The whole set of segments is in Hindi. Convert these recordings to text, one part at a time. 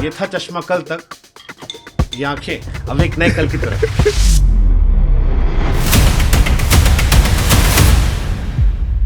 ये था चश्मा कल तक, ये आंखें अब एक नए कल की तरफ।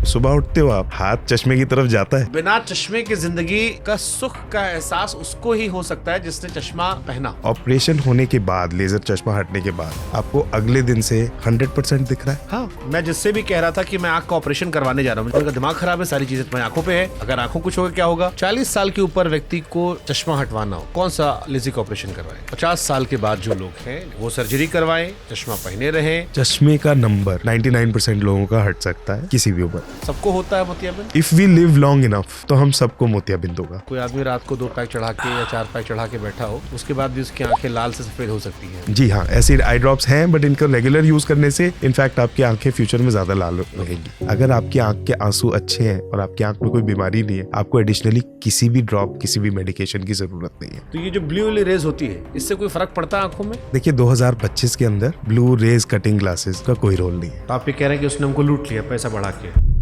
सुबह उठते हो आप, हाथ चश्मे की तरफ जाता है। बिना चश्मे की जिंदगी का सुख का एहसास उसको ही हो सकता है जिसने चश्मा पहना। ऑपरेशन होने के बाद, लेजर चश्मा हटने के बाद आपको अगले दिन से 100% दिख रहा है। हाँ, मैं जिससे भी कह रहा था कि मैं आंख का ऑपरेशन करवाने जा रहा हूँ, उनका दिमाग खराब है, सारी चीजें तुम्हारी आंखों पे है। अगर आंखों कुछ होगा क्या होगा? 40 साल के ऊपर व्यक्ति को चश्मा हटवाना हो, कौन सा लेजिक ऑपरेशन करवाए? 50 साल के बाद जो लोग हैं वो सर्जरी करवाए, चश्मा पहने रहे। चश्मे का नंबर 99% लोगों का हट सकता है किसी भी उम्र। सबको होता है मोतियाबिंद। If we live long enough तो हम सबको मोतियाबिंद होगा। कोई आदमी रात को 2 पैक चढ़ा के या 4 पैक चढ़ा के बैठा हो, उसके बाद भी उसकी आंखें लाल से सफेद हो सकती हैं। जी हाँ, ऐसे आई ड्रॉप्स हैं, बट इनका रेगुलर यूज करने से इनफैक्ट आपकी आंखें फ्यूचर में ज्यादा लाल रहेंगी। अगर आपकी आंख के आंसू अच्छे हैं और आपकी आंख में कोई बीमारी नहीं है, आपको एडिशनली किसी भी ड्रॉप, किसी भी मेडिकेशन की जरूरत नहीं है। तो ये जो ब्लू वाली रेज होती है, इससे कोई फर्क पड़ता है आंखों में? देखिए 2025 के अंदर ब्लू रेज कटिंग ग्लासेस का कोई रोल नहीं है। तो आप ये कह रहे हैं कि उसने हमको लूट लिया पैसा बढ़ा के।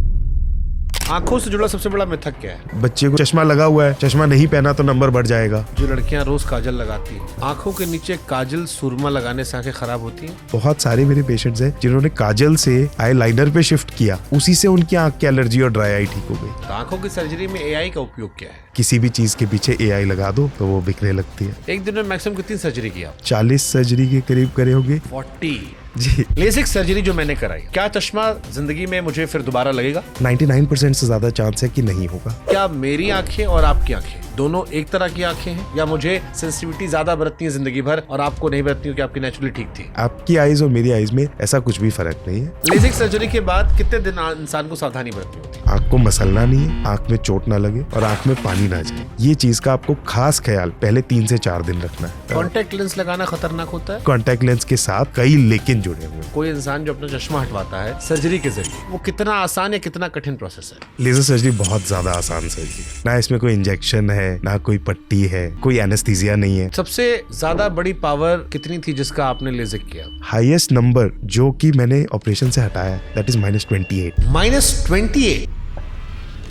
आंखों से जुड़ा सबसे बड़ा मिथक क्या है? बच्चे को चश्मा लगा हुआ है, चश्मा नहीं पहना तो नंबर बढ़ जाएगा। जो लड़कियां रोज काजल लगाती हैं, आंखों के नीचे काजल सुरमा लगाने से आंखें खराब होती हैं। बहुत सारे मेरे पेशेंट्स हैं जिन्होंने काजल से आई लाइनर पे शिफ्ट किया, उसी से उनकी आंख की एलर्जी और ड्राई आई ठीक हो गई। तो आंखों की सर्जरी में एआई का उपयोग क्या है? किसी भी चीज के पीछे एआई लगा दो तो वो बिकने लगती है। एक दिन में मैक्सिमम कितनी सर्जरी किया? 40 सर्जरी के करीब करे होंगे। 40 जी। लेसिक सर्जरी जो मैंने कराई, क्या चश्मा जिंदगी में मुझे फिर दोबारा लगेगा? 99% से ज्यादा चांस है कि नहीं होगा। क्या मेरी आंखें और आपकी आंखें दोनों एक तरह की आंखें हैं, या मुझे सेंसिटिविटी ज्यादा बरतनी है जिंदगी भर और आपको नहीं बरतनी क्योंकि आपकी नेचुरली ठीक थी? आपकी आईज और मेरी आईज में ऐसा कुछ भी फर्क नहीं है। लेसिक सर्जरी के बाद कितने दिन इंसान को सावधानी बरतनी होती है? आंख को मसलना नहीं है, आंख में चोट ना लगे और आंख में पानी ना जाए, ये चीज का आपको खास ख्याल पहले 3 से 4 दिन रखना है। कॉन्टेक्ट लेंस लगाना खतरनाक होता है? कॉन्टेक्ट लेंस के साथ कई लेकिन जुड़े हुए हैं। कोई इंसान जो अपना चश्मा हटवाता है सर्जरी के जरिए, वो कितना आसान या कितना कठिन प्रोसेस है? लेजर सर्जरी बहुत ज्यादा आसान सर्जरी है। ना इसमें कोई इंजेक्शन है, ना कोई पट्टी है, कोई एनेस्थीसिया नहीं है। सबसे ज्यादा बड़ी पावर कितनी थी जिसका आपने लेजिक किया? हाईएस्ट नंबर जो कि मैंने ऑपरेशन से हटाया, दैट इज -28। -28।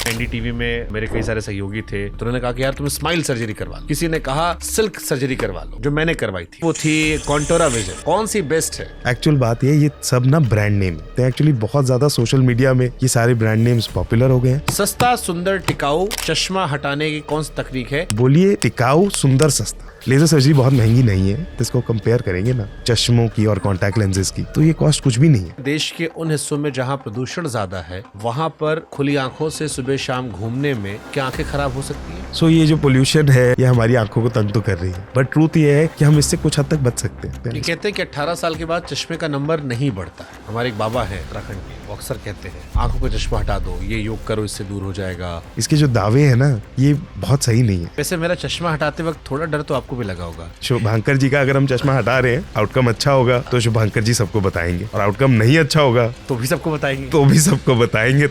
एनडीटीवी में मेरे कई सारे सहयोगी थे, तो उन्होंने कहा कि यार तुम स्माइल सर्जरी करवा लो। किसी ने कहा सिल्क सर्जरी करवा लो, जो मैंने करवाई थी वो थी कॉन्टोरा विजन। कौन सी बेस्ट है? एक्चुअल बात ये सब ना ब्रांड नेम है। तो एक्चुअली बहुत ज्यादा सोशल मीडिया में ये सारे ब्रांड नेम्स पॉपुलर हो गए हैं। सस्ता सुंदर टिकाऊ चश्मा हटाने की कौन सी तकनीक है? बोलिए टिकाऊ सुंदर सस्ता। लेजर सर्जरी बहुत महंगी नहीं है, तो इसको कंपेयर करेंगे ना चश्मों की और कॉन्टैक्ट लेंसेज की, तो ये कॉस्ट कुछ भी नहीं है। देश के उन हिस्सों में जहाँ प्रदूषण ज्यादा है, वहाँ पर खुली आंखों से सुबह शाम घूमने में क्या आंखें खराब हो सकती हैं? सो ये जो पोल्यूशन है ये हमारी आंखों को तंग तो कर रही है, बट ट्रूथ ये है कि हम इससे कुछ हद तक बच सकते हैं। ये कहते हैं कि 18 साल के बाद चश्मे का नंबर नहीं बढ़ता है। हमारे एक बाबा है उत्तराखंड के, वो अक्सर कहते हैं आंखों को चश्मा हटा दो, ये योग करो, इससे दूर हो जाएगा। इसके जो दावे हैं ना, ये बहुत सही नहीं है। वैसे मेरा चश्मा हटाते वक्त थोड़ा डर तो आपको भी लगा होगा। शुभांकर जी का अगर हम चश्मा हटा रहे हैं, आउटकम अच्छा होगा तो शुभांकर जी सबको बताएंगे, और आउटकम नहीं अच्छा होगा तो भी सबको बताएंगे। तो भी सबको बताएंगे।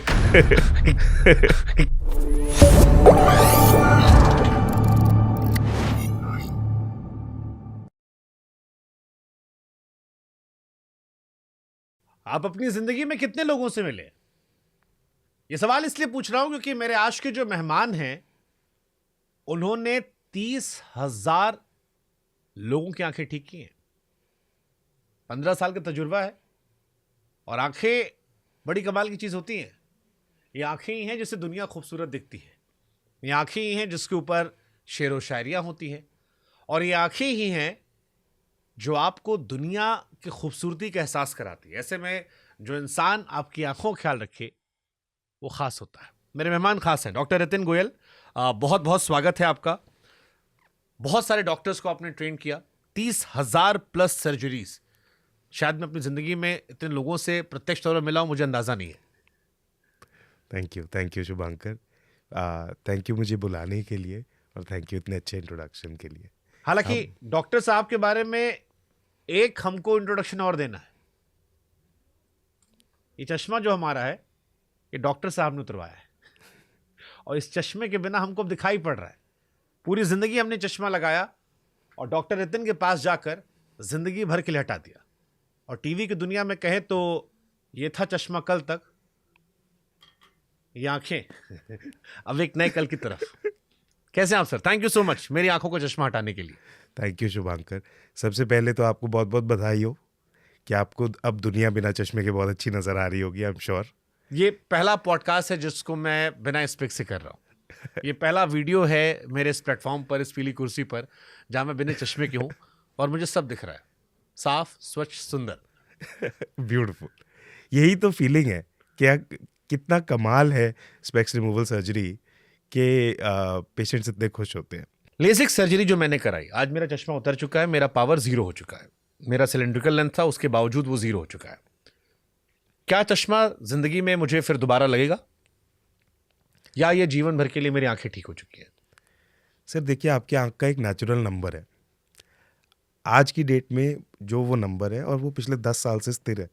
आप अपनी जिंदगी में कितने लोगों से मिले? ये सवाल इसलिए पूछ रहा हूं क्योंकि मेरे आज के जो मेहमान हैं उन्होंने 30,000 लोगों की आंखें ठीक की हैं। 15 साल का तजुर्बा है, और आंखें बड़ी कमाल की चीज होती हैं। ये आंखें ही हैं जिससे दुनिया खूबसूरत दिखती है। ये आंखें ही हैं जिसके ऊपर शेर व शायरियां होती हैं, और ये आंखें ही हैं जो आपको दुनिया की खूबसूरती का एहसास कराती है। ऐसे में जो इंसान आपकी आंखों का ख्याल रखे वो खास होता है। मेरे मेहमान खास हैं डॉक्टर रितिन गोयल। बहुत बहुत स्वागत है आपका। बहुत सारे डॉक्टर्स को आपने ट्रेन किया, 30,000 प्लस सर्जरीज। शायद मैं अपनी जिंदगी में इतने लोगों से प्रत्यक्ष तौर पर मिला हूं, मुझे अंदाजा नहीं है। Thank you Shubhankar. Thank you मुझे बुलाने के लिए, और थैंक यू इतने अच्छे इंट्रोडक्शन के लिए। हालांकि डॉक्टर साहब के बारे में एक हमको इंट्रोडक्शन और देना है। ये चश्मा जो हमारा है ये डॉक्टर साहब ने उतरवाया है, और इस चश्मे के बिना हमको अब दिखाई पड़ रहा है। पूरी जिंदगी हमने चश्मा लगाया और डॉक्टर रितिन के पास जाकर जिंदगी भर के लिए हटा दिया। और टीवी की दुनिया में कहे तो ये था चश्मा कल तक, ये आंखें अब एक नए कल की तरफ। कैसे हैं आप sir? Thank you so much मेरी आंखों को चश्मा हटाने के लिए। Thank you Shubhankar. सबसे पहले तो आपको बहुत बहुत बधाई हो कि आपको अब दुनिया बिना चश्मे के बहुत अच्छी नज़र आ रही होगी, आई एम श्योर। ये पहला पॉडकास्ट है जिसको मैं बिना स्पेक्स से कर रहा हूँ। ये पहला वीडियो है मेरे इस प्लेटफॉर्म पर, इस पीली कुर्सी पर, जहाँ मैं बिना चश्मे के हूँ और मुझे सब दिख रहा है, साफ, स्वच्छ, सुंदर। ब्यूटीफुल। यही तो फीलिंग है। क्या कितना कमाल है स्पेक्स रिमूवल सर्जरी के पेशेंट्स इतने खुश होते हैं। लेजिक सर्जरी जो मैंने कराई, आज मेरा चश्मा उतर चुका है, मेरा पावर 0 हो चुका है। मेरा सिलेंड्रिकल लेंथ था, उसके बावजूद वो 0 हो चुका है। क्या चश्मा जिंदगी में मुझे फिर दोबारा लगेगा, या ये जीवन भर के लिए मेरी आंखें ठीक हो चुकी हैं? सर देखिए, आपकी आंख का एक नेचुरल नंबर है। आज की डेट में जो वो नंबर है, और वो पिछले 10 साल से स्थिर है,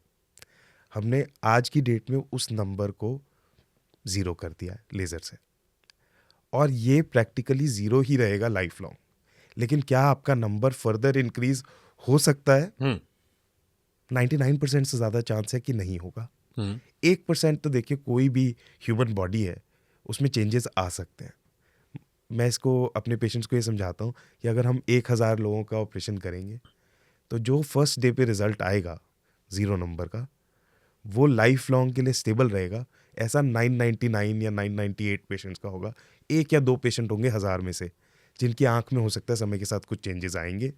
हमने आज की डेट में उस नंबर को 0 कर दिया है लेज़र से, और ये प्रैक्टिकली 0 ही रहेगा लाइफ लॉन्ग। लेकिन क्या आपका नंबर फर्दर इंक्रीज हो सकता है? 99% से ज़्यादा चांस है कि नहीं होगा। 1% तो देखिए, कोई भी ह्यूमन बॉडी है, उसमें चेंजेस आ सकते हैं। मैं इसको अपने पेशेंट्स को ये समझाता हूँ कि अगर हम 1000 लोगों का ऑपरेशन करेंगे, तो जो फर्स्ट डे पे रिजल्ट आएगा 0 नंबर का, वो लाइफ लॉन्ग के लिए स्टेबल रहेगा। ऐसा 999 या 998 पेशेंट्स का होगा। 1 या 2 पेशेंट होंगे 1000 में से जिनकी आंख में हो सकता है समय के साथ कुछ चेंजेस आएंगे।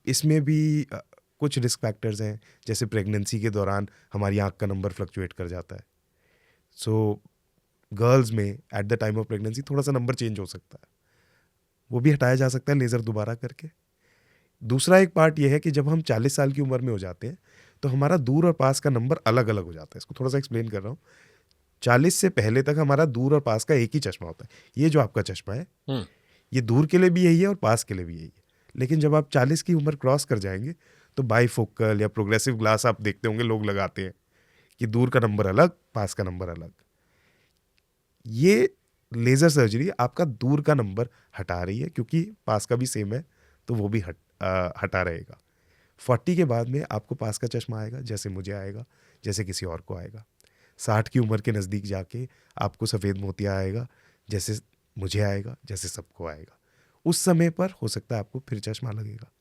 इसमें भी कुछ रिस्क फैक्टर्स हैं, जैसे प्रेगनेंसी के दौरान हमारी आंख का नंबर फ्लक्चुएट कर जाता है। सो गर्ल्स में at the time of pregnancy थोड़ा सा नंबर चेंज हो सकता है, वो भी हटाया जा सकता है लेज़र दोबारा करके। दूसरा एक पार्ट ये है कि जब हम 40 साल की उम्र में हो जाते हैं, तो हमारा दूर और पास का नंबर अलग अलग हो जाता है। इसको थोड़ा सा एक्सप्लेन कर रहा हूँ। 40 से पहले तक हमारा दूर और पास का एक ही चश्मा होता है। ये जो आपका चश्मा है, ये दूर के लिए भी यही है और पास के लिए भी यही है। लेकिन जब आप 40 की उम्र क्रॉस कर जाएंगे, तो बाईफोकल या प्रोग्रेसिव ग्लास आप देखते होंगे लोग लगाते हैं, कि दूर का नंबर अलग, पास का नंबर अलग। ये लेज़र सर्जरी आपका दूर का नंबर हटा रही है, क्योंकि पास का भी सेम है, तो वो भी हटा रहेगा। 40 के बाद में आपको पास का चश्मा आएगा, जैसे मुझे आएगा, जैसे किसी और को आएगा। 60 की उम्र के नज़दीक जाके आपको सफ़ेद मोतिया आएगा, जैसे मुझे आएगा, जैसे सबको आएगा। उस समय पर हो सकता है आपको फिर चश्मा लगेगा,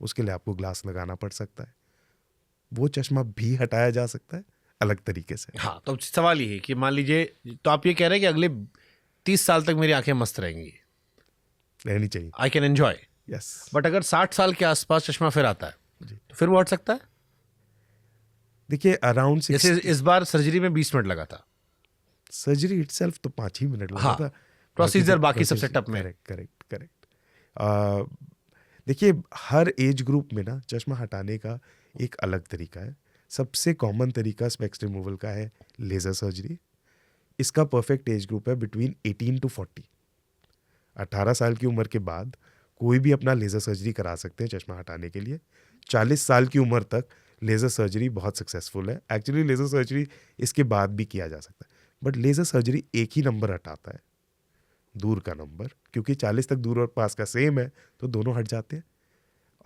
उसके लिए आपको ग्लास लगाना पड़ सकता है। वो चश्मा भी हटाया जा सकता है अलग तरीके से। हाँ, तो सवाल ये है कि मान लीजिए, तो आप ये कह रहे हैं कि अगले 30 साल तक मेरी आंखें मस्त रहेंगी, रहनी चाहिए। I can enjoy. Yes. But अगर 60 साल के आसपास चश्मा फिर आता है, तो फिर वो हट सकता है? देखिए, अराउंड जैसे इस बार सर्जरी में 20 मिनट लगा था। सर्जरी इटसेल्फ तो 5 ही मिनट लगा हाँ, था। प्रोसीजर बाकी सब सेटअप में। करेक्ट। देखिए, हर एज ग्रुप में ना चश्मा हटाने का एक अलग तरीका है। सबसे कॉमन तरीका स्पेक्स रिमूवल का है लेज़र सर्जरी। इसका परफेक्ट एज ग्रुप है बिटवीन 18 टू 40। 18 साल की उम्र के बाद कोई भी अपना लेज़र सर्जरी करा सकते हैं चश्मा हटाने के लिए। 40 साल की उम्र तक लेज़र सर्जरी बहुत सक्सेसफुल है। एक्चुअली लेज़र सर्जरी इसके बाद भी किया जा सकता है, बट लेज़र सर्जरी एक ही नंबर हटाता है, दूर का नंबर, क्योंकि 40 तक दूर और पास का सेम है, तो दोनों हट जाते हैं।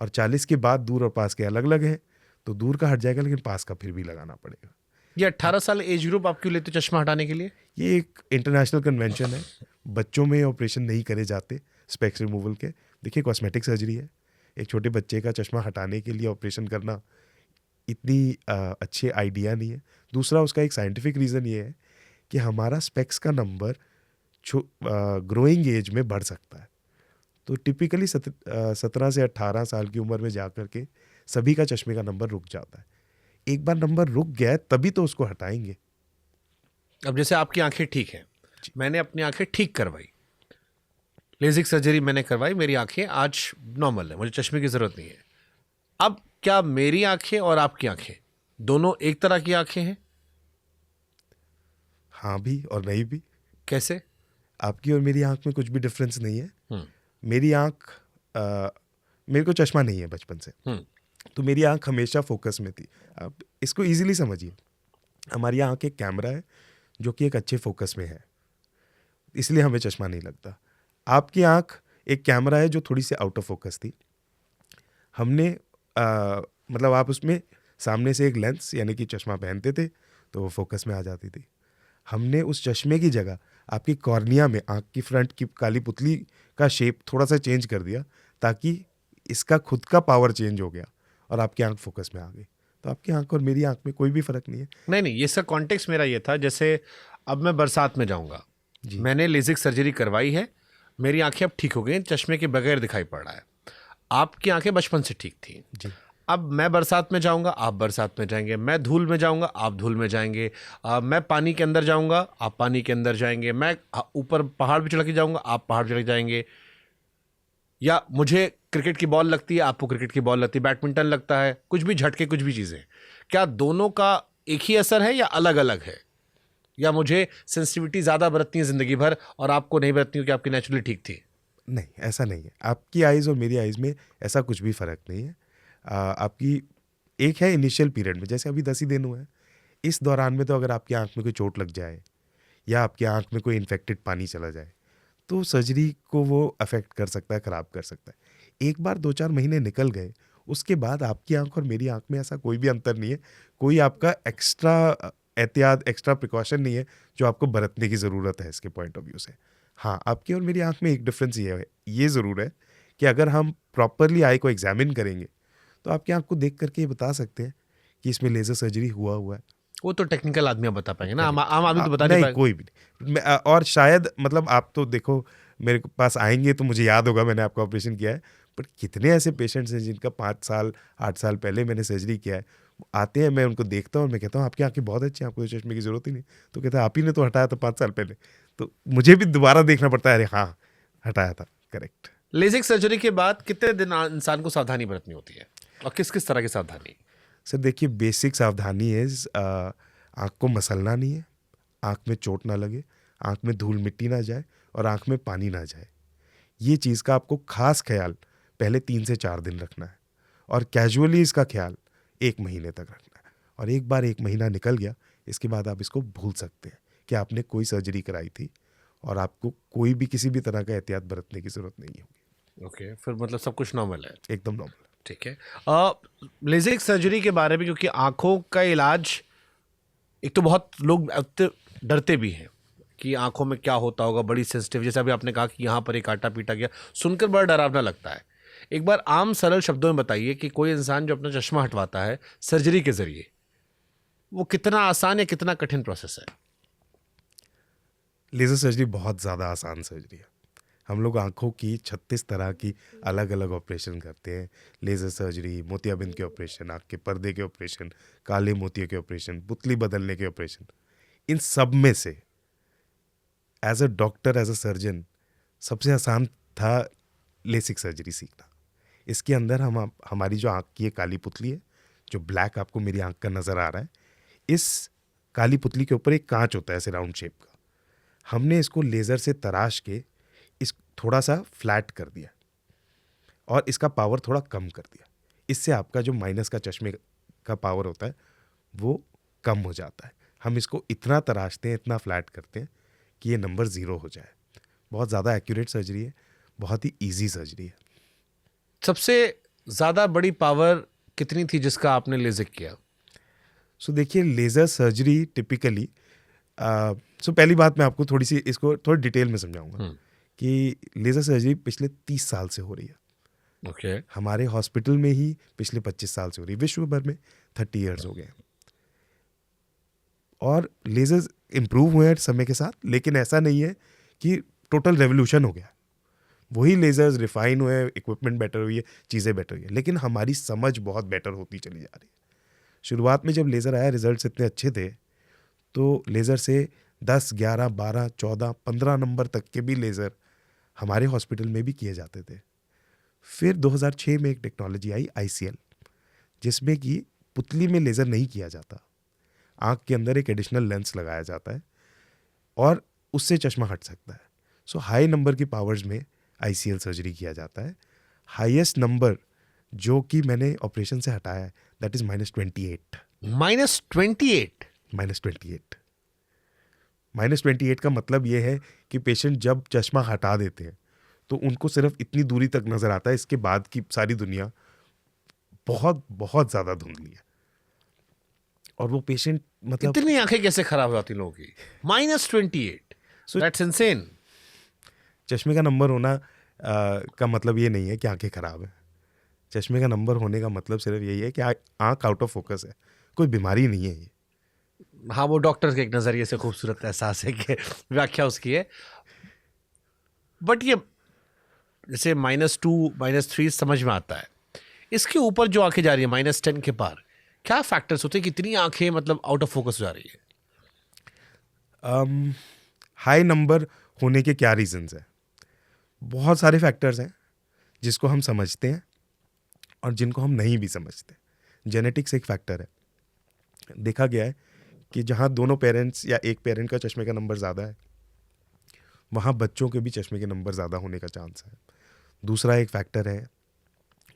और 40 के बाद दूर और पास के अलग अलग हैं, तो दूर का हट जाएगा, लेकिन पास का फिर भी लगाना पड़ेगा। ये 18 साल एज ग्रुप आप क्यों लेते हो चश्मा हटाने के लिए? ये एक इंटरनेशनल कन्वेंशन है। बच्चों में ऑपरेशन नहीं करे जाते स्पेक्स रिमूवल के। देखिए, कॉस्मेटिक सर्जरी है, एक छोटे बच्चे का चश्मा हटाने के लिए ऑपरेशन करना इतनी अच्छे आइडिया नहीं है। दूसरा, उसका एक साइंटिफिक रीज़न ये है कि हमारा स्पेक्स का नंबर ग्रोइंग एज में बढ़ सकता है। तो टिपिकली 17 से 18 साल की उम्र में जा कर के सभी का चश्मे का नंबर रुक जाता है। एक बार नंबर रुक गया तभी तो उसको हटाएंगे। अब जैसे आपकी आंखें ठीक हैं, मैंने अपनी आंखें ठीक करवाई, लेजिक सर्जरी मैंने करवाई, मेरी आंखें आज नॉर्मल है, मुझे चश्मे की ज़रूरत नहीं है। अब क्या मेरी आंखें और आपकी आंखें दोनों एक तरह की आंखें हैं? हाँ भी और नहीं भी। कैसे? आपकी और मेरी आंख में कुछ भी डिफरेंस नहीं है। मेरी आंख, मेरे को चश्मा नहीं है बचपन से, तो मेरी आंख हमेशा फोकस में थी। आप इसको इजीली समझिए, हमारी आंख एक कैमरा है जो कि एक अच्छे फोकस में है, इसलिए हमें चश्मा नहीं लगता। आपकी आंख एक कैमरा है जो थोड़ी सी आउट ऑफ फोकस थी। हमने मतलब आप उसमें सामने से एक लेंस यानी कि चश्मा पहनते थे, तो वो फोकस में आ जाती थी। हमने उस चश्मे की जगह आपकी कॉर्निया में आंख की फ्रंट की काली पुतली का शेप थोड़ा सा चेंज कर दिया, ताकि इसका खुद का पावर चेंज हो गया और आपकी आंख फोकस में आ गई। तो आपकी आंख और मेरी आंख में कोई भी फर्क नहीं है। नहीं नहीं, इसका कॉन्टेक्स्ट मेरा ये था, जैसे अब मैं बरसात में जाऊंगा, जी। मैंने लेजिक सर्जरी करवाई है, मेरी आंखें अब ठीक हो गई हैं, चश्मे के बगैर दिखाई पड़ रहा है। आपकी आंखें बचपन से ठीक थी। जी। अब मैं बरसात में जाऊंगा, आप बरसात में जाएंगे, मैं धूल में जाऊंगा, आप धूल में जाएंगे, मैं पानी के अंदर जाऊंगा, आप पानी के अंदर जाएंगे, मैं ऊपर पहाड़ पे चढ़ के जाऊंगा, आप पहाड़ पे चढ़ जाएंगे, या मुझे क्रिकेट की बॉल लगती है, आपको क्रिकेट की बॉल लगती है, बैडमिंटन लगता है, कुछ भी झटके, कुछ भी चीज़ें, क्या दोनों का एक ही असर है या अलग अलग है? या मुझे सेंसिटिविटी ज़्यादा बरतनी है ज़िंदगी भर और आपको नहीं बरतनी हो कि आपकी नेचुरली ठीक थी? नहीं, ऐसा नहीं है। आपकी आइज़ और मेरी आइज़ में ऐसा कुछ भी फ़र्क नहीं है। आपकी एक है इनिशियल पीरियड में, जैसे अभी 10 ही दिन हुए हैं, इस दौरान में तो अगर आपकी आंख में कोई चोट लग जाए या आपकी आंख में कोई इन्फेक्टेड पानी चला जाए, तो सर्जरी को वो अफेक्ट कर सकता है, ख़राब कर सकता है। एक बार 2-4 महीने निकल गए, उसके बाद आपकी आंख और मेरी आंख में ऐसा कोई भी अंतर नहीं है। कोई आपका एक्स्ट्रा एहतियात, एक्स्ट्रा प्रिकॉशन नहीं है जो आपको बरतने की ज़रूरत है इसके पॉइंट ऑफ व्यू से। हाँ, आपकी और मेरी आंख में एक डिफरेंस ये ज़रूर है कि अगर हम प्रॉपरली आई को एग्जामिन करेंगे, तो आपकी आंख को देख करके ये बता सकते हैं कि इसमें लेज़र सर्जरी हुआ है। वो तो टेक्निकल आदमी आप बता पाएंगे ना, आम आदमी तो बता नहीं नहीं, पाएगा। कोई भी नहीं। और शायद मतलब आप तो देखो मेरे पास आएंगे तो मुझे याद होगा मैंने आपका ऑपरेशन किया है, बट कितने ऐसे पेशेंट्स हैं जिनका 5 साल 8 साल पहले मैंने सर्जरी किया है, आते हैं, मैं उनको देखता हूँ और मैं कहता हूँ आपकी आंखें बहुत अच्छी हैं, आपको तो चश्मे की जरूरत ही नहीं। तो कहता है आप ही ने तो हटाया था 5 साल पहले। तो मुझे भी दोबारा देखना पड़ता है, अरे हाँ हटाया था, करेक्ट। लेजिक सर्जरी के बाद कितने दिन इंसान को सावधानी बरतनी होती है और किस किस तरह की सावधानी? सर देखिए, बेसिक सावधानी है आँख को मसलना नहीं है, आँख में चोट ना लगे, आँख में धूल मिट्टी ना जाए और आँख में पानी ना जाए। ये चीज़ का आपको खास ख्याल पहले 3 से 4 दिन रखना है और कैजुअली इसका ख्याल 1 महीने तक रखना है। और एक बार 1 महीना निकल गया, इसके बाद आप इसको भूल सकते हैं कि आपने कोई सर्जरी कराई थी और आपको कोई भी किसी भी तरह का एहतियात बरतने की ज़रूरत नहीं होगी। ओके, फिर मतलब सब कुछ नॉर्मल है? एकदम नॉर्मल। ठीक है। लेजिक सर्जरी के बारे में, क्योंकि आंखों का इलाज, एक तो बहुत लोग डरते भी हैं कि आंखों में क्या होता होगा, बड़ी सेंसिटिव, जैसे अभी आपने कहा कि यहाँ पर एक कांटा पीटा गया, सुनकर बड़ा डरावना लगता है। एक बार आम सरल शब्दों में बताइए कि कोई इंसान जो अपना चश्मा हटवाता है सर्जरी के जरिए, वो कितना आसान या कितना कठिन प्रोसेस है? लेज़र सर्जरी बहुत ज़्यादा आसान सर्जरी है। हम लोग आँखों की 36 तरह की अलग अलग ऑपरेशन करते हैं। लेज़र सर्जरी, मोतियाबिंद के ऑपरेशन, आँख के पर्दे के ऑपरेशन, काले मोतियों के ऑपरेशन, पुतली बदलने के ऑपरेशन, इन सब में से as a doctor, as a surgeon, सबसे आसान था लेसिक सर्जरी सीखना। इसके अंदर हमारी जो आँख की ये काली पुतली है, जो ब्लैक आपको मेरी आँख का नज़र आ रहा है, इस काली पुतली के ऊपर एक कांच होता है ऐसे राउंड शेप का। हमने इसको लेज़र से तराश के इस थोड़ा सा फ्लैट कर दिया और इसका पावर थोड़ा कम कर दिया। इससे आपका जो माइनस का चश्मे का पावर होता है वो कम हो जाता है। हम इसको इतना तराशते हैं, इतना फ्लैट करते हैं कि ये नंबर 0 हो जाए। बहुत ज़्यादा एक्यूरेट सर्जरी है, बहुत ही ईजी सर्जरी है। सबसे ज़्यादा बड़ी पावर कितनी थी जिसका आपने लेजिक किया? सो देखिए, लेज़र सर्जरी टिपिकली पहली बात मैं आपको थोड़ी सी इसको थोड़ी डिटेल में समझाऊंगा कि लेज़र सर्जरी पिछले 30 साल से हो रही है। ओके। हमारे हॉस्पिटल में ही पिछले 25 साल से हो रही है। विश्व भर में 30 इयर्स हो गए और लेज़र्स इम्प्रूव हुए हैं समय के साथ, लेकिन ऐसा नहीं है कि टोटल रेवोल्यूशन हो गया। वही लेज़र्स रिफाइन हुए, इक्विपमेंट बेटर हुई है, चीज़ें बेटर हुई है, लेकिन हमारी समझ बहुत बेटर होती चली जा रही है। शुरुआत में जब लेज़र आया, रिजल्ट्स इतने अच्छे थे, तो लेज़र से 10, 11, 12, 14, 15 नंबर तक के भी लेज़र हमारे हॉस्पिटल में भी किए जाते थे। फिर 2006 में एक टेक्नोलॉजी आई ICL, जिसमें कि पुतली में लेज़र नहीं किया जाता, आँख के अंदर एक एडिशनल लेंस लगाया जाता है और उससे चश्मा हट सकता है। सो हाई नंबर की पावर्स में ICL सर्जरी किया जाता है। हाईएस्ट नंबर जो कि मैंने ऑपरेशन से हटाया है, दैट इज़ -28। -28? -28। -28 का मतलब ये है कि पेशेंट जब चश्मा हटा देते हैं तो उनको सिर्फ इतनी दूरी तक नजर आता है, इसके बाद की सारी दुनिया बहुत बहुत ज्यादा धुंधली है। और वो पेशेंट मतलब इतनी आंखें कैसे खराब हो जाती लोगों की? -28? That's insane. चश्मे का नंबर होना का मतलब ये नहीं है कि आंखें खराब है। चश्मे का नंबर होने का मतलब सिर्फ यही है कि आंख आउट ऑफ फोकस है, कोई बीमारी नहीं है ये। हाँ, वो डॉक्टर के एक नजरिए से खूबसूरत एहसास है कि व्याख्या उसकी है। बट ये जैसे -2 -3 समझ में आता है, इसके ऊपर जो आंखें जा रही है -10 के पार, क्या फैक्टर्स होते हैं कितनी आंखें मतलब आउट ऑफ फोकस जा रही है? हाई नंबर होने के क्या रीजंस हैं? बहुत सारे फैक्टर्स हैं जिसको हम समझते हैं और जिनको हम नहीं भी समझते। जेनेटिक्स एक फैक्टर है। देखा गया है कि जहाँ दोनों पेरेंट्स या एक पेरेंट का चश्मे का नंबर ज़्यादा है, वहाँ बच्चों के भी चश्मे के नंबर ज़्यादा होने का चांस है। दूसरा एक फैक्टर है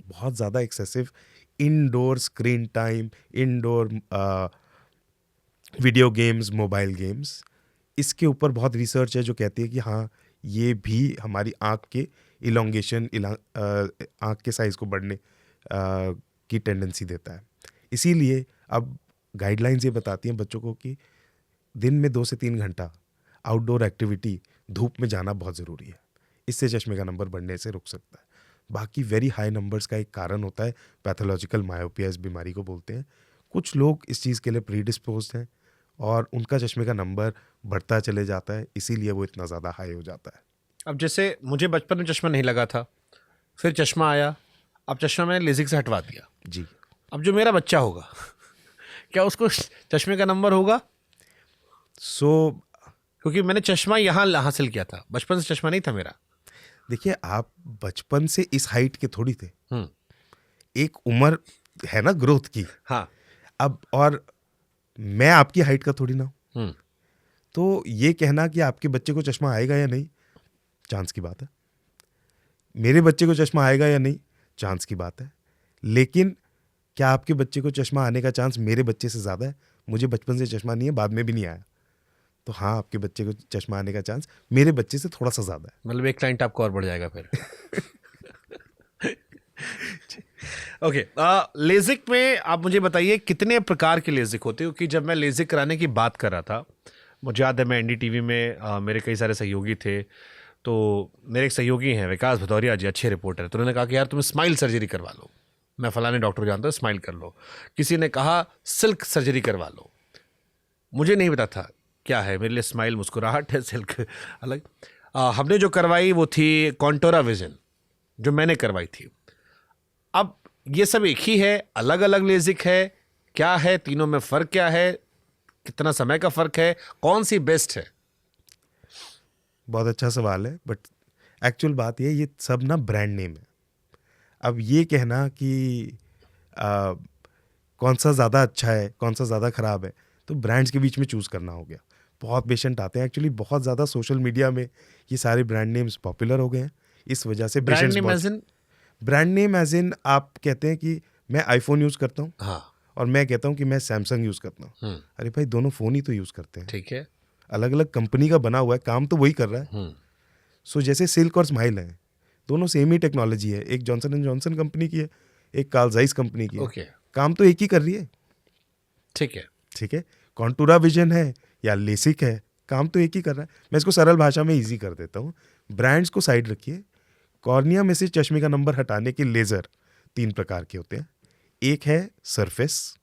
बहुत ज़्यादा excessive indoor screen time, indoor video games, mobile games. इसके ऊपर बहुत रिसर्च है जो कहती है कि हाँ, ये भी हमारी आँख के इलोंगेशन, आँख के साइज़ को बढ़ने की टेंडेंसी देता है। इसीलिए अब गाइडलाइंस ये बताती हैं बच्चों को कि दिन में 2 से 3 घंटा आउटडोर एक्टिविटी, धूप में जाना बहुत ज़रूरी है। इससे चश्मे का नंबर बढ़ने से रुक सकता है। बाकी वेरी हाई नंबर्स का एक कारण होता है पैथोलॉजिकल मायोपिया, इस बीमारी को बोलते हैं। कुछ लोग इस चीज़ के लिए प्रीडिस्पोज्ड हैं और उनका चश्मे का नंबर बढ़ता चले जाता है, इसीलिए वो इतना ज़्यादा हाई हो जाता है। अब जैसे मुझे बचपन में चश्मा नहीं लगा था, फिर चश्मा आया, अब चश्मा मैंने लेजिक से हटवा दिया जी। अब जो मेरा बच्चा होगा क्या उसको चश्मे का नंबर होगा? क्योंकि मैंने चश्मा यहाँ हासिल किया था, बचपन से चश्मा नहीं था मेरा। देखिए, आप बचपन से इस हाइट के थोड़ी थे। एक उम्र है ना ग्रोथ की। हाँ। अब और मैं आपकी हाइट का थोड़ी ना हूं, तो ये कहना कि आपके बच्चे को चश्मा आएगा या नहीं, चांस की बात है। मेरे बच्चे को चश्मा आएगा या नहीं, चांस की बात है। लेकिन क्या आपके बच्चे को चश्मा आने का चांस मेरे बच्चे से ज़्यादा है? मुझे बचपन से चश्मा नहीं है, बाद में भी नहीं आया, तो हाँ, आपके बच्चे को चश्मा आने का चांस मेरे बच्चे से थोड़ा सा ज़्यादा है। मतलब एक क्लाइंट आपको और बढ़ जाएगा फिर। ओके, लेजिक में आप मुझे बताइए कितने प्रकार के लेजिक होते हैं? क्योंकि जब मैं लेजिक कराने की बात कर रहा था, मुझे याद है मैं NDTV में मेरे कई सारे सहयोगी थे, तो मेरे एक सहयोगी हैं विकास भदौरिया जी, अच्छे रिपोर्टर, तो उन्होंने कहा कि यार तुम स्माइल सर्जरी करवा लो, मैं फलाने डॉक्टर जानता हूँ, स्माइल कर लो। किसी ने कहा सिल्क सर्जरी करवा लो, मुझे नहीं पता था क्या है, मेरे लिए स्माइल मुस्कुराहट है, सिल्क अलग। हमने जो करवाई वो थी कॉन्टोरा विजन, जो मैंने करवाई थी। अब ये सब एक ही है, अलग अलग लेजिक है, क्या है, तीनों में फ़र्क क्या है, कितना समय का फ़र्क है, कौन सी बेस्ट है? बहुत अच्छा सवाल है, बट एक्चुअल बात ये सब ना ब्रांड नेम है। अब ये कहना कि कौन सा ज़्यादा अच्छा है, कौन सा ज़्यादा ख़राब है, तो ब्रांड्स के बीच में चूज़ करना हो गया। बहुत पेशेंट आते हैं, एक्चुअली बहुत ज़्यादा सोशल मीडिया में ये सारे ब्रांड नेम्स पॉपुलर हो गए हैं, इस वजह से brand name as in? Brand name as in आप कहते हैं कि मैं आईफोन यूज़ करता हूँ, हाँ, और मैं कहता हूँ कि मैं सैमसंग यूज़ करता हूँ। अरे भाई, दोनों फ़ोन ही तो यूज़ करते हैं, ठीक है, अलग अलग कंपनी का बना हुआ है, काम तो वही कर रहा है। सो जैसे सिल्क और स्माइल हैं, दोनों सेम ही टेक्नोलॉजी है, एक जॉनसन एंड जॉनसन कंपनी की है, एक कार्ल ज़ाइस कंपनी की है। ओके, काम तो एक ही कर रही है। ठीक है, ठीक है, कॉन्टूरा विजन है या लेसिक है, काम तो एक ही कर रहा है। मैं इसको सरल भाषा में इजी कर देता हूँ। ब्रांड्स को साइड रखिए। कॉर्निया में से चश्मे का नंबर हटाने के लेज़र 3 प्रकार के होते हैं। एक है सरफेस,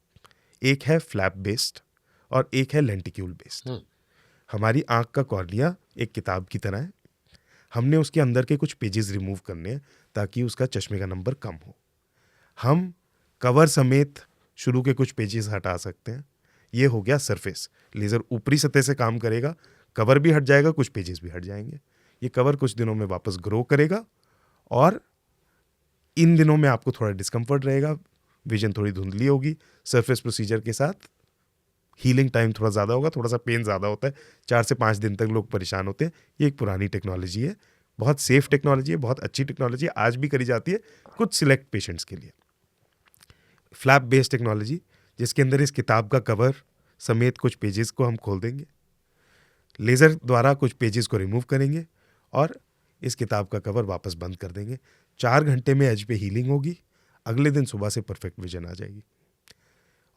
एक है फ्लैप बेस्ड, और एक है लेंटिक्यूल बेस्ड। हमारी आँख का कॉर्निया एक किताब की तरह है, हमने उसके अंदर के कुछ पेजेस रिमूव करने हैं ताकि उसका चश्मे का नंबर कम हो। हम कवर समेत शुरू के कुछ पेजेस हटा सकते हैं। ये हो गया सरफेस। लेज़र ऊपरी सतह से काम करेगा, कवर भी हट जाएगा, कुछ पेजेस भी हट जाएंगे। ये कवर कुछ दिनों में वापस ग्रो करेगा, और इन दिनों में आपको थोड़ा डिस्कम्फर्ट रहेगा, विजन थोड़ी धुंधली होगी। सरफेस प्रोसीजर के साथ हीलिंग टाइम थोड़ा ज़्यादा होगा, थोड़ा सा पेन ज़्यादा होता है, 4 से 5 दिन तक लोग परेशान होते हैं। ये एक पुरानी टेक्नोलॉजी है, बहुत सेफ टेक्नोलॉजी है, बहुत अच्छी टेक्नोलॉजी है, आज भी करी जाती है कुछ सिलेक्ट पेशेंट्स के लिए। फ्लैप बेस्ड टेक्नोलॉजी, जिसके अंदर इस किताब का कवर समेत कुछ पेजेस को हम खोल देंगे, लेज़र द्वारा कुछ पेजेस को रिमूव करेंगे और इस किताब का कवर वापस बंद कर देंगे। 4 घंटे में एज पे हीलिंग होगी, अगले दिन सुबह से परफेक्ट विजन आ जाएगी।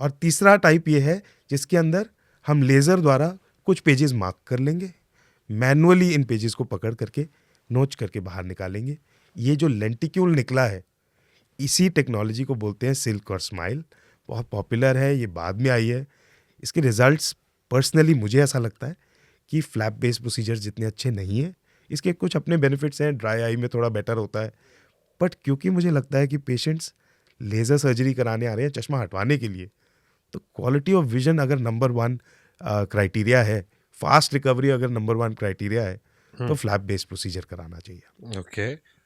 और तीसरा टाइप ये है जिसके अंदर हम लेज़र द्वारा कुछ पेजेस मार्क कर लेंगे, मैनुअली इन पेजेस को पकड़ करके नोच करके बाहर निकालेंगे। ये जो लेंटिक्यूल निकला है, इसी टेक्नोलॉजी को बोलते हैं सिल्क और स्माइल। बहुत पॉपुलर है, ये बाद में आई है। इसके रिजल्ट्स पर्सनली मुझे ऐसा लगता है कि फ्लैप बेस्ड प्रोसीजर्स जितने अच्छे नहीं हैं। इसके कुछ अपने बेनिफिट्स हैं, ड्राई आई में थोड़ा बेटर होता है, बट क्योंकि मुझे लगता है कि पेशेंट्स लेज़र सर्जरी कराने आ रहे हैं चश्मा हटवाने के लिए, तो क्वालिटी ऑफ विजन अगर नंबर 1 क्राइटेरिया है, फास्ट रिकवरी अगर नंबर 1 क्राइटेरिया है, तो फ्लैप बेस्ड प्रोसीजर कराना चाहिए। ओके।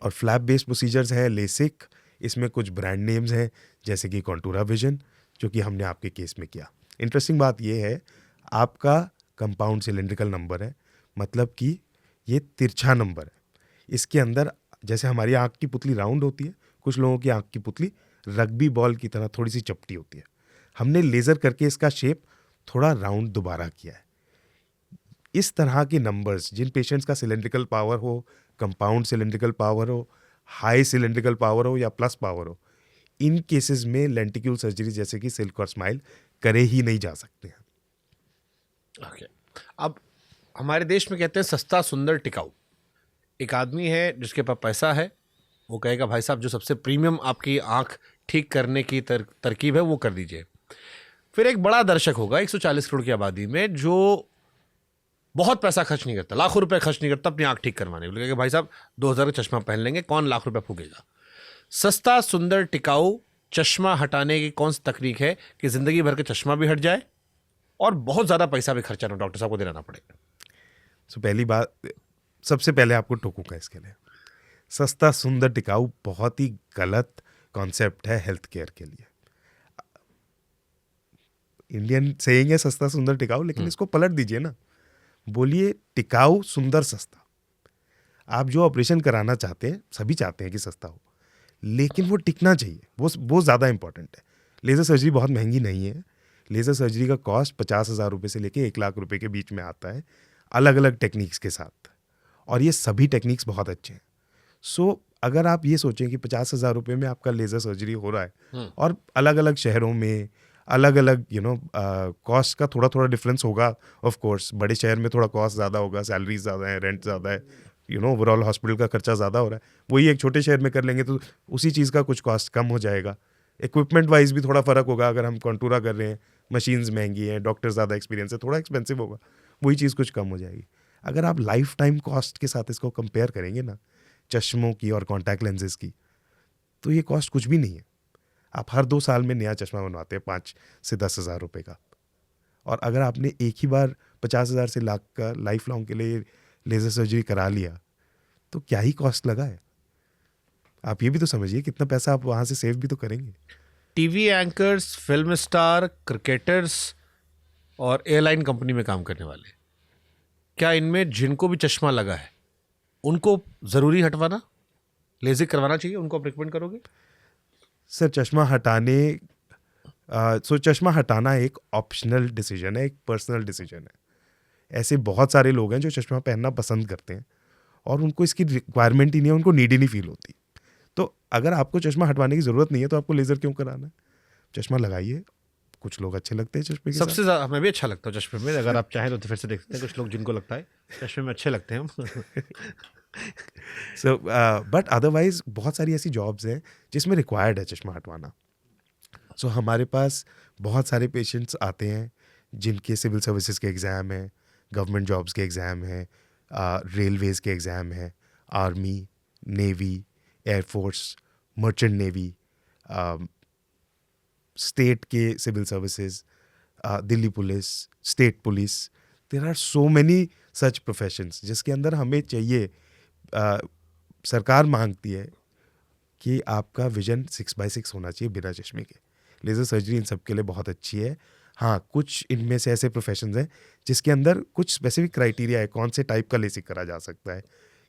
और फ्लैप बेस्ड प्रोसीजर्स हैं लेसिक, इसमें कुछ ब्रांड नेम्स हैं जैसे कि कॉन्टूरा विजन, जो कि हमने आपके केस में किया। इंटरेस्टिंग बात यह है, आपका कंपाउंड सिलेंड्रिकल नंबर है, मतलब कि ये तिरछा नंबर है। इसके अंदर जैसे हमारी आँख की पुतली राउंड होती है, कुछ लोगों की आँख की पुतली रग्बी बॉल की तरह थोड़ी सी चपटी होती है। हमने लेज़र करके इसका शेप थोड़ा राउंड दोबारा किया है। इस तरह के नंबर्स, जिन पेशेंट्स का सिलेंड्रिकल पावर हो, कंपाउंड सिलेंड्रिकल पावर हो, हाई सिलेंड्रिकल पावर हो या प्लस पावर हो, इन केसेस में लेंटिक्यूल सर्जरी जैसे कि सिल्क और स्माइल करे ही नहीं जा सकते हैं। ओके। अब हमारे देश में कहते हैं सस्ता सुंदर टिकाऊ। एक आदमी है जिसके पास पैसा है, वो कहेगा भाई साहब जो सबसे प्रीमियम आपकी आंख ठीक करने की तरकीब है वो कर दीजिए। फिर एक बड़ा दर्शक होगा 140 करोड़ की आबादी में जो बहुत पैसा खर्च नहीं करता, लाखों रुपए खर्च नहीं करता अपनी आंख ठीक करवाने के लिए, भाई साहब 2000 का चश्मा पहन लेंगे, कौन लाख रुपए फूकेगा। सस्ता सुंदर टिकाऊ चश्मा हटाने की कौन सी तकनीक है कि जिंदगी भर का चश्मा भी हट जाए और बहुत ज्यादा पैसा भी खर्चा ना डॉक्टर साहब को देना पड़े। सो पहली बात, सबसे पहले आपको टोकूंगा इसके लिए, सस्ता सुंदर टिकाऊ बहुत ही गलत कॉन्सेप्ट है हेल्थ केयर के लिए। इंडियन सेइंग है सस्ता सुंदर टिकाऊ, लेकिन इसको पलट दीजिए ना, बोलिए टिकाऊ सुंदर सस्ता। आप जो ऑपरेशन कराना चाहते हैं, सभी चाहते हैं कि सस्ता हो, लेकिन वो टिकना चाहिए, वो ज़्यादा इंपॉर्टेंट है। लेज़र सर्जरी बहुत महंगी नहीं है। लेज़र सर्जरी का कॉस्ट 50,000 रुपये से लेके 1 लाख रुपये के बीच में आता है, अलग अलग टेक्निक्स के साथ, और ये सभी टेक्निक्स बहुत अच्छे हैं। सो अगर आप ये सोचें कि 50,000 रुपये में आपका लेज़र सर्जरी हो रहा है और अलग अलग शहरों में अलग अलग कॉस्ट का थोड़ा थोड़ा डिफरेंस होगा। ऑफ कोर्स बड़े शहर में थोड़ा कॉस्ट ज़्यादा होगा, सैलरी ज़्यादा है, रेंट ज़्यादा है, ओवरऑल हॉस्पिटल का खर्चा ज़्यादा हो रहा है। वही एक छोटे शहर में कर लेंगे तो उसी चीज़ का कुछ कॉस्ट कम हो जाएगा। इक्विपमेंट वाइज भी थोड़ा फ़र्क होगा। अगर हम कॉन्टूरा कर रहे हैं, मशीन्स महंगी हैं, डॉक्टर ज़्यादा एक्सपीरियंस है, थोड़ा एक्सपेंसिव होगा, वही चीज़ कुछ कम हो जाएगी। अगर आप लाइफ टाइम कॉस्ट के साथ इसको कंपेयर करेंगे ना, चश्मों की और कॉन्टैक्ट लेंसेज की, तो ये कॉस्ट कुछ भी नहीं है। आप हर 2 साल में नया चश्मा बनवाते हैं 5 से 10,000 रुपये का, और अगर आपने एक ही बार 50,000 से लाख का लाइफ लॉन्ग के लिए लेज़र सर्जरी करा लिया तो क्या ही कॉस्ट लगा है। आप ये भी तो समझिए कितना पैसा आप वहाँ से सेव भी तो करेंगे। TV anchors, film star, cricketers और एयरलाइन कंपनी में काम करने वाले, क्या इनमें जिनको भी चश्मा लगा है उनको ज़रूरी हटवाना, लेज़िक करवाना चाहिए, उनको आप रिकमेंड करोगे? सर चश्मा हटाना एक ऑप्शनल डिसीजन है, एक पर्सनल डिसीजन है। ऐसे बहुत सारे लोग हैं जो चश्मा पहनना पसंद करते हैं और उनको इसकी रिक्वायरमेंट ही नहीं है, उनको नीड ही नहीं फील होती। तो अगर आपको चश्मा हटवाने की ज़रूरत नहीं है तो आपको लेज़र क्यों कराना है? चश्मा लगाइए, कुछ लोग अच्छे लगते हैं चश्मे के सबसे ज़्यादा हमें भी अच्छा लगता है चश्मे में। अगर आप चाहें तो फिर से देख सकते हैं, कुछ लोग जिनको लगता है चश्मे में अच्छे लगते हैं हम। सो बट अदरवाइज बहुत सारी ऐसी जॉब्स हैं जिसमें रिक्वायर्ड है चश्मा हटवाना। सो हमारे पास बहुत सारे पेशेंट्स आते हैं जिनके सिविल सर्विसेज के एग्ज़ाम हैं, गवर्नमेंट जॉब्स के एग्ज़ाम हैं, रेलवेज़ के एग्ज़ाम हैं, army, navy, air force, merchant navy, state के civil services, Delhi police, state police. There are so many such professions जिसके अंदर हमें चाहिए, सरकार मांगती है कि आपका विजन 6/6 होना चाहिए बिना चश्मे के। लेज़र सर्जरी इन सब के लिए बहुत अच्छी है। हाँ, कुछ इनमें से ऐसे प्रोफेशंस हैं जिसके अंदर कुछ स्पेसिफिक क्राइटेरिया है, कौन से टाइप का लेसिक करा जा सकता है,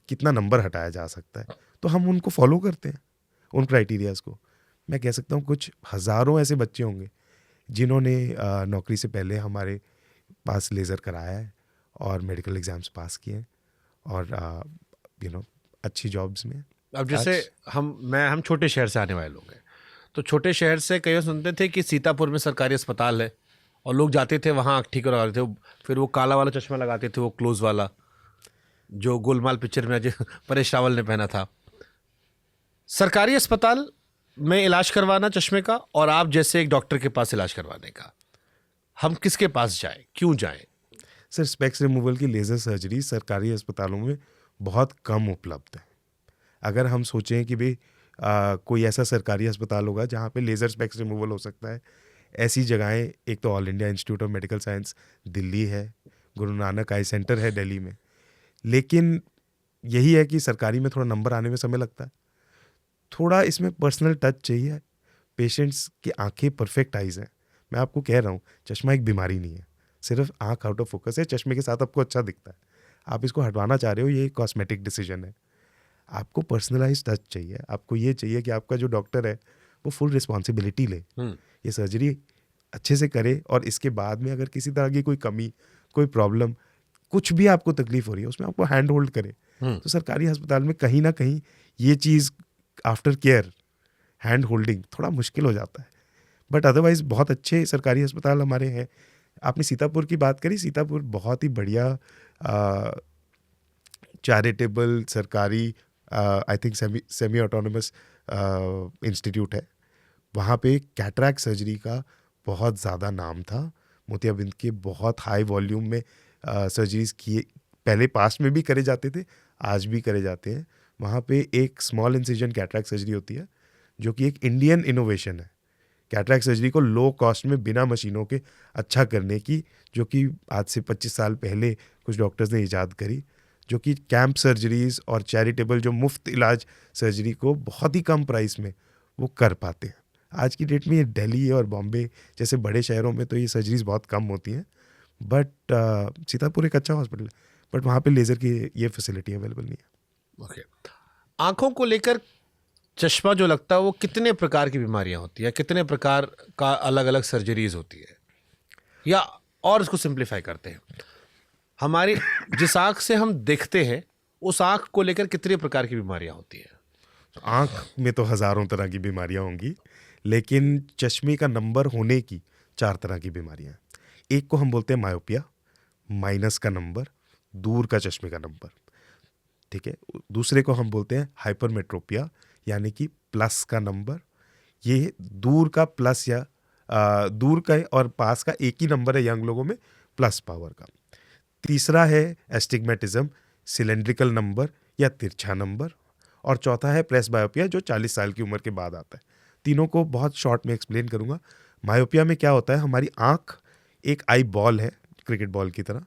कितना नंबर हटाया जा सकता है, तो हम उनको फॉलो करते हैं, उन क्राइटेरियाज़ को। मैं कह सकता हूँ कुछ हज़ारों ऐसे बच्चे होंगे जिन्होंने नौकरी से पहले हमारे पास लेज़र कराया है और मेडिकल एग्ज़ाम्स पास किए हैं और अच्छी जॉब्स में। अब जैसे हम छोटे शहर से आने वाले लोग हैं, तो छोटे शहर से कई बार सुनते थे कि सीतापुर में सरकारी अस्पताल है और लोग जाते थे वहाँ आँख ठीक करवाते थे, फिर वो काला वाला चश्मा लगाते थे, वो क्लोज वाला जो गोलमाल पिक्चर में अजय परेश रावल ने पहना था। सरकारी अस्पताल में इलाज करवाना चश्मे का और आप जैसे एक डॉक्टर के पास इलाज करवाने का, हम किसके पास जाएं, क्यों जाएं? सर, स्पेक्स रिमूवल की लेज़र सर्जरी सरकारी अस्पतालों में बहुत कम उपलब्ध है। अगर हम सोचें कि भाई कोई ऐसा सरकारी अस्पताल होगा जहाँ पे लेज़र स्पेक्स रिमूवल हो सकता है, ऐसी जगहें एक तो all India institute of medical science Delhi है, गुरु नानक आई सेंटर है दिल्ली में। लेकिन यही है कि सरकारी में थोड़ा नंबर आने में समय लगता है, थोड़ा इसमें पर्सनल टच चाहिए। पेशेंट्स की आंखें परफेक्ट आइज़ हैं। मैं आपको कह रहा हूँ, चश्मा एक बीमारी नहीं है, सिर्फ आंख आउट ऑफ फोकस है। चश्मे के साथ आपको अच्छा दिखता है, आप इसको हटवाना चाह रहे हो, ये कॉस्मेटिक डिसीजन है। आपको पर्सनलाइज टच चाहिए, आपको ये चाहिए कि आपका जो डॉक्टर है वो फुल रिस्पॉन्सिबिलिटी ले, ये सर्जरी अच्छे से करे, और इसके बाद में अगर किसी तरह की कोई कमी, कोई प्रॉब्लम, कुछ भी आपको तकलीफ हो रही है, उसमें आपको हैंड होल्ड करे। तो सरकारी अस्पताल में कहीं ना कहीं ये चीज़ आफ्टर केयर, हैंड होल्डिंग थोड़ा मुश्किल हो जाता है। बट अदरवाइज बहुत अच्छे सरकारी अस्पताल हमारे हैं। आपने सीतापुर की बात करी, सीतापुर बहुत ही बढ़िया चैरिटेबल सरकारी I think semi autonomous institute है। वहाँ पे कैटरैक्ट सर्जरी का बहुत ज़्यादा नाम था। मोतियाबिंद के बहुत हाई वॉल्यूम में सर्जरीज किए, पहले पास्ट में भी करे जाते थे, आज भी करे जाते हैं। वहाँ पे एक स्मॉल इंसिजन कैटरैक्ट सर्जरी होती है जो कि एक इंडियन इनोवेशन है, कैटरैक्ट सर्जरी को लो कॉस्ट में बिना मशीनों के अच्छा करने की, जो कि आज से 25 साल पहले कुछ डॉक्टर्स ने ईजाद करी, जो कि कैंप सर्जरीज और चैरिटेबल जो मुफ्त इलाज सर्जरी को बहुत ही कम प्राइस में वो कर पाते हैं। आज की डेट में ये दिल्ली और बॉम्बे जैसे बड़े शहरों में तो ये सर्जरीज बहुत कम होती हैं, बट सीतापुर एक अच्छा हॉस्पिटल है, बट वहाँ पे लेज़र की ये फैसिलिटी अवेलेबल नहीं है। ओके। आँखों को लेकर चश्मा जो लगता है वो कितने प्रकार की बीमारियां होती है, कितने प्रकार का अलग अलग सर्जरीज होती है, या और इसको सिंप्लीफाई करते हैं, हमारी जिस आँख से हम देखते हैं उस आँख को लेकर कितने प्रकार की बीमारियां होती है? आँख में तो हज़ारों तरह की बीमारियां होंगी, लेकिन चश्मे का नंबर होने की 4 तरह की बीमारियां हैं। एक को हम बोलते हैं मायोपिया, माइनस का नंबर, दूर का चश्मे का नंबर, ठीक है। दूसरे को हम बोलते हैं हाइपरमेट्रोपिया, यानी कि प्लस का नंबर। ये दूर का प्लस या दूर का और पास का एक ही नंबर है यंग लोगों में, प्लस पावर का। तीसरा है एस्टिग्मेटिज्म, सिलेंड्रिकल नंबर या तिरछा नंबर। और चौथा है प्रेसबायोपिया, जो 40 साल की उम्र के बाद आता है। तीनों को बहुत शॉर्ट में एक्सप्लेन करूंगा। मायोपिया में क्या होता है, हमारी आँख एक आई बॉल है, क्रिकेट बॉल की तरह।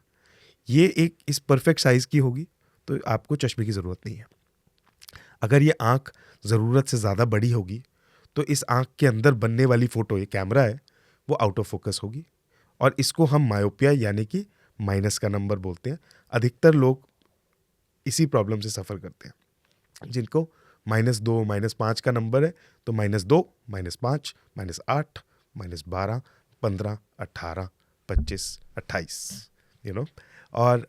ये एक इस परफेक्ट साइज की होगी तो आपको चश्मे की ज़रूरत नहीं है। अगर ये आँख ज़रूरत से ज़्यादा बड़ी होगी तो इस आँख के अंदर बनने वाली फ़ोटो, ये कैमरा है, वो आउट ऑफ फोकस होगी, और इसको हम मायोपिया यानी कि माइनस का नंबर बोलते हैं। अधिकतर लोग इसी प्रॉब्लम से सफ़र करते हैं, जिनको -2, -5 का नंबर है, तो -2, -5, -8, -12, 15, 18, 25, 28, और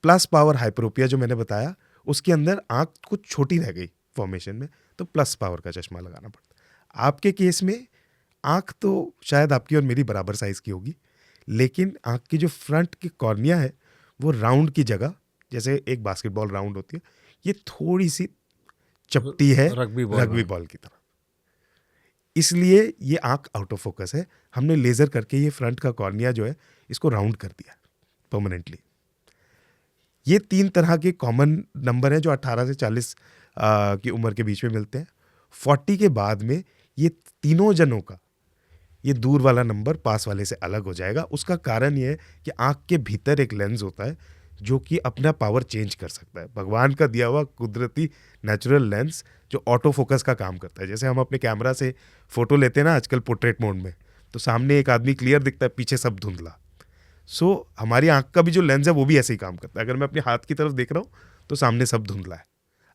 प्लस पावर हाइपरोपिया जो मैंने बताया, उसके अंदर आँख कुछ छोटी रह गई फॉर्मेशन में, तो प्लस पावर का चश्मा लगाना पड़ता है। आपके केस में आँख तो शायद आपकी और मेरी बराबर साइज़ की होगी, लेकिन आँख की जो फ्रंट की कॉर्निया है वो राउंड की जगह, जैसे एक बास्केटबॉल राउंड होती है, ये थोड़ी सी चपटी है रग्बी बॉल की तरह, इसलिए ये आँख आउट ऑफ फोकस है। हमने लेज़र करके ये फ्रंट का कॉर्निया जो है इसको राउंड कर दिया परमानेंटली। ये 3 तरह के कॉमन नंबर हैं जो 18 से 40 की उम्र के बीच में मिलते हैं। 40 के बाद में ये तीनों जनों का ये दूर वाला नंबर पास वाले से अलग हो जाएगा। उसका कारण ये है कि आँख के भीतर एक लेंस होता है जो कि अपना पावर चेंज कर सकता है। भगवान का दिया हुआ कुदरती नेचुरल लेंस जो ऑटो फोकस का काम करता है। जैसे हम अपने कैमरा से फ़ोटो लेते हैं ना आजकल पोर्ट्रेट मोड में, तो सामने एक आदमी क्लियर दिखता है, पीछे सब धुंधला। हमारी आँख का भी जो लेंस है वो भी ऐसे ही काम करता है। अगर मैं अपने हाथ की तरफ देख रहा हूँ तो सामने सब धुंधला है।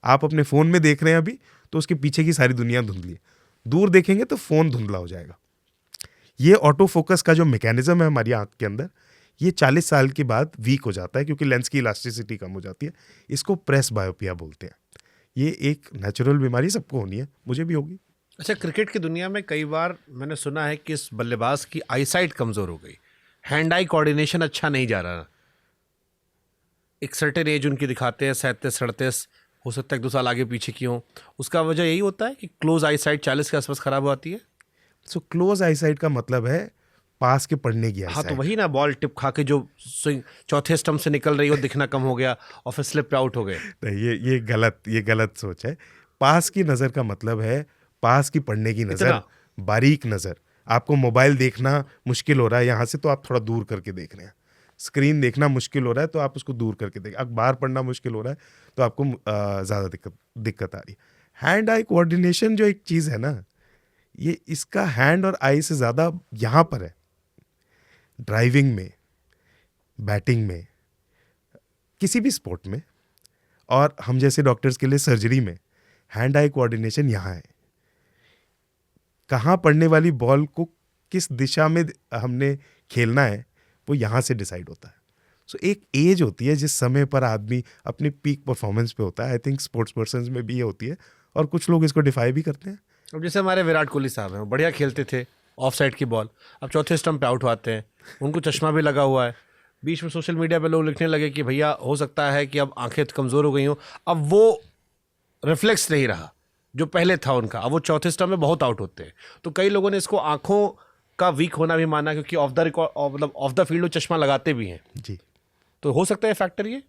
आप अपने फ़ोन में देख रहे हैं अभी, तो उसके पीछे की सारी दुनिया धुंधली है। दूर देखेंगे तो फ़ोन धुंधला हो जाएगा। ये ऑटो फोकस का जो मैकेनिज्म है हमारी आँख के अंदर, ये 40 साल के बाद वीक हो जाता है क्योंकि लेंस की इलास्टिसिटी कम हो जाती है। इसको प्रेस बायोपिया बोलते हैं। ये एक नेचुरल बीमारी, सबको होनी है, मुझे भी होगी। अच्छा, क्रिकेट की दुनिया में कई बार मैंने सुना है कि इस बल्लेबाज की आईसाइट कमज़ोर हो गई, हैंड आई कोऑर्डिनेशन अच्छा नहीं जा रहा। एक सर्टेन एज उनकी दिखाते हैं 37-38, हो सकता है 1-2 साल आगे पीछे की हो। उसका वजह यही होता है कि क्लोज आई साइट 40 के आसपास खराब होती है। सो क्लोज आई साइट का मतलब है पास के पढ़ने की आई हाँ, तो साइट। वही ना, बॉल टिप खा के जो स्विंग चौथे स्टंप से निकल रही हो, दिखना कम हो गया और फिर स्लिप पे आउट हो गए। नहीं, ये गलत सोच है। पास की नज़र का मतलब है पास की पढ़ने की नज़र, बारीक नज़र। आपको मोबाइल देखना मुश्किल हो रहा है यहाँ से, तो आप थोड़ा दूर करके देख रहे हैं। स्क्रीन देखना मुश्किल हो रहा है तो आप उसको दूर करके देख। अखबार पढ़ना मुश्किल हो रहा है तो आपको ज़्यादा दिक्कत आ रही है। हैंड आई कोऑर्डिनेशन जो एक चीज़ है ना, ये इसका हैंड और आई से ज़्यादा यहाँ पर है। ड्राइविंग में, बैटिंग में, किसी भी स्पोर्ट में, और हम जैसे डॉक्टर्स के लिए सर्जरी में हैंड आई कोऑर्डिनेशन यहाँ है। कहाँ पड़ने वाली बॉल को किस दिशा में हमने खेलना है वो यहाँ से डिसाइड होता है। सो एक एज होती है जिस समय पर आदमी अपनी पीक परफॉर्मेंस पे होता है। आई थिंक स्पोर्ट्स पर्सन्स में भी ये होती है और कुछ लोग इसको डिफाई भी करते हैं। अब जैसे हमारे विराट कोहली साहब हैं, वो बढ़िया खेलते थे ऑफ साइड की बॉल, अब चौथे स्टंप पे आउट होते हैं, उनको चश्मा भी लगा हुआ है। बीच में सोशल मीडिया पे लोग लिखने लगे कि भैया हो सकता है कि अब आंखें कमज़ोर हो गई हो, अब वो रिफ्लेक्स नहीं रहा जो पहले था उनका, अब वो चौथे स्टंप में बहुत आउट होते हैं। तो कई लोगों ने इसको आंखों का वीक होना भी माना, क्योंकि ऑफ द रिकॉर्ड मतलब ऑफ द फील्ड वो चश्मा लगाते भी हैं। जी, तो हो सकता है फैक्टर ये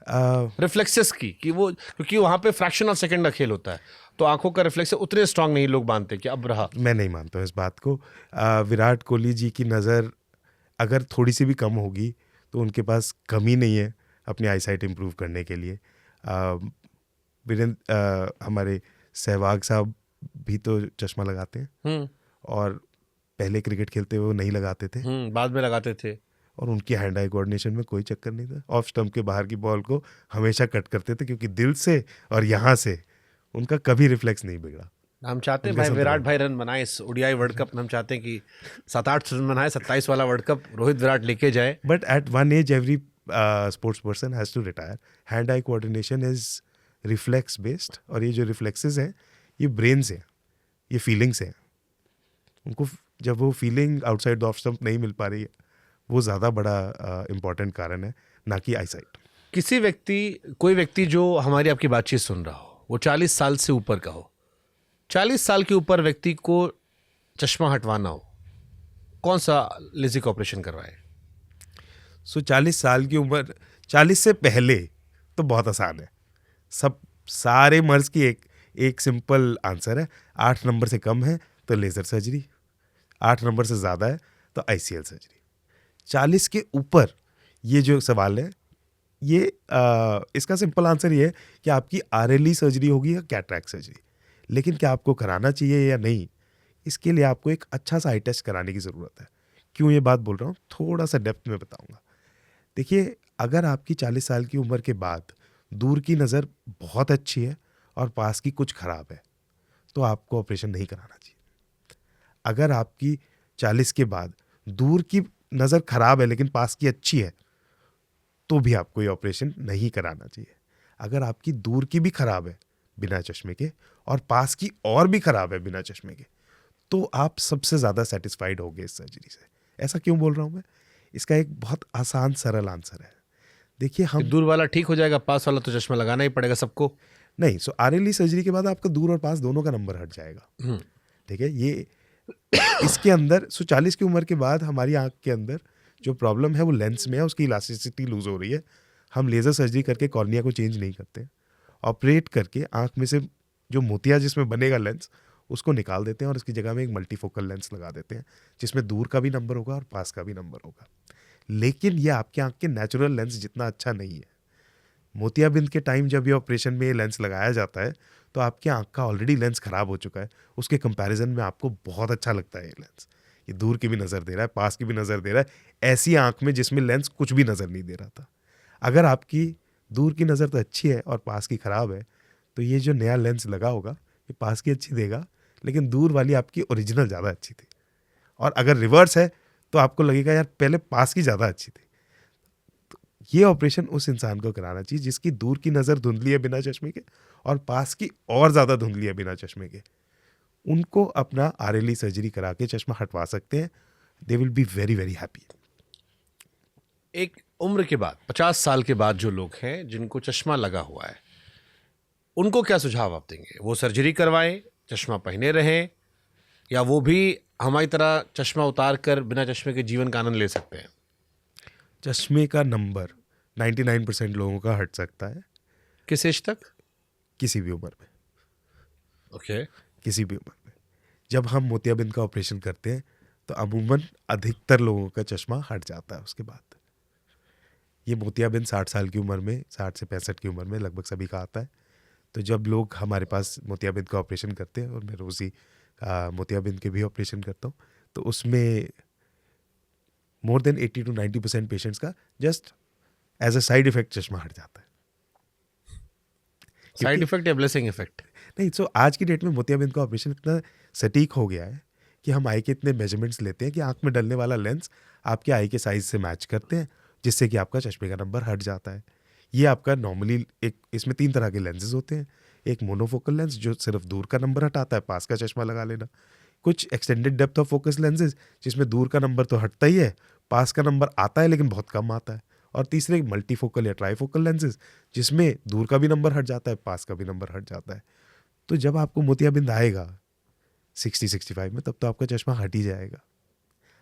रिफ्लेक्सेस की, कि वो क्योंकि वहाँ पे फ्रैक्शन ऑफ सेकंड का खेल होता है, तो आंखों का रिफ्लेक्स उतने स्ट्रांग नहीं लोग मानते कि अब रहा। मैं नहीं मानता हूँ इस बात को। विराट कोहली जी की नज़र अगर थोड़ी सी भी कम होगी तो उनके पास कमी नहीं है अपनी आई साइट इम्प्रूव करने के लिए। हमारे सहवाग साहब भी तो चश्मा लगाते हैं और पहले क्रिकेट खेलते हुए वो नहीं लगाते थे, बाद में लगाते थे, और उनकी हैंड आई कोऑर्डिनेशन में कोई चक्कर नहीं था। ऑफ स्टंप के बाहर की बॉल को हमेशा कट करते थे क्योंकि दिल से और यहाँ से उनका कभी रिफ्लेक्स नहीं बिगड़ा। हम चाहते हैं भाई विराट भाई रन बनाए इस ओडीआई वर्ल्ड कप में। हम चाहते हैं कि 7-8 रन बनाए, 27 वाला वर्ल्ड कप रोहित विराट लेके जाए। But at one age every sports person has to retire. Hand eye coordination is reflex based, और ये जो रिफ्लेक्सेस हैं ये ब्रेन से, ये फीलिंग्स हैं। उनको जब वो feeling outside the off stump नहीं मिल पा रही है, वो ज़्यादा बड़ा इम्पॉर्टेंट कारण है, ना कि आई साइट। कोई व्यक्ति जो हमारी आपकी बातचीत सुन रहा हो, वो 40 साल से ऊपर का हो, 40 साल के ऊपर व्यक्ति को चश्मा हटवाना हो, कौन सा लेजिक ऑपरेशन करवाए? सो 40 साल की उम्र, 40 से पहले तो बहुत आसान है। सारे मर्ज की एक सिंपल आंसर है। 8 नंबर से कम है तो लेज़र सर्जरी, 8 नंबर से ज़्यादा है तो आईसीएल सर्जरी। 40 के ऊपर ये जो सवाल है, ये इसका सिंपल आंसर ये है कि आपकी आरएलई सर्जरी होगी या कैटरैक्ट सर्जरी। लेकिन क्या आपको कराना चाहिए या नहीं, इसके लिए आपको एक अच्छा सा आई टेस्ट कराने की ज़रूरत है। क्यों ये बात बोल रहा हूँ, थोड़ा सा डेप्थ में बताऊँगा। देखिए, अगर आपकी 40 साल की उम्र के बाद दूर की नज़र बहुत अच्छी है और पास की कुछ ख़राब है, तो आपको ऑपरेशन नहीं कराना चाहिए। अगर आपकी 40 के बाद दूर की नज़र ख़राब है लेकिन पास की अच्छी है, तो भी आपको ये ऑपरेशन नहीं कराना चाहिए। अगर आपकी दूर की भी ख़राब है बिना चश्मे के और पास की और भी ख़राब है बिना चश्मे के, तो आप सबसे ज़्यादा सेटिस्फाइड होगे इस सर्जरी से। ऐसा क्यों बोल रहा हूँ मैं? इसका एक बहुत आसान सरल आंसर है। देखिए, हम दूर वाला ठीक हो जाएगा, पास वाला तो चश्मा लगाना ही पड़ेगा सबको। नहीं, सो आरएलई सर्जरी के बाद आपका दूर और पास दोनों का नंबर हट जाएगा। ठीक है, ये इसके अंदर 40 की उम्र के बाद हमारी आंख के अंदर जो प्रॉब्लम है वो लेंस में है, उसकी इलास्टिसिटी लूज हो रही है। हम लेज़र सर्जरी करके कॉर्निया को चेंज नहीं करते, ऑपरेट करके आंख में से जो मोतिया जिसमें बनेगा लेंस, उसको निकाल देते हैं और इसकी जगह में एक मल्टीफोकल लेंस लगा देते हैं जिसमें दूर का भी नंबर होगा और पास का भी नंबर होगा। लेकिन ये आपके आंख के नेचुरल लेंस जितना अच्छा नहीं है। मोतियाबिंद के टाइम जब ये ऑपरेशन में ये लेंस लगाया जाता है तो आपकी आंख का ऑलरेडी लेंस ख़राब हो चुका है, उसके कंपैरिजन में आपको बहुत अच्छा लगता है ये लेंस। ये दूर की भी नज़र दे रहा है, पास की भी नज़र दे रहा है, ऐसी आंख में जिसमें लेंस कुछ भी नज़र नहीं दे रहा था। अगर आपकी दूर की नज़र तो अच्छी है और पास की ख़राब है, तो ये जो नया लेंस लगा होगा ये पास की अच्छी देगा, लेकिन दूर वाली आपकी ओरिजिनल ज़्यादा अच्छी थी। और अगर रिवर्स है तो आपको लगेगा यार पहले पास की ज़्यादा अच्छी थी। तो ये ऑपरेशन उस इंसान को कराना चाहिए जिसकी दूर की नज़र धुंधली है बिना चश्मे के और पास की और ज़्यादा धुंधली है बिना चश्मे के। उनको अपना आरएलई सर्जरी करा के चश्मा हटवा सकते हैं। They will be very very happy. एक उम्र के बाद 50 साल के बाद जो लोग हैं जिनको चश्मा लगा हुआ है, उनको क्या सुझाव आप देंगे? वो सर्जरी करवाएं, चश्मा पहने रहें, या वो भी हमारी तरह चश्मा उतार कर बिना चश्मे के जीवन का आनंद ले सकते हैं? चश्मे का नंबर 99% लोगों का हट सकता है किस एज तक? किसी भी उम्र में, ओके। किसी भी उम्र में। जब हम मोतियाबिंद का ऑपरेशन करते हैं तो अमूमन अधिकतर लोगों का चश्मा हट जाता है उसके बाद। ये मोतियाबिंद 60 साल की उम्र में, 60 से 65 की उम्र में लगभग सभी का आता है। तो जब लोग हमारे पास मोतियाबिंद का ऑपरेशन करते हैं, और मैं रोज़ ही मोतियाबिंद के भी ऑपरेशन करता हूँ, तो उसमें मोर देन 80 to 90% पेशेंट्स का just as a side effect चश्मा हट जाता है। साइड इफेक्ट या ब्लेसिंग इफेक्ट? नहीं, सो आज की डेट में मोतियाबिंद का ऑपरेशन इतना सटीक हो गया है कि हम आई के इतने मेजरमेंट्स लेते हैं कि आंख में डलने वाला लेंस आपके आई के साइज से मैच करते हैं, जिससे कि आपका चश्मे का नंबर हट जाता है। ये आपका नॉर्मली इसमें 3 तरह के लेंसेज होते हैं। एक मोनोफोकल लेंस जो सिर्फ दूर का नंबर हटाता है, पास का चश्मा लगा लेना। कुछ extended depth of focus lenses जिसमें दूर का नंबर तो हटता ही है, पास का नंबर आता है लेकिन बहुत कम आता है। और तीसरे मल्टीफोकल या ट्राईफोकल लेंसेज जिसमें दूर का भी नंबर हट जाता है, पास का भी नंबर हट जाता है। तो जब आपको मोतियाबिंद आएगा 60-65 में, तब तो आपका चश्मा हट ही जाएगा।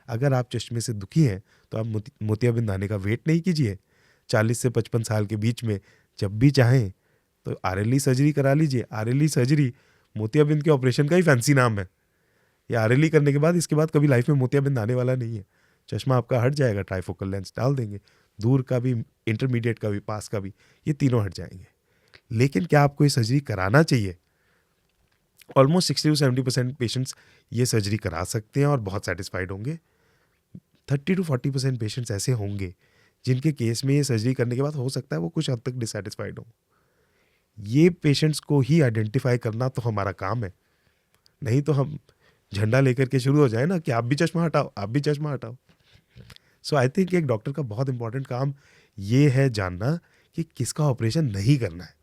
अगर आप चश्मे से दुखी हैं तो आप मोतियाबिंद आने का वेट नहीं कीजिए। 40 से 55 साल के बीच में जब भी चाहें तो आरएलई सर्जरी करा लीजिए। आरएलई सर्जरी मोतियाबिंद के ऑपरेशन का ही फैंसी नाम है। ये आरएलई करने के बाद इसके बाद कभी लाइफ में मोतियाबिंद आने वाला नहीं है। चश्मा आपका हट जाएगा, ट्राईफोकल लेंस डाल देंगे, दूर का भी, इंटरमीडिएट का भी, पास का भी, ये तीनों हट जाएंगे। लेकिन क्या आपको ये सर्जरी कराना चाहिए? ऑलमोस्ट 60-70% पेशेंट्स ये सर्जरी करा सकते हैं और बहुत सेटिस्फाइड होंगे। 30-40% पेशेंट्स ऐसे होंगे जिनके केस में ये सर्जरी करने के बाद हो सकता है वो कुछ हद तक डिससेटिस्फाइड हों। ये पेशेंट्स को ही आइडेंटिफाई करना तो हमारा काम है। नहीं तो हम झंडा लेकर के शुरू हो जाए ना कि आप भी चश्मा हटाओ, आप भी चश्मा हटाओ। सो आई थिंक एक डॉक्टर का बहुत इंपॉर्टेंट काम ये है जानना कि किसका ऑपरेशन नहीं करना है।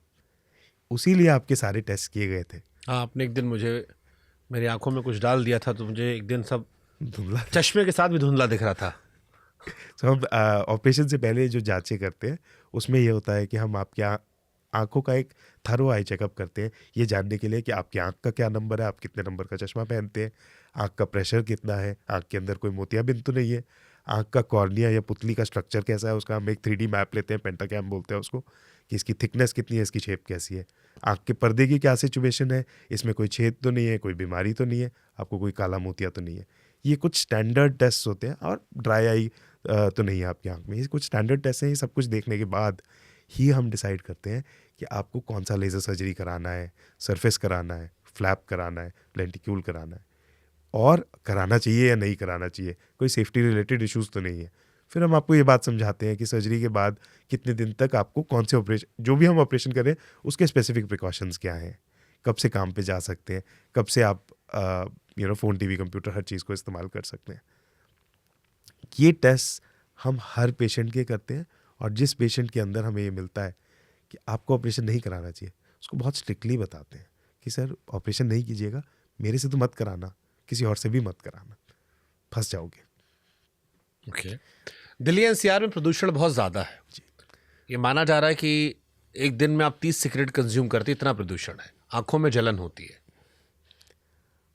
उसी लिए आपके सारे टेस्ट किए गए थे। हाँ, आपने एक दिन मुझे मेरी आंखों में कुछ डाल दिया था तो मुझे एक दिन सब धुंधला चश्मे के साथ भी धुंधला दिख रहा था। तो हम ऑपरेशन से पहले जो जांचें करते हैं उसमें ये होता है कि हम आपकी आंखों का एक थरो आई चेकअप करते हैं, ये जानने के लिए कि आपकी आंख का क्या नंबर है, आप कितने नंबर का चश्मा पहनते हैं, आंख का प्रेशर कितना है, आंख के अंदर कोई मोतियाबिंद तो नहीं है, आंख का कॉर्निया या पुतली का स्ट्रक्चर कैसा है, उसका हम एक 3D मैप लेते हैं, पेंटाग्राम बोलते हैं उसको, कि इसकी थिकनेस कितनी है, इसकी शेप कैसी है, आंख के पर्दे की क्या सिचुएशन है, इसमें कोई छेद तो नहीं है, कोई बीमारी तो नहीं है, आपको कोई काला मोतिया तो नहीं है। ये कुछ स्टैंडर्ड टेस्ट होते हैं। और ड्राई आई तो नहीं है आपकी आंख में। ये कुछ स्टैंडर्ड टेस्ट हैं। ये सब कुछ देखने के बाद ही हम डिसाइड करते हैं कि आपको कौन सा लेज़र सर्जरी कराना है, सरफेस कराना है, फ्लैप कराना है, लेंटिक्यूल कराना है, और कराना चाहिए या नहीं कराना चाहिए, कोई सेफ्टी रिलेटेड इश्यूज़ तो नहीं है। फिर हम आपको ये बात समझाते हैं कि सर्जरी के बाद कितने दिन तक आपको कौन से ऑपरेशन, जो भी हम ऑपरेशन करें उसके स्पेसिफिक प्रिकॉशंस क्या हैं, कब से काम पे जा सकते हैं, कब से आप फ़ोन, टीवी, कंप्यूटर, हर चीज़ को इस्तेमाल कर सकते हैं। ये टेस्ट हम हर पेशेंट के करते हैं। और जिस पेशेंट के अंदर हमें ये मिलता है कि आपको ऑपरेशन नहीं कराना चाहिए, उसको बहुत स्ट्रिक्टली बताते हैं कि सर ऑपरेशन नहीं कीजिएगा, मेरे से तो मत कराना, किसी और से भी मत कराना, फंस जाओगे। ओके। दिल्ली एनसीआर में प्रदूषण बहुत ज़्यादा है। ये माना जा रहा है कि एक दिन में आप 30 सिगरेट कंज्यूम करते, इतना प्रदूषण है, आंखों में जलन होती है।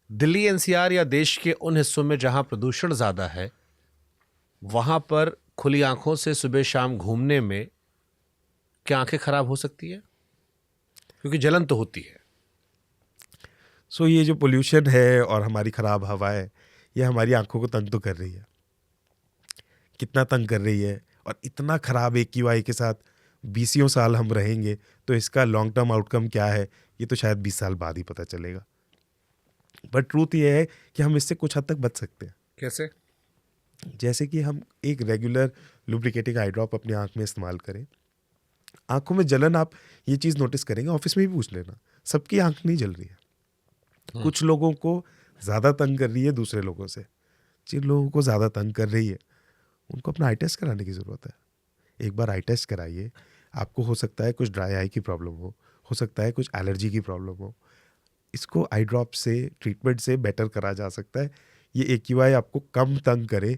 दिल्ली एनसीआर या देश के उन हिस्सों में जहां प्रदूषण ज़्यादा है, वहां पर खुली आंखों से सुबह शाम घूमने में क्या आंखें खराब हो सकती है? क्योंकि जलन तो होती है। सो ये जो पोल्यूशन है और हमारी ख़राब हवा है, ये हमारी आंखों को तंग तो कर रही है। कितना तंग कर रही है, और इतना ख़राब AQI के साथ 20 साल हम रहेंगे, तो इसका लॉन्ग टर्म आउटकम क्या है ये तो शायद 20 साल बाद ही पता चलेगा। बट ट्रूथ ये है कि हम इससे कुछ हद तक बच सकते हैं। कैसे? जैसे कि हम एक रेगुलर लुब्रिकेटिंग आई ड्रॉप अपनी आंख में इस्तेमाल करें। आंखों में जलन, आप ये चीज़ नोटिस करेंगे, ऑफिस में भी पूछ लेना, सबकी आंख नहीं जल रही है। कुछ लोगों को ज़्यादा तंग कर रही है दूसरे लोगों से। जिन लोगों को ज़्यादा तंग कर रही है उनको अपना आई टेस्ट कराने की ज़रूरत है। एक बार आई टेस्ट कराइए। आपको हो सकता है कुछ ड्राई आई की प्रॉब्लम हो सकता है कुछ एलर्जी की प्रॉब्लम हो। इसको आई ड्रॉप से, ट्रीटमेंट से बेटर करा जा सकता है। ये AQI आपको कम तंग करे,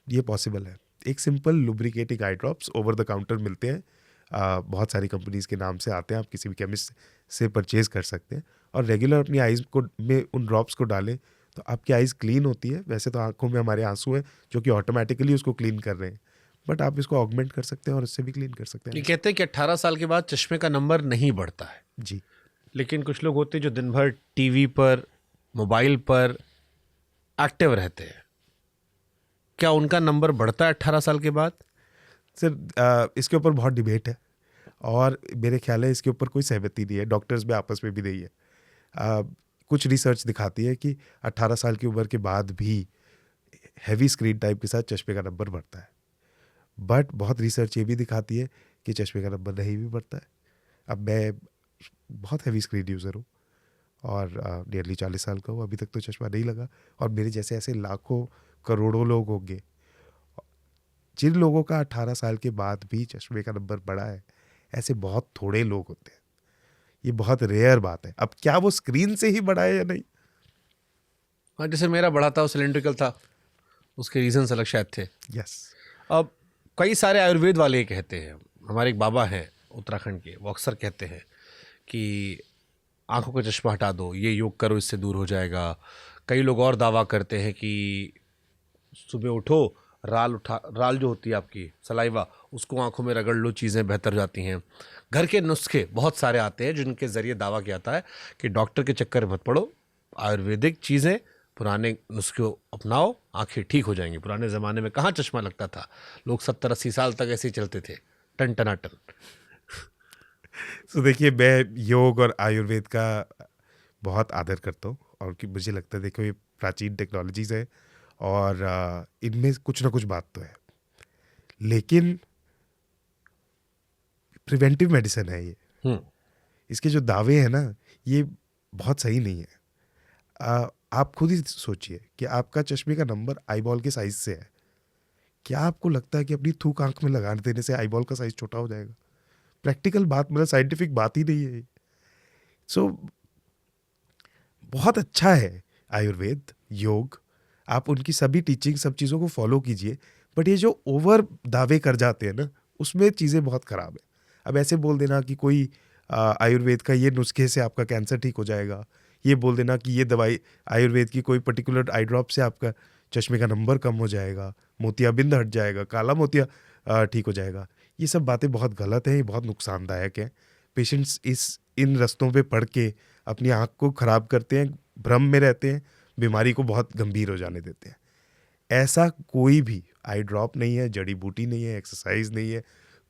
ये पॉसिबल है। एक simple lubricating eye drops over the counter मिलते हैं, बहुत सारी कंपनीज के नाम से आते हैं, आप किसी भी केमिस्ट से परचेज कर सकते हैं, और रेगुलर अपनी आइज़ को में उन ड्रॉप्स को डालें तो आपकी आइज़ क्लीन होती है। वैसे तो आंखों में हमारे आंसू हैं जो कि ऑटोमेटिकली उसको क्लीन कर रहे हैं, बट आप इसको ऑगमेंट कर सकते हैं और इससे भी क्लीन कर सकते ये हैं। कहते हैं कि 18 साल के बाद चश्मे का नंबर नहीं बढ़ता है, जी, लेकिन कुछ लोग होते हैं जो दिन भर टीवी पर, मोबाइल पर एक्टिव रहते हैं, क्या उनका नंबर बढ़ता है 18 साल के बाद? सर इसके ऊपर बहुत डिबेट है और मेरे ख्याल है इसके ऊपर कोई सहमति नहीं है, डॉक्टर्स में आपस में भी नहीं है। कुछ रिसर्च दिखाती है कि 18 साल की उम्र के बाद भी हैवी स्क्रीन टाइम के साथ चश्मे का नंबर बढ़ता है, बट बहुत रिसर्च ये भी दिखाती है कि चश्मे का नंबर नहीं भी बढ़ता है। अब मैं बहुत हैवी स्क्रीन यूज़र हूँ और नियरली 40 साल का हूँ, अभी तक तो चश्मा नहीं लगा, और मेरे जैसे ऐसे लाखों करोड़ों लोग होंगे जिन लोगों का 18 साल के बाद भी चश्मे का नंबर बढ़ा है। ऐसे बहुत थोड़े लोग होते हैं, ये बहुत रेयर बात है। अब क्या वो स्क्रीन से ही बढ़ा है या नहीं? हाँ, जैसे मेरा बढ़ा था वो सिलेंड्रिकल था, उसके रीजंस अलग शायद थे। यस। अब कई सारे आयुर्वेद वाले ये कहते हैं, हमारे एक बाबा हैं उत्तराखंड के, वो अक्सर कहते हैं कि आंखों का चश्मा हटा दो, ये योग करो, इससे दूर हो जाएगा। कई लोग और दावा करते हैं कि सुबह उठो, राल जो होती है आपकी सलाइवा, उसको आंखों में रगड़ लो, चीज़ें बेहतर हो जाती हैं। घर के नुस्खे बहुत सारे आते हैं जिनके ज़रिए दावा किया जाता है कि डॉक्टर के चक्कर में मत पड़ो, आयुर्वेदिक चीज़ें, पुराने नुस्खे अपनाओ, आंखें ठीक हो जाएंगी। पुराने ज़माने में कहाँ चश्मा लगता था, लोग 70-80 साल तक ऐसे ही चलते थे, टन टनाटन। तो देखिए, मैं योग और आयुर्वेद का बहुत आदर करता हूँ, और कि मुझे लगता है देखो ये प्राचीन टेक्नोलॉजीज है और इनमें कुछ ना कुछ बात तो है, लेकिन प्रिवेंटिव मेडिसिन है ये। इसके जो दावे हैं ना, ये बहुत सही नहीं है। आप खुद ही सोचिए कि आपका चश्मे का नंबर आईबॉल के साइज से है, क्या आपको लगता है कि अपनी थूक आंख में लगा देने से आईबॉल का साइज छोटा हो जाएगा? प्रैक्टिकल बात, मतलब साइंटिफिक बात ही नहीं है। सो बहुत अच्छा है आयुर्वेद, योग, आप उनकी सभी टीचिंग, सब चीज़ों को फॉलो कीजिए, बट ये जो ओवर दावे कर जाते हैं ना, उसमें चीज़ें बहुत ख़राब है। अब ऐसे बोल देना कि कोई आयुर्वेद का ये नुस्खे से आपका कैंसर ठीक हो जाएगा, ये बोल देना कि ये दवाई आयुर्वेद की कोई पर्टिकुलर आई ड्रॉप से आपका चश्मे का नंबर कम हो जाएगा, मोतियाबिंद हट जाएगा, काला मोतिया ठीक हो जाएगा, ये सब बातें बहुत गलत हैं, ये बहुत नुकसानदायक है। पेशेंट्स इन रस्तों पे पढ़ के अपनी आँख को ख़राब करते हैं, भ्रम में रहते हैं, बीमारी को बहुत गंभीर हो जाने देते हैं। ऐसा कोई भी आई ड्रॉप नहीं है, जड़ी बूटी नहीं है, एक्सरसाइज नहीं है,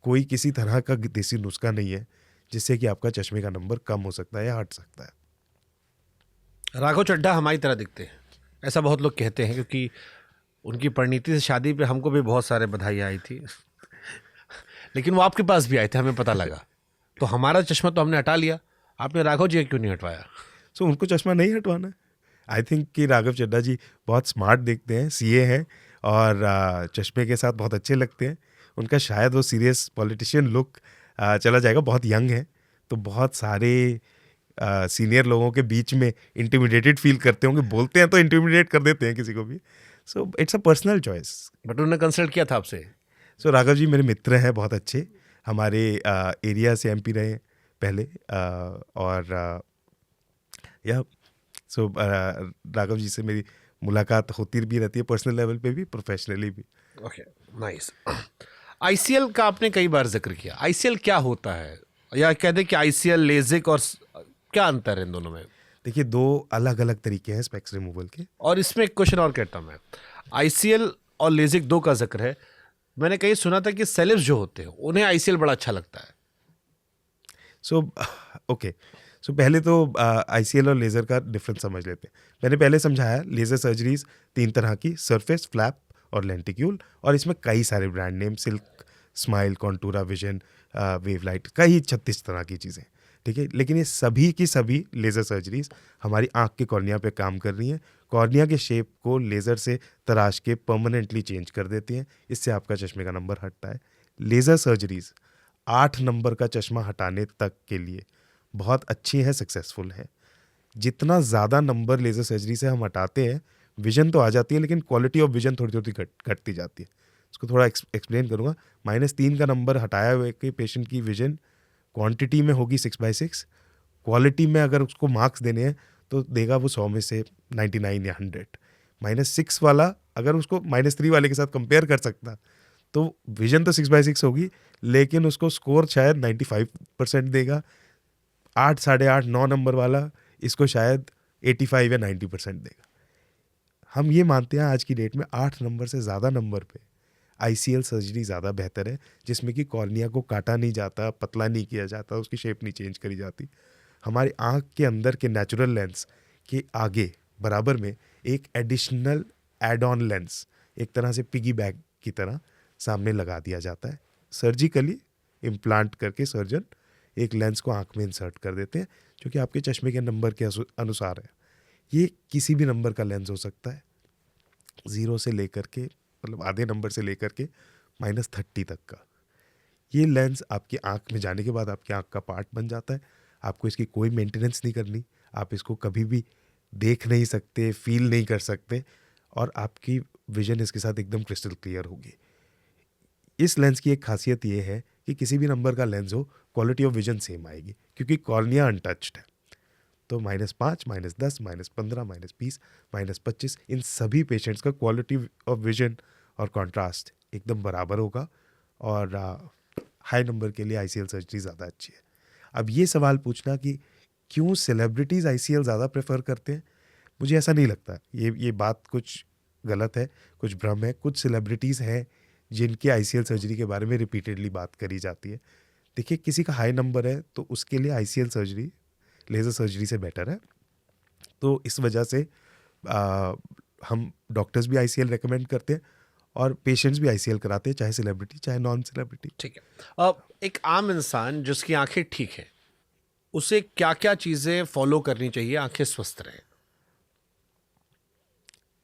कोई किसी तरह का देसी नुस्खा नहीं है जिससे कि आपका चश्मे का नंबर कम हो सकता है या हट सकता है। राघव चड्ढा हमारी तरह दिखते हैं, ऐसा बहुत लोग कहते हैं, क्योंकि उनकी परिणीति से शादी पे हमको भी बहुत सारे बधाई आई थी लेकिन वो आपके पास भी आए थे, हमें पता लगा, तो हमारा चश्मा तो हमने हटा लिया, आपने राघव जी का क्यों नहीं हटवाया? सो उनको चश्मा नहीं हटवाना है। आई थिंक कि राघव चड्ढा जी बहुत स्मार्ट दिखते हैं, सीए हैं और चश्मे के साथ बहुत अच्छे लगते हैं। उनका शायद वो सीरियस पॉलिटिशियन लुक चला जाएगा, बहुत यंग है, तो बहुत सारे सीनियर लोगों के बीच में इंटिमिडेटेड फील करते होंगे, बोलते हैं तो इंटिमिडेट कर देते हैं किसी को भी। सो it's a personal choice. But उन्होंने कंसल्ट किया था आपसे? सो राघव जी मेरे मित्र हैं, बहुत अच्छे, हमारे एरिया से एमपी रहे पहले, और या सो राघव जी से मेरी मुलाकात होती भी रहती है, पर्सनल लेवल पे भी, प्रोफेशनली भी। Okay, nice. आईसीएल का आपने कई बार जिक्र किया, आईसीएल क्या होता है, या कह दें कि आईसीएल, लेजिक, और क्या अंतर है इन दोनों में? देखिए, दो अलग अलग तरीके हैं स्पेक्स रिमूवल के। और इसमें एक क्वेश्चन और कहता हूँ मैं, आईसीएल और लेजिक दो का जिक्र है, मैंने कहीं सुना था कि सेलेब्स जो होते हैं उन्हें आईसीएल बड़ा अच्छा लगता है। सो पहले तो आईसीएल और लेज़र का डिफरेंस समझ लेते हैं। मैंने पहले समझाया, लेज़र सर्जरीज 3 तरह की, सरफेस, फ्लैप और लेंटिक्यूल, और इसमें कई सारे brand name, Silk, Smile, Contoura, Vision, Wavelight, कई 36 तरह की चीज़ें, ठीक है। लेकिन ये सभी की सभी लेज़र सर्जरीज हमारी आँख के कॉर्निया पे काम कर रही हैं, कॉर्निया के शेप को लेज़र से तराश के परमानेंटली चेंज कर देती हैं, इससे आपका चश्मे का नंबर हटता है। लेज़र सर्जरीज 8 नंबर का चश्मा हटाने तक के लिए बहुत अच्छी है, सक्सेसफुल है। जितना ज़्यादा नंबर लेज़र सर्जरी से हम हटाते हैं, विजन तो आ जाती है, लेकिन क्वालिटी ऑफ विजन थोड़ी थोड़ी घटती जाती है। उसको थोड़ा एक्सप्लेन करूँगा। -3 का नंबर हटाया हुए के पेशेंट की विजन क्वांटिटी में होगी 6/6, क्वालिटी में अगर उसको मार्क्स देने हैं तो देगा वो 100 में से 99 या 100। -6 वाला अगर उसको -3 वाले के साथ कंपेयर कर सकता तो विजन तो 6/6 होगी, लेकिन उसको स्कोर शायद 95% देगा। 8, 8.5, 9 नंबर वाला इसको शायद 85 या 90% देगा। हम ये मानते हैं आज की डेट में 8 नंबर से ज़्यादा नंबर पे ICL सर्जरी ज़्यादा बेहतर है, जिसमें कि कॉर्निया को काटा नहीं जाता, पतला नहीं किया जाता, उसकी शेप नहीं चेंज करी जाती। हमारी आँख के अंदर के नेचुरल लेंस के आगे बराबर में एक एडिशनल एड ऑन लेंस, एक तरह से पिगी बैग की तरह सामने लगा दिया जाता है। सर्जिकली इम्प्लांट करके सर्जन एक लेंस को आँख में इंसर्ट कर देते हैं, जो कि आपके चश्मे के नंबर के अनुसार है। ये किसी भी नंबर का लेंस हो सकता है, 0 से लेकर के, मतलब आधे नंबर से लेकर के -30 तक का। ये लेंस आपकी आँख में जाने के बाद आपकी आँख का पार्ट बन जाता है। आपको इसकी कोई मेंटेनेंस नहीं करनी, आप इसको कभी भी देख नहीं सकते, फील नहीं कर सकते, और आपकी विजन इसके साथ एकदम क्रिस्टल क्लियर होगी। इस लेंस की एक खासियत ये है कि किसी भी नंबर का लेंस हो, क्वालिटी ऑफ विजन सेम आएगी, क्योंकि कॉर्निया अनटच्ड है। तो -5, -10, -15, -20, -25 इन सभी पेशेंट्स का क्वालिटी ऑफ विजन और कॉन्ट्रास्ट एकदम बराबर होगा, और हाई नंबर के लिए ICL सर्जरी ज़्यादा अच्छी है। अब ये सवाल पूछना कि क्यों सेलिब्रिटीज़ ICL ज़्यादा प्रेफर करते हैं, मुझे ऐसा नहीं लगता। ये बात कुछ गलत है, कुछ भ्रम है। कुछ सेलिब्रिटीज़ हैं जिनके ICL सर्जरी के बारे में रिपीटेडली बात करी जाती है। देखिए, किसी का हाई नंबर है तो उसके लिए ICL सर्जरी लेज़र सर्जरी से बेटर है। तो इस वजह से हम डॉक्टर्स भी ICL रेकमेंड करते हैं और पेशेंट्स भी ICL कराते हैं, चाहे सेलिब्रिटी चाहे नॉन सेलिब्रिटी। ठीक है। अब एक आम इंसान जिसकी आंखें ठीक है, उसे क्या क्या चीजें फॉलो करनी चाहिए आंखें स्वस्थ रहें?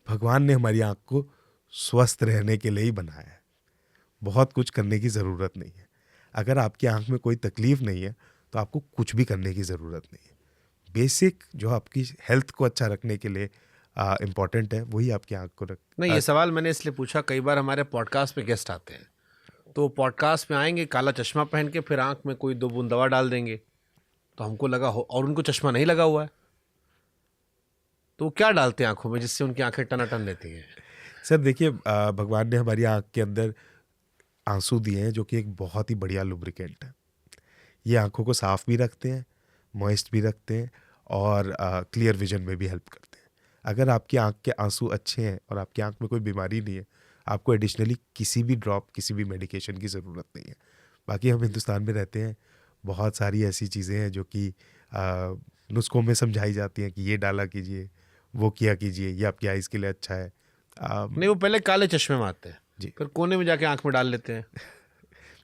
भगवान ने हमारी आँख को स्वस्थ रहने के लिए ही बनाया है, बहुत कुछ करने की ज़रूरत नहीं है। अगर आपकी आँख में कोई तकलीफ नहीं है तो आपको कुछ भी करने की ज़रूरत नहीं है। बेसिक जो आपकी हेल्थ को अच्छा रखने के लिए इम्पॉर्टेंट है, वही आपकी आँख को नहीं, ये सवाल मैंने इसलिए पूछा, कई बार हमारे पॉडकास्ट पे गेस्ट आते हैं, तो पॉडकास्ट में आएंगे काला चश्मा पहन के, फिर आंख में कोई 2 बूंद दवा डाल देंगे, तो हमको लगा हो, और उनको चश्मा नहीं लगा हुआ है, तो वो क्या डालते हैं आंखों में जिससे उनकी आंखें टनाटन लेती हैं? सर देखिए, भगवान ने हमारी आँख के अंदर आंसू दिए हैं, जो कि एक बहुत ही बढ़िया लुब्रिकेंट है। ये आंखों को साफ भी रखते हैं, मॉइस्ट भी रखते हैं, और क्लियर विजन में भी हेल्प करते हैं। अगर आपकी आंख के आंसू अच्छे हैं और आपकी आंख में कोई बीमारी नहीं है, आपको एडिशनली किसी भी ड्रॉप, किसी भी मेडिकेशन की ज़रूरत नहीं है। बाकी हम हिंदुस्तान में रहते हैं, बहुत सारी ऐसी चीज़ें हैं जो कि नुस्खों में समझाई जाती हैं कि ये डाला कीजिए, वो किया कीजिए, ये आपकी आइज़ के लिए अच्छा है। नहीं, वो पहले काले चश्मे में आते हैं जी। फिर कोने में जाके आंख में डाल लेते हैं।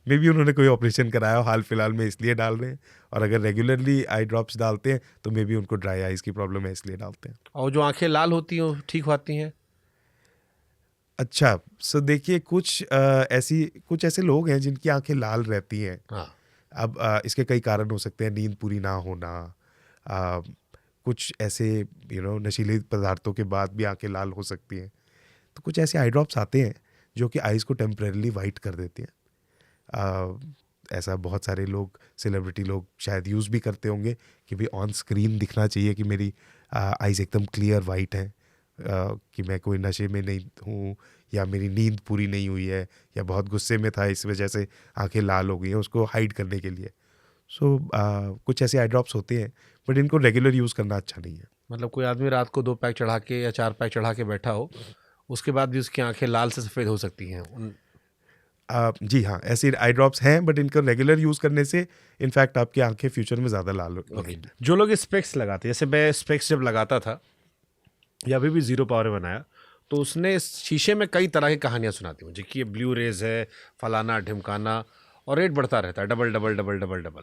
मे बी उन्होंने कोई ऑपरेशन कराया हो हाल फिलहाल में, इसलिए डाल रहे हैं, और अगर रेगुलरली आई ड्रॉप्स डालते हैं तो मे बी उनको ड्राई आइज़ की प्रॉब्लम है, इसलिए डालते हैं। और जो आंखें लाल होती हैं वो ठीक होती हैं? अच्छा, सो देखिए, कुछ ऐसे लोग हैं जिनकी आंखें लाल रहती हैं। हाँ। अब इसके कई कारण हो सकते हैं, नींद पूरी ना होना, कुछ ऐसे नशीले पदार्थों के बाद भी आंखें लाल हो सकती हैं। तो कुछ ऐसे आई ड्रॉप्स आते हैं जो कि आइज़ को टेम्परेरीली वाइट कर देते हैं। ऐसा बहुत सारे लोग, सेलिब्रिटी लोग शायद यूज़ भी करते होंगे कि भाई ऑन स्क्रीन दिखना चाहिए कि मेरी आइज़ एकदम क्लियर वाइट हैं, कि मैं कोई नशे में नहीं हूँ, या मेरी नींद पूरी नहीं हुई है, या बहुत गुस्से में था इस वजह से आंखें लाल हो गई हैं, उसको हाइड करने के लिए। सो कुछ ऐसे आई ड्रॉप्स होते हैं, बट इनको रेगुलर यूज़ करना अच्छा नहीं है। मतलब कोई आदमी रात को 2 पैक चढ़ा के या 4 पैक चढ़ा के बैठा हो, उसके बाद भी उसकी आंखें लाल से सफ़ेद हो सकती हैं। जी हाँ, ऐसे आई ड्रॉप्स हैं, बट इनको रेगुलर यूज़ करने से इनफैक्ट आपकी आंखें फ्यूचर में ज़्यादा लाल लगेंगी। जो लोग स्पेक्स लगाते हैं, जैसे मैं स्पेक्स जब लगाता था या अभी भी ज़ीरो पावर में बनाया, तो उसने इस शीशे में कई तरह की कहानियाँ सुनाती मुझे कि ये ब्लू रेज है, फलाना ढिमकाना, और रेट बढ़ता रहता है, double double double double double.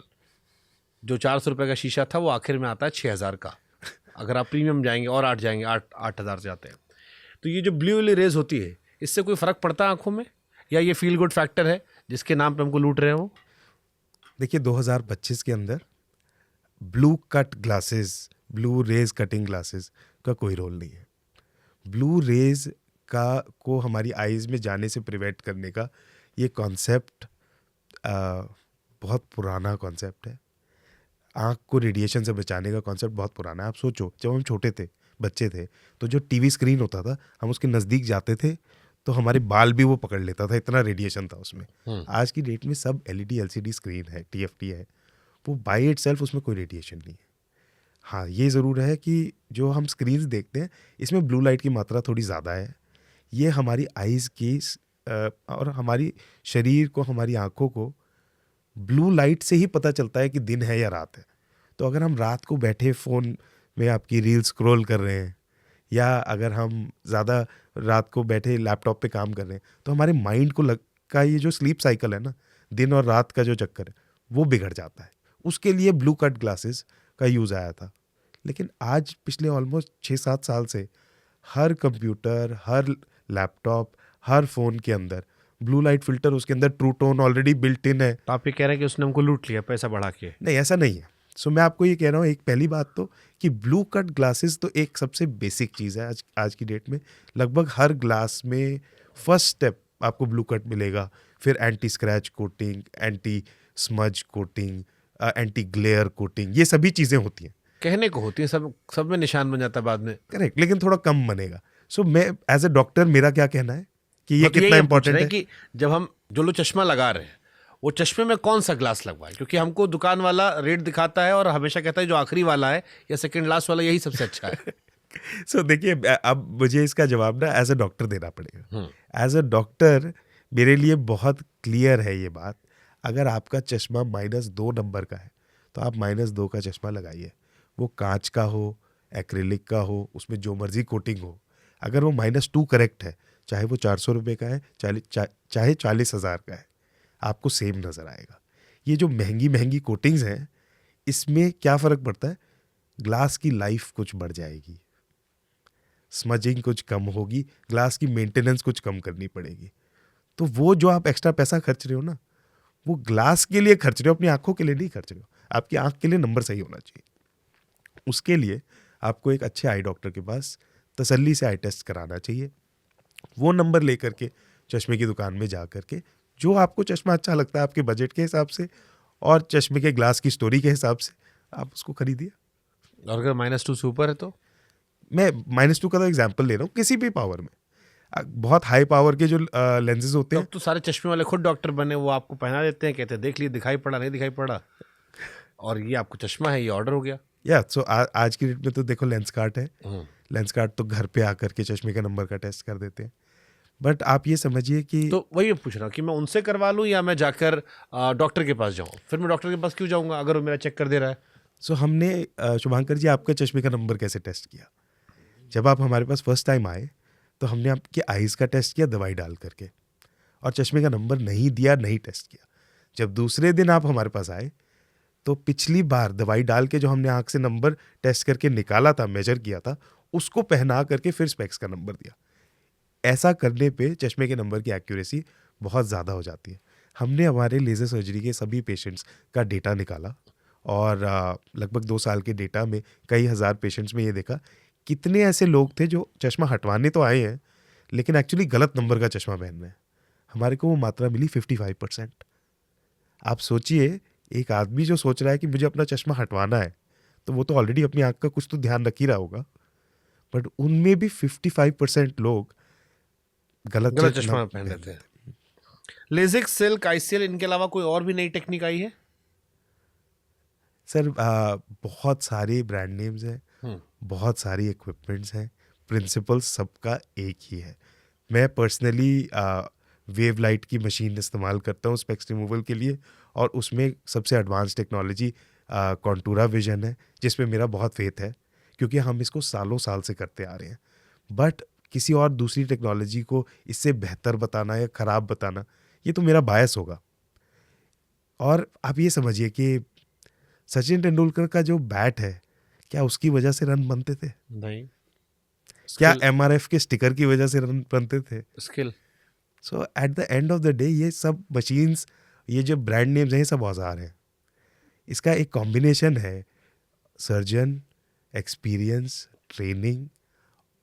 जो 400 रुपये का शीशा था वो आखिर में आता है 6000 का, अगर आप प्रीमियम जाएंगे और 8 जाएंगे, 8,000 से आते हैं। तो ये जो ब्लू वाली रेज होती है, इससे कोई फ़र्क पड़ता है आंखों में, या ये फील गुड फैक्टर है जिसके नाम पे हमको लूट रहे हो? देखिए, 2025 के अंदर blue cut glasses, blue rays cutting glasses का कोई रोल नहीं है। ब्लू रेज को हमारी आईज में जाने से प्रिवेंट करने का ये कॉन्सेप्ट बहुत पुराना कॉन्सेप्ट है। आँख को रेडिएशन से बचाने का कॉन्सेप्ट बहुत पुराना है। आप सोचो, जब हम छोटे थे, बच्चे थे, तो जो टीवी स्क्रीन होता था, हम उसके नज़दीक जाते थे तो हमारे बाल भी वो पकड़ लेता था, इतना रेडिएशन था उसमें। आज की डेट में सब एलईडी एलसीडी स्क्रीन है, टीएफटी है, वो बाय इटसेल्फ उसमें कोई रेडिएशन नहीं है। हाँ, ये ज़रूर है कि जो हम स्क्रीन्स देखते हैं इसमें ब्लू लाइट की मात्रा थोड़ी ज़्यादा है। ये हमारी आइज़ की और हमारी शरीर को, हमारी आँखों को ब्लू लाइट से ही पता चलता है कि दिन है या रात है। तो अगर हम रात को बैठे फ़ोन में आपकी रील स्क्रॉल कर रहे हैं, या अगर हम ज़्यादा रात को बैठे लैपटॉप पे काम कर रहे हैं, तो हमारे माइंड को का ये जो स्लीप साइकिल है ना, दिन और रात का जो चक्कर है, वो बिगड़ जाता है। उसके लिए ब्लू कट ग्लासेस का यूज़ आया था। लेकिन आज पिछले ऑलमोस्ट 6-7 साल से हर कंप्यूटर, हर लैपटॉप, हर फ़ोन के अंदर ब्लू लाइट फिल्टर, उसके अंदर true tone already built in है। तो आप ये कह रहे हैं कि उसने हमको लूट लिया पैसा बढ़ा के? नहीं, ऐसा नहीं है। सो मैं आपको ये कह रहा हूँ, एक पहली बात तो कि ब्लू कट ग्लासेस तो एक सबसे बेसिक चीज़ है आज की डेट में। लगभग हर ग्लास में फर्स्ट स्टेप आपको ब्लू कट मिलेगा, फिर anti scratch coating, anti smudge coating, anti glare coating, ये सभी चीज़ें होती हैं। कहने को होती है, सब में निशान बन जाता है बाद में। करेक्ट, लेकिन थोड़ा कम बनेगा। सो मैं एज ए डॉक्टर, मेरा क्या कहना है कि ये तो कितना इंपॉर्टेंट है कि जब हम जो लोग चश्मा लगा रहे हैं, वो चश्मे में कौन सा ग्लास लगवाए? क्योंकि हमको दुकान वाला रेट दिखाता है और हमेशा कहता है जो आखिरी वाला है या सेकंड लास्ट वाला यही सबसे अच्छा है। सो देखिए, अब मुझे इसका जवाब ना एज ए डॉक्टर देना पड़ेगा। एज ए डॉक्टर मेरे लिए बहुत क्लियर है ये बात। अगर आपका चश्मा -2 नंबर का है तो आप -2 का चश्मा लगाइए। वो कांच का हो, एक्रिलिक का हो, उसमें जो मर्जी कोटिंग हो, अगर वो -2 करेक्ट है, चाहे वो 400 रुपये का है, चाहे 40,000 का है, आपको सेम नज़र आएगा। ये जो महंगी महंगी कोटिंग्स हैं, इसमें क्या फ़र्क पड़ता है? ग्लास की लाइफ कुछ बढ़ जाएगी, स्मजिंग कुछ कम होगी, ग्लास की मेंटेनेंस कुछ कम करनी पड़ेगी। तो वो जो आप एक्स्ट्रा पैसा खर्च रहे हो ना, वो ग्लास के लिए खर्च रहे हो, अपनी आंखों के लिए नहीं खर्च रहे हो। आपकी आंख के लिए नंबर सही होना चाहिए। उसके लिए आपको एक अच्छे आई डॉक्टर के पास तसल्ली से आई टेस्ट कराना चाहिए। वो नंबर लेकर के चश्मे की दुकान में जा करके, जो आपको चश्मा अच्छा लगता है आपके बजट के हिसाब से और चश्मे के ग्लास की स्टोरी के हिसाब से, आप उसको खरीदिए। और अगर -2 से ऊपर है तो? मैं -2 का तो एग्जांपल ले रहा हूँ। किसी भी पावर में, बहुत हाई पावर के जो लेंसेज होते हैं, तो सारे चश्मे वाले खुद डॉक्टर बने, वो आपको पहना देते हैं, कहते हैं देख लिए, दिखाई पड़ा नहीं दिखाई पड़ा, और ये आपको चश्मा है, ये ऑर्डर हो गया। या सो आज की डेट में तो देखो लेंस कार्ट है। लेंस कार्ट तो घर पे आकर के चश्मे का नंबर का टेस्ट कर देते हैं। बट आप ये समझिए कि तो वही मैं पूछ रहा हूँ कि मैं उनसे करवा लूँ या मैं जाकर डॉक्टर के पास जाऊँ? फिर मैं डॉक्टर के पास क्यों जाऊँगा अगर वो मेरा चेक कर दे रहा है? सो हमने शुभांकर जी, आपके चश्मे का नंबर कैसे टेस्ट किया? जब आप हमारे पास फर्स्ट टाइम आए तो हमने आपकी आइज़ का टेस्ट किया दवाई डाल करके, और चश्मे का नंबर नहीं दिया, नहीं टेस्ट किया। जब दूसरे दिन आप हमारे पास आए तो पिछली बार दवाई डाल के जो हमने आँख से नंबर टेस्ट करके निकाला था, मेजर किया था, उसको पहना करके फिर स्पेक्स का नंबर दिया। ऐसा करने पे चश्मे के नंबर की एक्यूरेसी बहुत ज़्यादा हो जाती है। हमने हमारे लेज़र सर्जरी के सभी पेशेंट्स का डेटा निकाला और लगभग 2 साल के डेटा में कई हज़ार पेशेंट्स में ये देखा कितने ऐसे लोग थे जो चश्मा हटवाने तो आए हैं लेकिन एक्चुअली गलत नंबर का चश्मा पहन रहे हैं। हमारे को वो मात्रा मिली 55%। आप सोचिए, एक आदमी जो सोच रहा है कि मुझे अपना चश्मा हटवाना है, तो वो तो ऑलरेडी अपनी आँख का कुछ तो ध्यान रख ही रहा होगा, बट उनमें भी 55% लोग गलत चश्मा पहन लेते हैं। लेजिक, सिल्क, आईसीएल, इनके अलावा कोई और भी नई टेक्निक आई है? सर बहुत सारे ब्रांड नेम्स हैं, बहुत सारी इक्विपमेंट्स हैं, प्रिंसिपल सबका एक ही है। मैं पर्सनली वेव लाइट की मशीन इस्तेमाल करता हूँ स्पेक्स रिमूवल के लिए, और उसमें सबसे एडवांस टेक्नोलॉजी कॉन्टूरा विजन है, जिसमें मेरा बहुत फेथ है क्योंकि हम इसको सालों साल से करते आ रहे हैं। बट किसी और दूसरी टेक्नोलॉजी को इससे बेहतर बताना या ख़राब बताना, ये तो मेरा बायस होगा। और आप ये समझिए कि सचिन तेंदुलकर का जो बैट है, क्या उसकी वजह से रन बनते थे? नहीं। क्या MRF के स्टिकर की वजह से रन बनते थे? Skill. So at the end of the day ये सब मशीन्स, ये जो ब्रांड नेम्स हैं, ये सब औजार हैं। इसका एक कॉम्बिनेशन है सर्जन, एक्सपीरियंस, ट्रेनिंग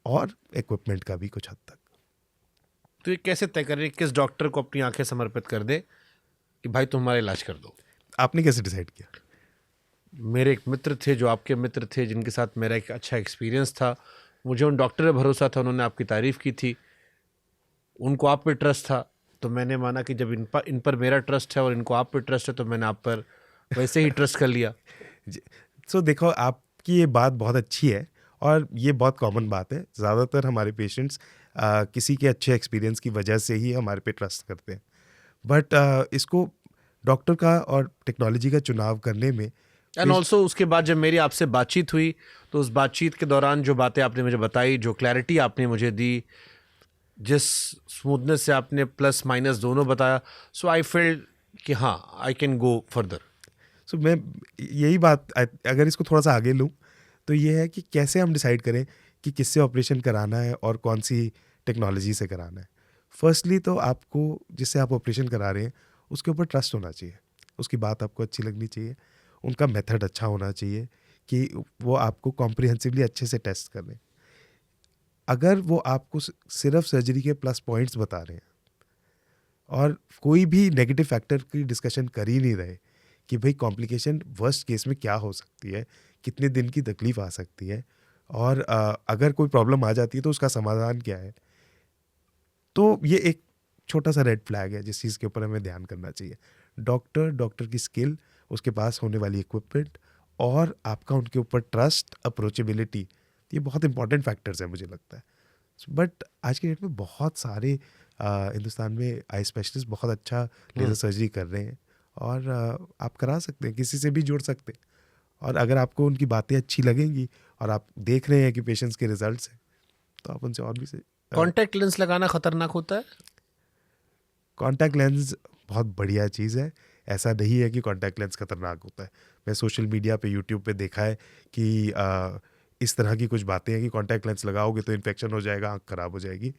और इक्विपमेंट का भी कुछ हद तक। तो ये कैसे तय करें किस डॉक्टर को अपनी आंखें समर्पित कर दे कि भाई तुम हमारा इलाज कर दो? आपने कैसे डिसाइड किया? मेरे एक मित्र थे जो आपके मित्र थे, जिनके साथ मेरा एक अच्छा एक्सपीरियंस था। मुझे उन डॉक्टर पे भरोसा था, उन्होंने आपकी तारीफ़ की थी, उनको आप पे ट्रस्ट था, तो मैंने माना कि जब इन पर मेरा ट्रस्ट है और इनको आप पे ट्रस्ट है, तो मैंने आप पर वैसे ही ट्रस्ट कर लिया। सो देखो, आपकी ये बात बहुत अच्छी है और ये बहुत कॉमन बात है। ज़्यादातर हमारे पेशेंट्स किसी के अच्छे एक्सपीरियंस की वजह से ही हमारे पे ट्रस्ट करते हैं। बट इसको डॉक्टर का और टेक्नोलॉजी का चुनाव करने में एंड ऑल्सो उसके बाद जब मेरी आपसे बातचीत हुई, तो उस बातचीत के दौरान जो बातें आपने मुझे बताई, जो क्लैरिटी आपने मुझे दी, जिस स्मूथनेस से आपने प्लस माइनस दोनों बताया, सो आई फील कि हाँ, आई कैन गो फर्दर। सो मैं यही बात अगर इसको थोड़ा सा आगे लूँ तो ये है कि कैसे हम डिसाइड करें कि किससे ऑपरेशन कराना है और कौन सी टेक्नोलॉजी से कराना है। फर्स्टली तो आपको जिससे आप ऑपरेशन करा रहे हैं उसके ऊपर ट्रस्ट होना चाहिए, उसकी बात आपको अच्छी लगनी चाहिए, उनका मेथड अच्छा होना चाहिए कि वो आपको कॉम्प्रिहेंसिवली अच्छे से टेस्ट कर लें। अगर वो आपको सिर्फ सर्जरी के प्लस पॉइंट्स बता रहे हैं और कोई भी नेगेटिव फैक्टर की डिस्कशन कर ही नहीं रहे कि भाई कॉम्प्लिकेशन वर्स्ट केस में क्या हो सकती है, कितने दिन की तकलीफ आ सकती है और अगर कोई प्रॉब्लम आ जाती है तो उसका समाधान क्या है, तो ये एक छोटा सा रेड फ्लैग है जिस चीज़ के ऊपर हमें ध्यान करना चाहिए। डॉक्टर की स्किल, उसके पास होने वाली इक्विपमेंट और आपका उनके ऊपर ट्रस्ट, अप्रोचेबिलिटी, ये बहुत इंपॉर्टेंट फैक्टर्स हैं मुझे लगता है। बट आज के डेट में बहुत सारे हिंदुस्तान में आई स्पेशलिस्ट बहुत अच्छा लेज़र सर्जरी कर रहे हैं और आप करा सकते हैं, किसी से भी जुड़ सकते हैं। और अगर आपको उनकी बातें अच्छी लगेंगी और आप देख रहे हैं कि पेशेंट्स के रिजल्ट्स हैं, तो आप उनसे और भी से कॉन्टैक्ट लेंस लगाना खतरनाक होता है? कॉन्टैक्ट लेंस बहुत बढ़िया चीज़ है, ऐसा नहीं है कि कॉन्टैक्ट लेंस खतरनाक होता है। मैं सोशल मीडिया पे, यूट्यूब पे देखा है कि इस तरह की कुछ बातें हैं कि कॉन्टैक्ट लेंस लगाओगे तो इन्फेक्शन हो जाएगा, आँख खराब हो जाएगी।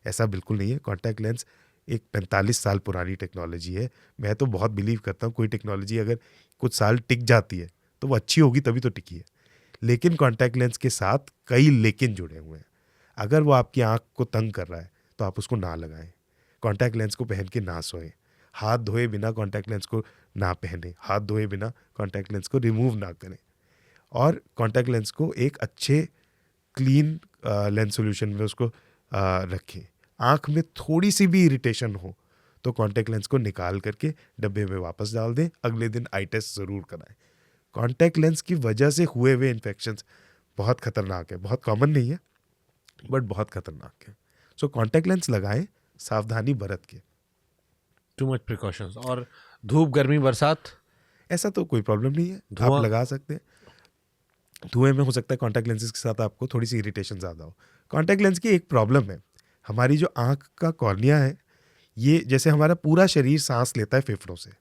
ऐसा बिल्कुल नहीं है। कॉन्टैक्ट लेंस एक 45 साल पुरानी टेक्नोलॉजी है। मैं तो बहुत बिलीव करता हूँ कोई टेक्नोलॉजी अगर कुछ साल टिक जाती है तो वो अच्छी होगी तभी तो टिकी है। लेकिन कॉन्टैक्ट लेंस के साथ कई लेकिन जुड़े हुए हैं। अगर वो आपकी आँख को तंग कर रहा है तो आप उसको ना लगाएं। कॉन्टैक्ट लेंस को पहन के ना सोएं। हाथ धोए बिना कॉन्टैक्ट लेंस को ना पहने। हाथ धोए बिना कॉन्टैक्ट लेंस को रिमूव ना करें। और कॉन्टैक्ट लेंस को एक अच्छे क्लीन लेंस सॉल्यूशन में उसको रखें। आँख में थोड़ी सी भी इरिटेशन हो तो कॉन्टैक्ट लेंस को निकाल करके डब्बे में वापस डाल दें। अगले दिन आई टेस्ट ज़रूर कराएं। कॉन्टैक्ट लेंस की वजह से हुए हुए इन्फेक्शंस बहुत खतरनाक है। बहुत कॉमन नहीं है बट बहुत खतरनाक है। सो कॉन्टैक्ट लेंस लगाएं, सावधानी बरत के। Too much precautions. और धूप, गर्मी, बरसात? ऐसा तो कोई प्रॉब्लम नहीं है, आप धुआं? लगा सकते हैं। धुएं में हो सकता है कॉन्टैक्ट लेंसेज के साथ आपको थोड़ी सी इरिटेशन ज़्यादा हो। कॉन्टैक्ट लेंस की एक प्रॉब्लम है, हमारी जो आँख का कॉर्निया है, ये जैसे हमारा पूरा शरीर सांस लेता है फेफड़ों से,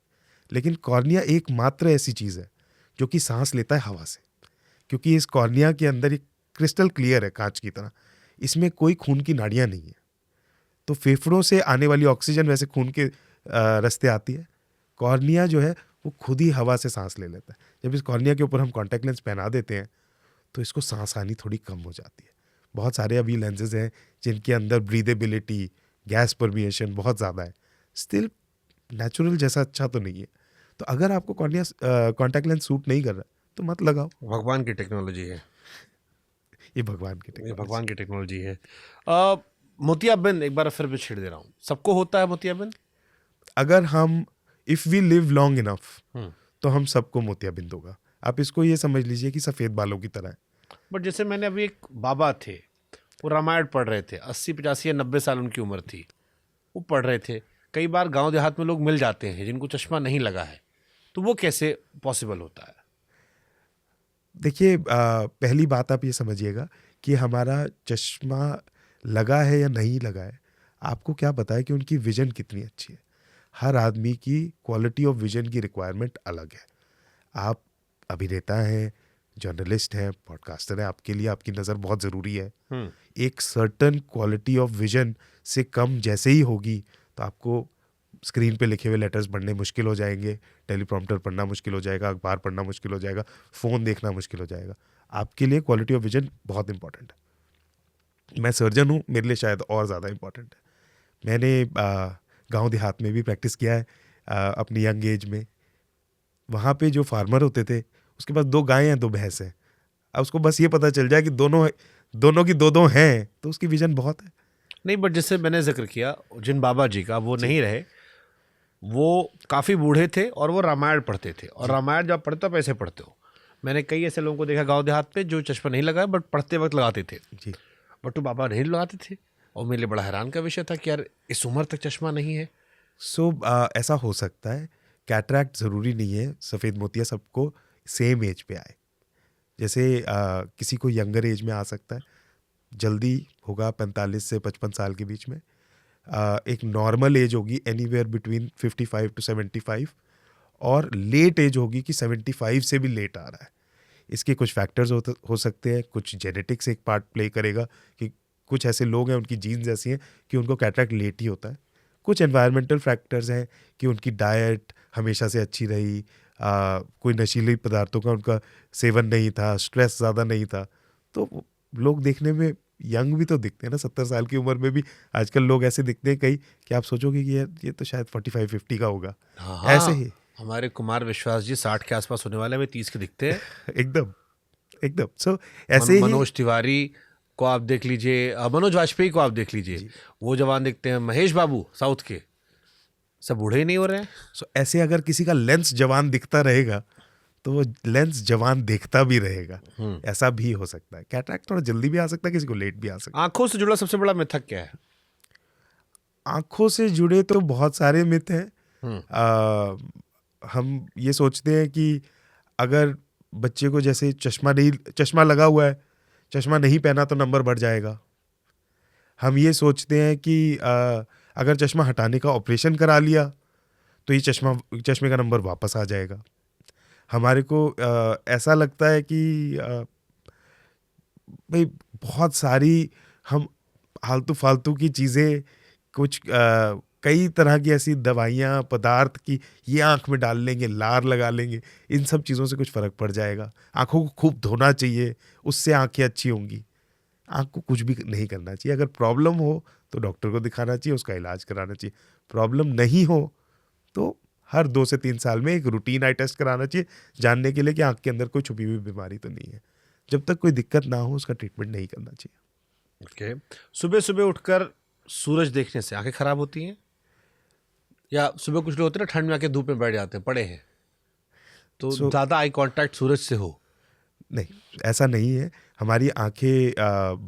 लेकिन कॉर्निया एकमात्र ऐसी चीज़ है जो कि सांस लेता है हवा से। क्योंकि इस कॉर्निया के अंदर एक क्रिस्टल क्लियर है, कांच की तरह, इसमें कोई खून की नाड़ियाँ नहीं है। तो फेफड़ों से आने वाली ऑक्सीजन वैसे खून के रास्ते आती है। कॉर्निया जो है वो खुद ही हवा से सांस ले लेता है। जब इस कॉर्निया के ऊपर हम कॉन्टैक्ट लेंस पहना देते हैं तो इसको सांस आनी थोड़ी कम हो जाती है। बहुत सारे अभी लेंसेज हैं जिनके अंदर ब्रीदेबिलिटी, गैस परमिएशन बहुत ज़्यादा है, स्टिल नेचुरल जैसा अच्छा तो नहीं है। तो अगर आपको कॉन्टैक्ट लेंस सूट नहीं कर रहा तो मत लगाओ। भगवान की टेक्नोलॉजी है ये भगवान की ये, टेक्नोलॉजी। भगवान की टेक्नोलॉजी है। मोतियाबिंद एक बार फिर भी छेड़ दे रहा हूँ, सबको होता है मोतियाबिंद? अगर हम if we live long enough hmm. तो हम सबको मोतियाबिंद होगा। आप इसको ये समझ लीजिए कि सफ़ेद बालों की तरह है। बट जैसे मैंने अभी एक बाबा थे, वो रामायण पढ़ रहे थे, 80, 85 या 90 साल उनकी उम्र थी, वो पढ़ रहे थे। कई बार गांव देहात में लोग मिल जाते हैं जिनको चश्मा नहीं लगा है, तो वो कैसे पॉसिबल होता है? देखिए, पहली बात आप ये समझिएगा कि हमारा चश्मा लगा है या नहीं लगा है, आपको क्या पता है कि उनकी विजन कितनी अच्छी है। हर आदमी की क्वालिटी ऑफ विजन की रिक्वायरमेंट अलग है। आप अभिनेता हैं, जर्नलिस्ट हैं, पॉडकास्टर हैं, आपके लिए आपकी नज़र बहुत ज़रूरी है। एक सर्टन क्वालिटी ऑफ विजन से कम जैसे ही होगी तो आपको स्क्रीन पे लिखे हुए लेटर्स पढ़ने मुश्किल हो जाएंगे, टेलीप्रॉम्प्टर पढ़ना मुश्किल हो जाएगा, अखबार पढ़ना मुश्किल हो जाएगा, फ़ोन देखना मुश्किल हो जाएगा। आपके लिए क्वालिटी ऑफ विजन बहुत इंपॉर्टेंट है। मैं सर्जन हूँ, मेरे लिए शायद और ज़्यादा इंपॉर्टेंट है। मैंने गांव देहात में भी प्रैक्टिस किया है अपनी यंग एज में। वहाँ पे जो फार्मर होते थे उसके पास 2 गायें हैं 2 भैंस हैं। अब उसको बस ये पता चल जाए कि दोनों की 2-2 हैं तो उसकी विजन बहुत है। नहीं, बट जैसे मैंने जिक्र किया जिन बाबा जी का, वो नहीं रहे, वो काफ़ी बूढ़े थे और वो रामायण पढ़ते थे, और रामायण जब आप पढ़ते हो आप ऐसे पढ़ते हो। मैंने कई ऐसे लोगों को देखा गांव देहात पे जो चश्मा नहीं लगाया बट पढ़ते वक्त लगाते थे, जी। बट तो बाबा नहीं लगाते थे, और मेरे लिए बड़ा हैरान का विषय था कि यार इस उम्र तक चश्मा नहीं है। सो ऐसा हो सकता है। कैटरैक्ट ज़रूरी नहीं है सफ़ेद मोतिया सबको सेम एज पे आए। जैसे किसी को यंगर एज में आ सकता है, जल्दी होगा 45 से 55 साल के बीच में। एक नॉर्मल एज होगी एनीवेयर बिटवीन 55 टू 75, और लेट एज होगी कि 75 से भी लेट आ रहा है। इसके कुछ फैक्टर्स हो सकते हैं, कुछ जेनेटिक्स एक पार्ट प्ले करेगा कि कुछ ऐसे लोग हैं उनकी जीन्स ऐसी हैं कि उनको कैटरैक्ट लेट ही होता है। कुछ एनवायरमेंटल फैक्टर्स हैं कि उनकी डाइट हमेशा से अच्छी रही, कोई नशीली पदार्थों का उनका सेवन नहीं था, स्ट्रेस ज़्यादा नहीं था, तो लोग देखने में यंग भी तो दिखते हैं ना। 70 साल की उम्र में भी आजकल लोग ऐसे दिखते हैं कई कि आप सोचोगे कि यार ये तो शायद 45-50 का होगा। हाँ ऐसे ही हमारे कुमार विश्वास जी 60 के आसपास होने वाले, हमें 30 के दिखते हैं। एकदम एकदम। सो ऐसे ही मनोज तिवारी को आप देख लीजिए, मनोज वाजपेयी को आप देख लीजिए, वो जवान दिखते हैं। महेश बाबू साउथ के, सब बूढ़े ही नहीं हो रहे हैं। सो ऐसे अगर किसी का लेंस जवान दिखता रहेगा तो वो लेंस जवान देखता भी रहेगा, ऐसा भी हो सकता है। कैटरैक्ट थोड़ा जल्दी भी आ सकता है, किसी को लेट भी आ सकता है। आंखों से जुड़ा सबसे बड़ा मिथक क्या है? आंखों से जुड़े तो बहुत सारे मिथ हैं। हम ये सोचते हैं कि अगर बच्चे को जैसे चश्मा लगा हुआ है, चश्मा नहीं पहना तो नंबर बढ़ जाएगा। हम ये सोचते हैं कि अगर चश्मा हटाने का ऑपरेशन करा लिया तो ये चश्मे का नंबर वापस आ जाएगा। हमारे को ऐसा लगता है कि भाई बहुत सारी हम आलतू फालतू की चीज़ें, कुछ कई तरह की ऐसी दवाइयाँ पदार्थ की ये आँख में डाल लेंगे, लार लगा लेंगे, इन सब चीज़ों से कुछ फ़र्क पड़ जाएगा। आँखों को खूब धोना चाहिए, उससे आँखें अच्छी होंगी। आँख को कुछ भी नहीं करना चाहिए। अगर प्रॉब्लम हो तो डॉक्टर को दिखाना चाहिए, उसका इलाज कराना चाहिए। प्रॉब्लम नहीं हो तो हर 2 से 3 साल में एक रूटीन आई टेस्ट कराना चाहिए, जानने के लिए कि आँख के अंदर कोई छुपी हुई बीमारी तो नहीं है। जब तक कोई दिक्कत ना हो उसका ट्रीटमेंट नहीं करना चाहिए। ओके। सुबह सुबह उठकर सूरज देखने से आंखें खराब होती हैं, या सुबह कुछ लोग होते हैं ना ठंड में आके धूप में बैठ जाते हैं, पड़े हैं, तो ज़्यादा आई कांटेक्ट सूरज से हो? नहीं, ऐसा नहीं है। हमारी आंखें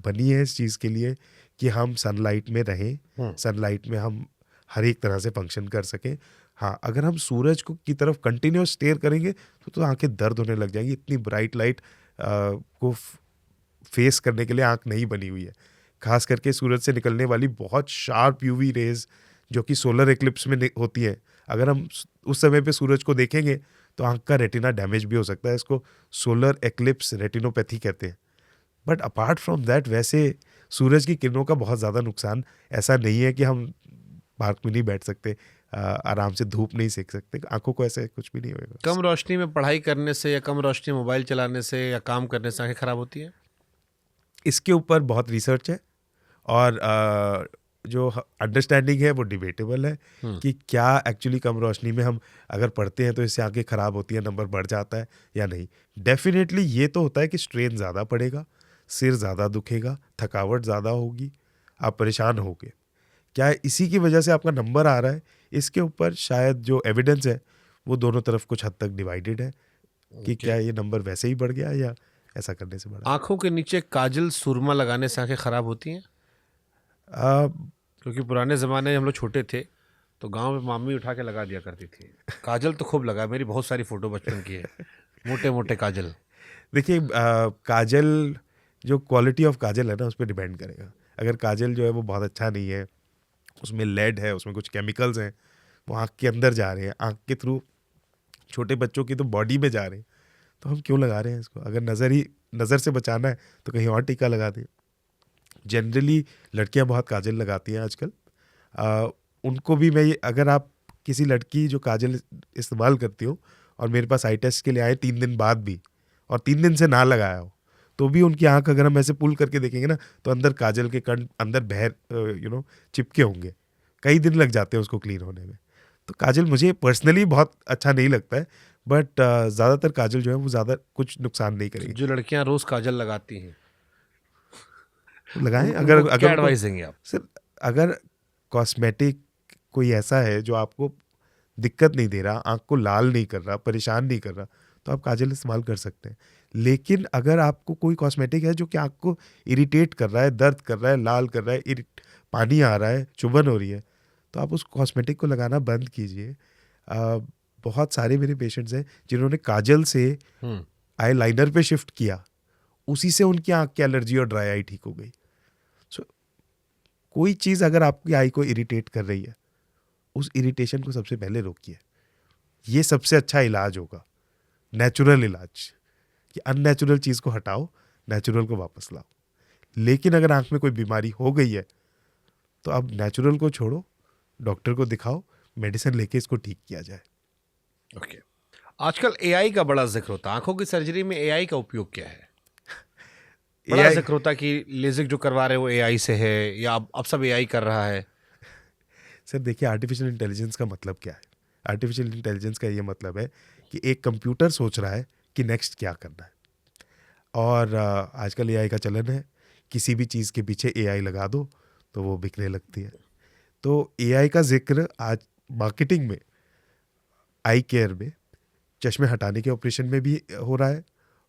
बनी है इस चीज़ के लिए कि हम सनलाइट में रहें, सनलाइट में हम हर एक तरह से फंक्शन कर सकें। हाँ, अगर हम सूरज को की तरफ कंटिन्यूस स्टेयर करेंगे तो आंखें दर्द होने लग जाएंगी। इतनी ब्राइट लाइट को फेस करने के लिए आंख नहीं बनी हुई है। खास करके सूरज से निकलने वाली बहुत शार्प यूवी रेज जो कि सोलर एक्लिप्स में होती है, अगर हम उस समय पे सूरज को देखेंगे तो आंख का रेटिना डैमेज भी हो सकता है। इसको सोलर एक्लिप्स रेटिनोपैथी कहते हैं। बट अपार्ट फ्रॉम दैट वैसे सूरज की किरणों का बहुत ज़्यादा नुकसान ऐसा नहीं है कि हम पार्क में नहीं बैठ सकते, आराम से धूप नहीं सेक सकते, आंखों को ऐसे कुछ भी नहीं होगा। कम रोशनी में पढ़ाई करने से या कम रोशनी में मोबाइल चलाने से या काम करने से आंखें खराब होती हैं? इसके ऊपर बहुत रिसर्च है और जो अंडरस्टैंडिंग है वो डिबेटेबल है कि क्या एक्चुअली कम रोशनी में हम अगर पढ़ते हैं तो इससे आंखें खराब होती है, नंबर बढ़ जाता है या नहीं। डेफिनेटली ये तो होता है कि स्ट्रेन ज़्यादा पड़ेगा, सिर ज़्यादा दुखेगा, थकावट ज़्यादा होगी, आप परेशान होगे। क्या इसी की वजह से आपका नंबर आ रहा है? इसके ऊपर शायद जो एविडेंस है वो दोनों तरफ कुछ हद तक डिवाइडेड है कि क्या ये नंबर वैसे ही बढ़ गया या ऐसा करने से बढ़ा। आंखों के नीचे काजल सुरमा लगाने से आंखें खराब होती हैं? क्योंकि पुराने ज़माने में हम लोग छोटे थे तो गांव में मामी उठा के लगा दिया करती थी। काजल तो खूब लगा, मेरी बहुत सारी फ़ोटो बचपन की है, मोटे मोटे काजल। देखिए काजल, जो क्वालिटी ऑफ काजल है ना उस पर डिपेंड करेगा। अगर काजल जो है वो बहुत अच्छा नहीं है, उसमें लेड है, उसमें कुछ केमिकल्स हैं, वो आँख के अंदर जा रहे हैं, आँख के थ्रू छोटे बच्चों की तो बॉडी में जा रहे हैं, तो हम क्यों लगा रहे हैं इसको? अगर नज़र से बचाना है तो कहीं और टीका लगा दें। जनरली लड़कियां बहुत काजल लगाती हैं आजकल। उनको भी मैं अगर आप किसी लड़की जो काजल इस्तेमाल करती हो और मेरे पास आई टेस्ट के लिए आए 3 दिन बाद भी और 3 दिन से ना लगाया हो तो भी उनकी आंख अगर हम ऐसे पुल करके देखेंगे ना तो अंदर काजल के कण अंदर चिपके होंगे। कई दिन लग जाते हैं उसको क्लीन होने में। तो काजल मुझे पर्सनली बहुत अच्छा नहीं लगता है, बट ज़्यादातर काजल जो है वो ज़्यादा कुछ नुकसान नहीं करेगी। जो लड़कियां रोज काजल लगाती हैं लगाएं, अगर उनको अगर क्या उनको एडवाइस देंगे आप? सर, अगर कॉस्मेटिक कोई ऐसा है जो आपको दिक्कत नहीं दे रहा, आंख को लाल नहीं कर रहा, परेशान नहीं कर रहा, तो आप काजल इस्तेमाल कर सकते हैं। लेकिन अगर आपको कोई कॉस्मेटिक है जो कि आंख को इरिटेट कर रहा है, दर्द कर रहा है, लाल कर रहा है, पानी आ रहा है, चुभन हो रही है, तो आप उस कॉस्मेटिक को लगाना बंद कीजिए। बहुत सारे मेरे पेशेंट्स हैं जिन्होंने काजल से आई लाइनर पे शिफ्ट किया, उसी से उनकी आंख की एलर्जी और ड्राई आई ठीक हो गई। सो कोई चीज़ अगर आपकी आई को इरिटेट कर रही है, उस इरिटेशन को सबसे पहले रोकिए। ये सबसे अच्छा इलाज होगा, नेचुरल इलाज, कि अननेचुरल चीज़ को हटाओ, नेचुरल को वापस लाओ। लेकिन अगर आंख में कोई बीमारी हो गई है तो अब नेचुरल को छोड़ो, डॉक्टर को दिखाओ, मेडिसिन लेके इसको ठीक किया जाए। ओके। आजकल एआई का बड़ा जिक्र होता है, आंखों की सर्जरी में एआई का उपयोग क्या है? बड़ा AI जिक्र होता है कि लेजिक जो करवा रहे हैं वो एआई से है, या अब सब एआई कर रहा है। सर देखिए, आर्टिफिशियल इंटेलिजेंस का मतलब क्या है? आर्टिफिशियल इंटेलिजेंस का ये मतलब है कि एक कंप्यूटर सोच रहा है कि नेक्स्ट क्या करना है। और आजकल एआई का चलन है, किसी भी चीज़ के पीछे एआई लगा दो तो वो बिकने लगती है। तो एआई का जिक्र आज मार्केटिंग में, आई केयर में, चश्मे हटाने के ऑपरेशन में भी हो रहा है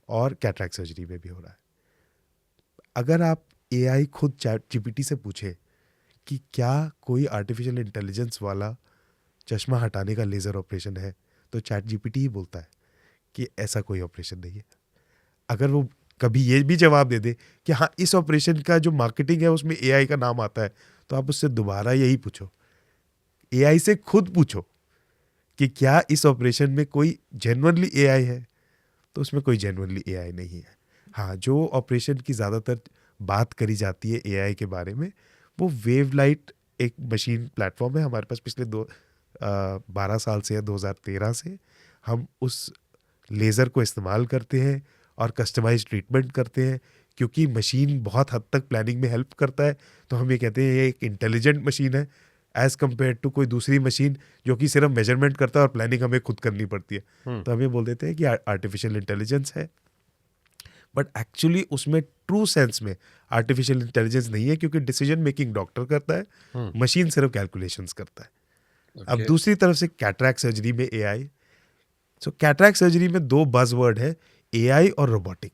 और कैटरैक्ट सर्जरी में भी हो रहा है। अगर आप एआई खुद चैट जीपीटी से पूछे कि क्या कोई आर्टिफिशियल इंटेलिजेंस वाला चश्मा हटाने का लेज़र ऑपरेशन है, तो चैट जीपीटी ही बोलता है कि ऐसा कोई ऑपरेशन नहीं है। अगर वो कभी ये भी जवाब दे दे कि हाँ इस ऑपरेशन का जो मार्केटिंग है उसमें एआई का नाम आता है, तो आप उससे दोबारा यही पूछो, एआई से खुद पूछो कि क्या इस ऑपरेशन में कोई जेन्युइनली एआई है, तो उसमें कोई जेन्युइनली एआई नहीं है। हाँ, जो ऑपरेशन की ज़्यादातर बात करी जाती है एआई के बारे में, वो वेवलाइट एक मशीन प्लेटफॉर्म है हमारे पास। पिछले 12 साल से या 2013 से हम उस लेज़र को इस्तेमाल करते हैं और कस्टमाइज ट्रीटमेंट करते हैं, क्योंकि मशीन बहुत हद तक प्लानिंग में हेल्प करता है। तो हम ये कहते हैं ये एक इंटेलिजेंट मशीन है एज़ कम्पेयर टू कोई दूसरी मशीन जो कि सिर्फ मेजरमेंट करता है और प्लानिंग हमें खुद करनी पड़ती है। तो हम ये बोल देते हैं कि आर्टिफिशियल इंटेलिजेंस है, बट एक्चुअली उसमें ट्रू सेंस में आर्टिफिशियल इंटेलिजेंस नहीं है, क्योंकि डिसीजन मेकिंग डॉक्टर करता है, मशीन सिर्फ कैलकुलेशंस करता है। अब दूसरी तरफ से कैटरैक्ट सर्जरी में एआई। सो कैटरैक्ट सर्जरी में दो बज़ वर्ड है, एआई और रोबोटिक।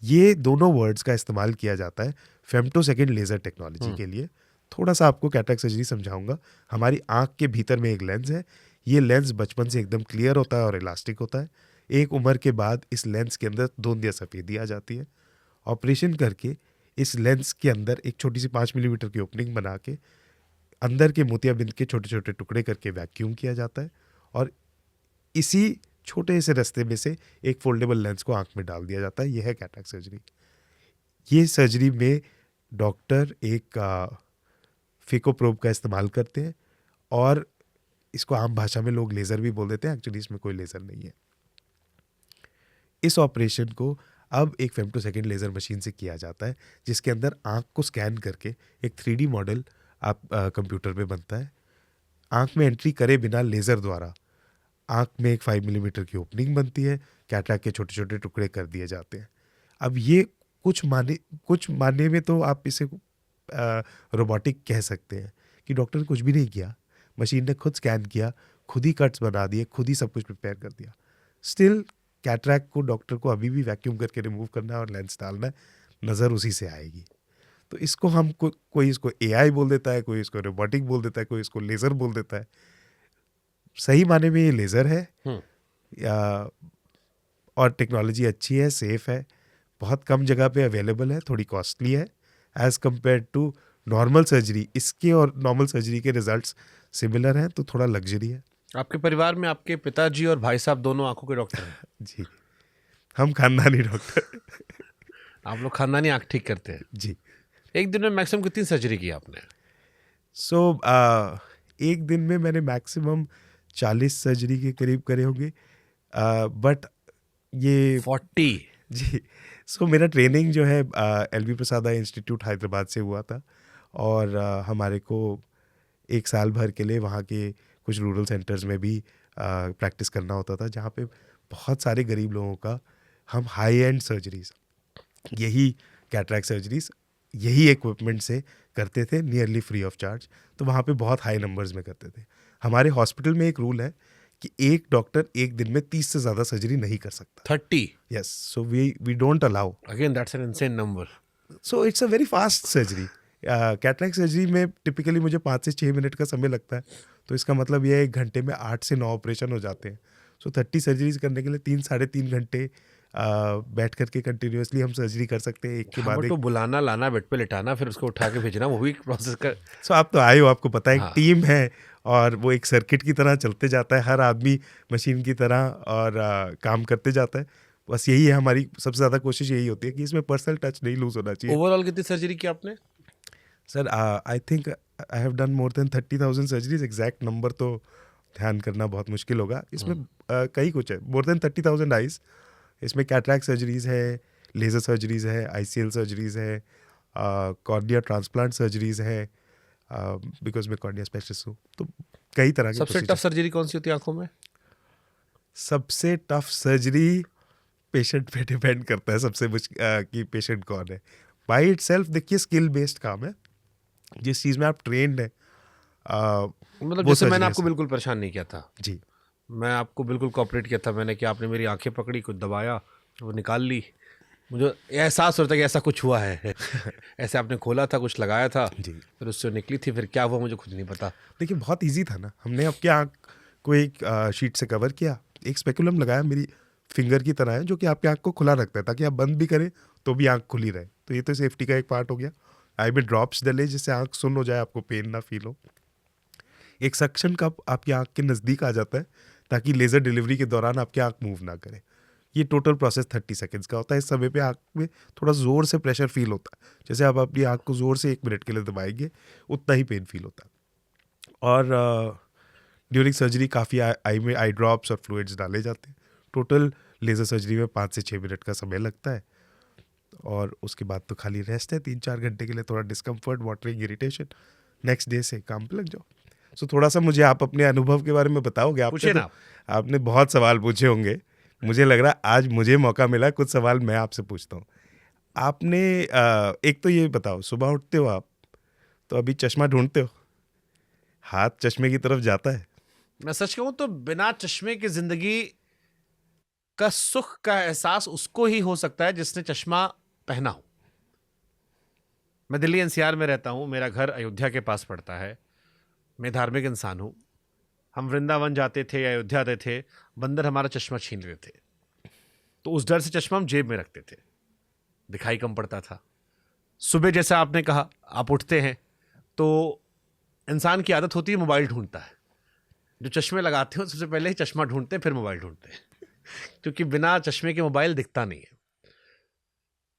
ये दोनों वर्ड्स का इस्तेमाल किया जाता है फेम्टोसेकंड लेज़र टेक्नोलॉजी के लिए। थोड़ा सा आपको कैटरैक्ट सर्जरी समझाऊंगा। हमारी आंख के भीतर में एक लेंस है, ये लेंस बचपन से एकदम क्लियर होता है और इलास्टिक होता है। एक उम्र के बाद इस लेंस के अंदर धुंध या सफ़ेदी आ जाती है। ऑपरेशन करके इस लेंस के अंदर एक छोटी सी 5 मिलीमीटर की ओपनिंग बना के अंदर के मोतियाबिंद के छोटे छोटे टुकड़े करके वैक्यूम किया जाता है, और इसी छोटे से रास्ते में से एक फोल्डेबल लेंस को आंख में डाल दिया जाता है। यह है कैटरैक्ट सर्जरी। ये सर्जरी में डॉक्टर एक फेकोप्रोब का इस्तेमाल करते हैं, और इसको आम भाषा में लोग लेज़र भी बोल देते हैं, एक्चुअली इसमें कोई लेज़र नहीं है। इस ऑपरेशन को अब एक फेम्टोसेकंड लेज़र मशीन से किया जाता है, जिसके अंदर आंख को स्कैन करके एक 3D मॉडल आप कंप्यूटर में बनता है। आंख में एंट्री करे बिना लेज़र द्वारा आंख में एक 5 मिलीमीटर की ओपनिंग बनती है, कैटरैक्ट के छोटे छोटे टुकड़े कर दिए जाते हैं। अब ये कुछ माने में तो आप इसे रोबोटिक कह सकते हैं, कि डॉक्टर ने कुछ भी नहीं किया, मशीन ने खुद स्कैन किया, खुद ही कट्स बना दिए, खुद ही सब कुछ प्रिपेयर कर दिया। स्टिल कैटरैक्ट को डॉक्टर को अभी भी वैक्यूम करके रिमूव करना है और लेंस डालना है, नज़र उसी से आएगी। तो इसको हम कोई इसको एआई बोल देता है, कोई इसको रोबोटिक बोल देता है, कोई इसको लेज़र बोल देता है। सही माने में ये लेज़र है, और टेक्नोलॉजी अच्छी है, सेफ है, बहुत कम जगह पे अवेलेबल है, थोड़ी कॉस्टली है as compare to normal surgery. इसके और नॉर्मल सर्जरी के रिजल्ट्स सिमिलर हैं, तो थोड़ा लग्जरी है। आपके परिवार में आपके पिताजी और भाई साहब दोनों आंखों के डॉक्टर हैं? जी, हम खानदानी डॉक्टर। आप लोग खानदानी आंख ठीक करते हैं? जी। एक दिन में मैक्सिमम कितनी सर्जरी की आपने? एक दिन में मैंने मैक्सिमम 40 सर्जरी के करीब करे होंगे, बट ये 40? जी। मेरा ट्रेनिंग जो है LV प्रसाद आई इंस्टीट्यूट हैदराबाद से हुआ था, और हमारे को एक साल भर के लिए वहाँ के कुछ रूरल सेंटर्स में भी प्रैक्टिस करना होता था, जहाँ पे बहुत सारे गरीब लोगों का हम हाई एंड सर्जरीज, यही कैटरैक्ट सर्जरीज यही इक्विपमेंट से करते थे नियरली फ्री ऑफ चार्ज। तो वहाँ पे बहुत हाई नंबर्स में करते थे। हमारे हॉस्पिटल में एक रूल है कि एक डॉक्टर एक दिन में 30 से ज़्यादा सर्जरी नहीं कर सकता। 30? Yes, so we don't allow. Again that's an insane number. So it's a very fast surgery. Cataract surgery में टिपिकली मुझे 5 से 6 मिनट का समय लगता है, तो इसका मतलब यह है 1 घंटे में 8 से 9 ऑपरेशन हो जाते हैं। सो 30 सर्जरीज करने के लिए 3-3.5 घंटे बैठ करके कंटिन्यूसली हम सर्जरी कर सकते हैं, एक के बाद एक। तो बुलाना, लाना, बेड पे लिटाना, फिर उसको उठा के भेजना, वो भी प्रोसेस कर। सो आप तो आए हो, आपको पता है हाँ। एक टीम है और वो एक सर्किट की तरह चलते जाता है, हर आदमी मशीन की तरह और काम करते जाता है। बस यही है हमारी सबसे ज़्यादा कोशिश, यही होती है कि इसमें पर्सनल टच नहीं लूज होना चाहिए। ओवरऑल कितनी सर्जरी की आपने? Sir I think I have done more than 30,000 surgeries. Exact number तो ध्यान करना बहुत मुश्किल होगा। इसमें कई कुछ है, मोर देन 30,000 आइज। इसमें कैटरैक्ट सर्जरीज है, लेज़र सर्जरीज है, ICL सर्जरीज है, कॉर्निया ट्रांसप्लांट सर्जरीज है, बिकॉज मैं कॉर्निया स्पेशलिस्ट हूँ। तो कई तरह की। सबसे टफ सर्जरी कौन सी होती है आंखों में? सबसे टफ सर्जरी पेशेंट पे डिपेंड करता है सबसे मुश्किल कि पेशेंट कौन है। बाई इट सेल्फ देखिए स्किल बेस्ड काम है, जिस चीज़ में आप ट्रेंड है। मतलब जैसे मैंने आपको बिल्कुल परेशान नहीं किया था जी, मैं आपको बिल्कुल कोऑपरेट किया था मैंने, कि आपने मेरी आंखें पकड़ी, कुछ दबाया, वो निकाल ली, मुझे एहसास होता है कि ऐसा कुछ हुआ है। ऐसे आपने खोला था, कुछ लगाया था जी। फिर उससे निकली थी, फिर क्या हुआ मुझे खुद नहीं पता। देखिए बहुत इजी था ना, हमने आपकी आँख को एक शीट से कवर किया, एक स्पेकुलम लगाया मेरी फिंगर की तरह है, जो कि आपकी आँख को खुला रखता है ताकि आप बंद भी करें तो भी आँख खुली रहे। तो ये तो सेफ्टी का एक पार्ट हो गया। आई में ड्रॉप्स डले जिससे आँख सुन्न हो जाए, आपको पेन ना फील हो। एक सक्शन कप आपकी आँख के नज़दीक आ जाता है ताकि लेज़र डिलीवरी के दौरान आपकी आँख मूव ना करे। ये टोटल प्रोसेस 30 सेकंड्स का होता है। इस समय पे आँख में थोड़ा ज़ोर से प्रेशर फील होता है, जैसे आप अपनी आँख को ज़ोर से 1 मिनट के लिए दबाएंगे उतना ही पेन फील होता है। और ड्यूरिंग सर्जरी काफ़ी आई में आई ड्रॉप्स और फ्लूइड्स डाले जाते हैं। टोटल लेज़र सर्जरी में 5 से 6 मिनट का समय लगता है, और उसके बाद तो खाली रेस्ट है 3-4 घंटे के लिए। थोड़ा discomfort, watering, irritation, next day से काम पे लग जाओ। सो थोड़ा सा मुझे आप अपने अनुभव के बारे में बताओगे? पूछिए ना। आपने बहुत सवाल पूछे होंगे, मुझे लग रहा है आज मुझे मौका मिला कुछ सवाल मैं आपसे पूछता हूँ। आपने एक तो ये बताओ, सुबह उठते हो आप तो अभी चश्मा ढूंढते हो, हाथ चश्मे की तरफ जाता है? मैं सच कहूं तो बिना चश्मे की जिंदगी का सुख का एहसास उसको ही हो सकता है जिसने चश्मा पहना हो। मैं दिल्ली NCR में रहता हूं, मेरा घर अयोध्या के पास पड़ता है, मैं धार्मिक इंसान हूं। हम वृंदावन जाते थे या अयोध्या आते थे, बंदर हमारा चश्मा छीन लेते थे, तो उस डर से चश्मा हम जेब में रखते थे, दिखाई कम पड़ता था। सुबह जैसा आपने कहा, आप उठते हैं तो इंसान की आदत होती है मोबाइल ढूंढता है। जो चश्मे लगाते हो सबसे पहले ही चश्मा ढूंढते हैं, फिर मोबाइल ढूंढते हैं, क्योंकि बिना चश्मे के मोबाइल दिखता नहीं है।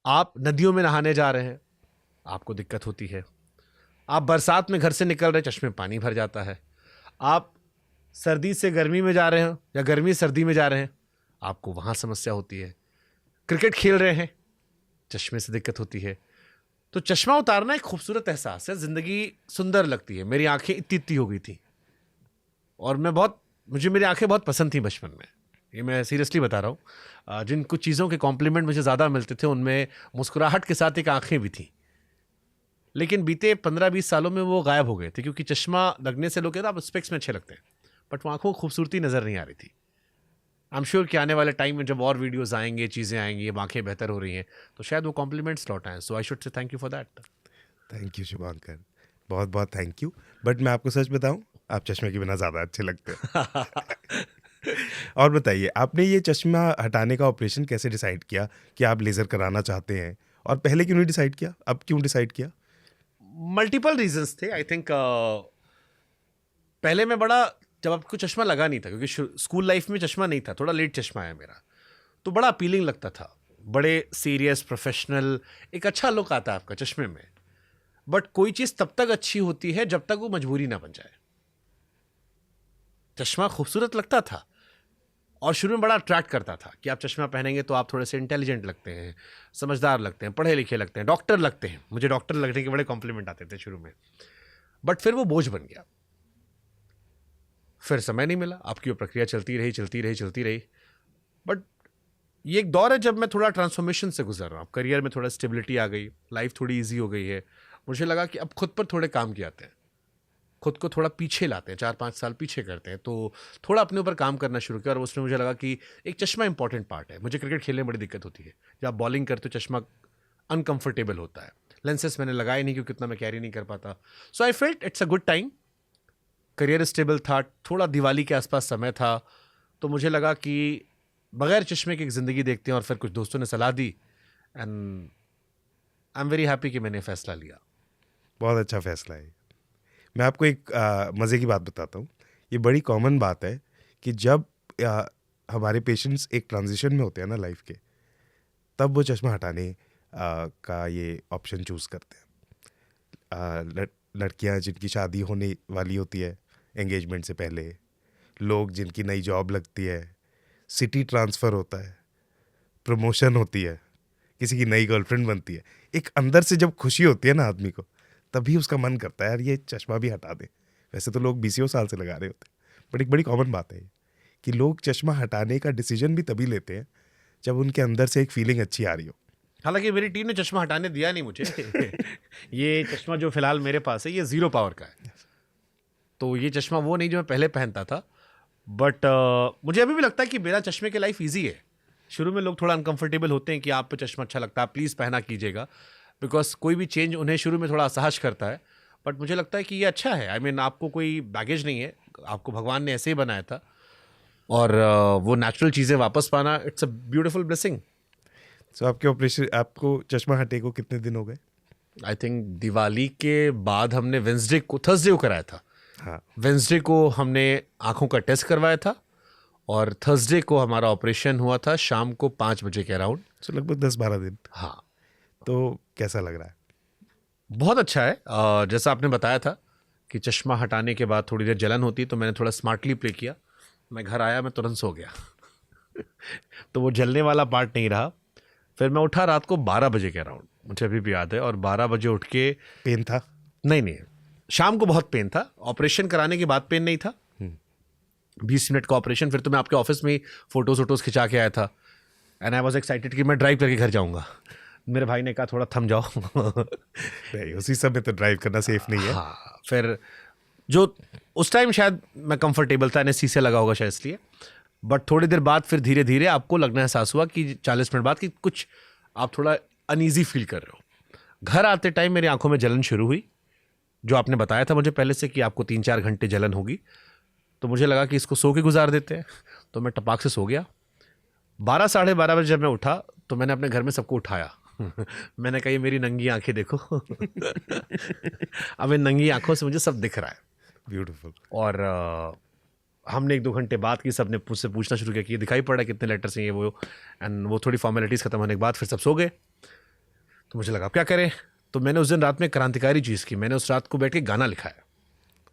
आप नदियों में नहाने जा रहे हैं, आपको दिक्कत होती है। आप बरसात में घर से निकल रहे, चश्मे पानी भर जाता है। आप सर्दी से गर्मी में जा रहे हैं या गर्मी सर्दी में जा रहे हैं, आपको वहाँ समस्या होती है। क्रिकेट खेल रहे हैं, चश्मे से दिक्कत होती है। तो चश्मा उतारना एक खूबसूरत एहसास है, ज़िंदगी सुंदर लगती है। मेरी आंखें इतनी इतनी हो गई थी और मुझे मेरी आंखें बहुत पसंद थी बचपन में, ये मैं सीरियसली बता रहा हूँ। जिन कुछ चीज़ों के कॉम्प्लीमेंट मुझे ज़्यादा मिलते थे उनमें मुस्कुराहट के साथ एक आंखें भी थी, लेकिन बीते 15-20 सालों में वो गायब हो गए थे, क्योंकि चश्मा लगने से लोग कहते हैं आप स्पेक्स में अच्छे लगते हैं, बट वो आंखों को खूबसूरती नज़र नहीं आ रही थी। आई एम श्योर कि आने वाले टाइम में जब और वीडियोज़ आएंगे, चीज़ें आएंगी, अब आंखें बेहतर हो रही हैं, तो शायद वो कॉम्प्लीमेंट्स लौट आएँ। So I should say thank you for that. Thank you Shubhankar, बहुत बहुत थैंक यू। बट मैं आपको सच बताऊं, आप चश्मे के बिना ज़्यादा अच्छे लगते हैं। और बताइए, आपने ये चश्मा हटाने का ऑपरेशन कैसे डिसाइड किया कि आप लेज़र कराना चाहते हैं, और पहले क्यों नहीं डिसाइड किया, अब क्यों डिसाइड किया? मल्टीपल रीजंस थे। आई थिंक पहले मैं जब आपको चश्मा लगा नहीं था, क्योंकि स्कूल लाइफ में चश्मा नहीं था, थोड़ा लेट चश्मा आया मेरा, तो बड़ा अपीलिंग लगता था, बड़े सीरियस प्रोफेशनल, एक अच्छा लुक आता है आपका चश्मे में। बट कोई चीज़ तब तक अच्छी होती है जब तक वो मजबूरी ना बन जाए। चश्मा खूबसूरत लगता था और शुरू में बड़ा अट्रैक्ट करता था कि आप चश्मा पहनेंगे तो आप थोड़े से इंटेलिजेंट लगते हैं, समझदार लगते हैं, पढ़े लिखे लगते हैं, डॉक्टर लगते हैं। मुझे डॉक्टर लगने के बड़े कॉम्प्लीमेंट आते थे शुरू में, बट फिर वो बोझ बन गया। फिर समय नहीं मिला, आपकी वो प्रक्रिया चलती रही। बट ये एक दौर है जब मैं थोड़ा ट्रांसफॉर्मेशन से गुजर रहा हूँ, करियर में थोड़ा स्टेबिलिटी आ गई, लाइफ थोड़ी ईजी हो गई है। मुझे लगा कि अब खुद पर थोड़े काम किए आते हैं, खुद को थोड़ा पीछे लाते हैं, 4-5 साल पीछे करते हैं, तो थोड़ा अपने ऊपर काम करना शुरू किया। और उसमें मुझे लगा कि एक चश्मा इंपॉर्टेंट पार्ट है। मुझे क्रिकेट खेलने में बड़ी दिक्कत होती है, जब आप बॉलिंग करते हो चश्मा अनकंफर्टेबल होता है। लेंसेज मैंने लगाए नहीं क्योंकि उतना मैं कैरी नहीं कर पाता। So I felt it's a good time, career stable था, थोड़ा दिवाली के आसपास समय था, तो मुझे लगा कि बगैर चश्मे की एक ज़िंदगी देखते हैं। और फिर कुछ दोस्तों ने सलाह दी and I am very happy कि मैंने फैसला लिया। बहुत अच्छा फैसला है। मैं आपको एक मज़े की बात बताता हूँ। ये बड़ी कॉमन बात है कि जब हमारे पेशेंट्स एक ट्रांजिशन में होते हैं ना लाइफ के, तब वो चश्मा हटाने का ये ऑप्शन चूज़ करते हैं। लड़कियाँ जिनकी शादी होने वाली होती है एंगेजमेंट से पहले, लोग जिनकी नई जॉब लगती है, सिटी ट्रांसफ़र होता है, प्रमोशन होती है, किसी की नई गर्लफ्रेंड बनती है, एक अंदर से जब खुशी होती है ना आदमी को, तभी उसका मन करता है यार ये चश्मा भी हटा दे। वैसे तो लोग 20 साल से लगा रहे होते हैं, बट एक बड़ी कॉमन बात है ये कि लोग चश्मा हटाने का डिसीजन भी तभी लेते हैं जब उनके अंदर से एक फीलिंग अच्छी आ रही हो। हालांकि मेरी टीम ने चश्मा हटाने दिया नहीं मुझे। ये चश्मा जो फिलहाल मेरे पास है ये 0 पावर का है, तो ये चश्मा वो नहीं जो मैं पहले पहनता था। बट मुझे अभी भी लगता है कि मेरा चश्मे की लाइफ ईजी है। शुरू में लोग थोड़ा अनकंफर्टेबल होते हैं कि आप पे चश्मा अच्छा लगता है, प्लीज़ पहना कीजिएगा, बिकॉज कोई भी चेंज उन्हें शुरू में थोड़ा असहज करता है। बट मुझे लगता है कि ये अच्छा है। आई मीन आपको कोई बैगेज नहीं है, आपको भगवान ने ऐसे ही बनाया था, और वो नेचुरल चीज़ें वापस पाना, इट्स अ ब्यूटीफुल ब्लेसिंग। सो आपको चश्मा हटे को कितने दिन हो गए? आई थिंक दिवाली के बाद हमने थर्सडे को कराया था। हाँ, वेंसडे को हमने आंखों का टेस्ट करवाया था, और थर्सडे को हमारा ऑपरेशन हुआ था शाम को 5 बजे के अराउंड। सो लगभग 10-12 दिन। हाँ, तो कैसा लग रहा है? बहुत अच्छा है। जैसा आपने बताया था कि चश्मा हटाने के बाद थोड़ी देर जलन होती है, तो मैंने थोड़ा स्मार्टली प्ले किया। मैं घर आया, मैं तुरंत सो गया। तो वो जलने वाला पार्ट नहीं रहा। फिर मैं उठा रात को 12 बजे के अराउंड, मुझे अभी भी याद है। और 12 बजे उठ के पेन था? नहीं, शाम को बहुत पेन था। ऑपरेशन कराने के बाद पेन नहीं था। 20 मिनट का ऑपरेशन, फिर तो मैं आपके ऑफिस में ही फोटोज खिंचा के आया था। एंड आई वाज एक्साइटेड कि मैं ड्राइव करके घर जाऊंगा। मेरे भाई ने कहा थोड़ा थम जाओ। नहीं, उसी समय तो ड्राइव करना सेफ नहीं है। हाँ, फिर जो उस टाइम शायद मैं कंफर्टेबल था, एनेस्थीसिया लगा होगा शायद इसलिए। बट थोड़ी देर बाद फिर धीरे धीरे आपको लगना एहसास हुआ कि 40 मिनट बाद कि कुछ आप थोड़ा अनईजी फील कर रहे हो। घर आते टाइम मेरी आंखों में जलन शुरू हुई, जो आपने बताया था मुझे पहले से कि आपको 3-4 घंटे जलन होगी। तो मुझे लगा कि इसको सो के गुजार देते हैं, तो मैं टपाक से सो गया। 12-12:30 बजे जब मैं उठा तो मैंने अपने घर में सबको उठाया। मैंने कहा ये मेरी नंगी आंखें देखो। अब इन नंगी आंखों से मुझे सब दिख रहा है। ब्यूटीफुल। और हमने 1-2 घंटे बात की, सबने मुझसे पूछना शुरू किया कि ये दिखाई पड़ा है, कितने लेटर्स हैं ये वो। एंड वो थोड़ी फॉर्मेलिटीज़ खत्म होने के बाद फिर सब सो गए। तो मुझे लगा अब क्या करें, तो मैंने उस दिन रात में क्रांतिकारी चीज़ की, मैंने उस रात को बैठ के गाना लिखा है।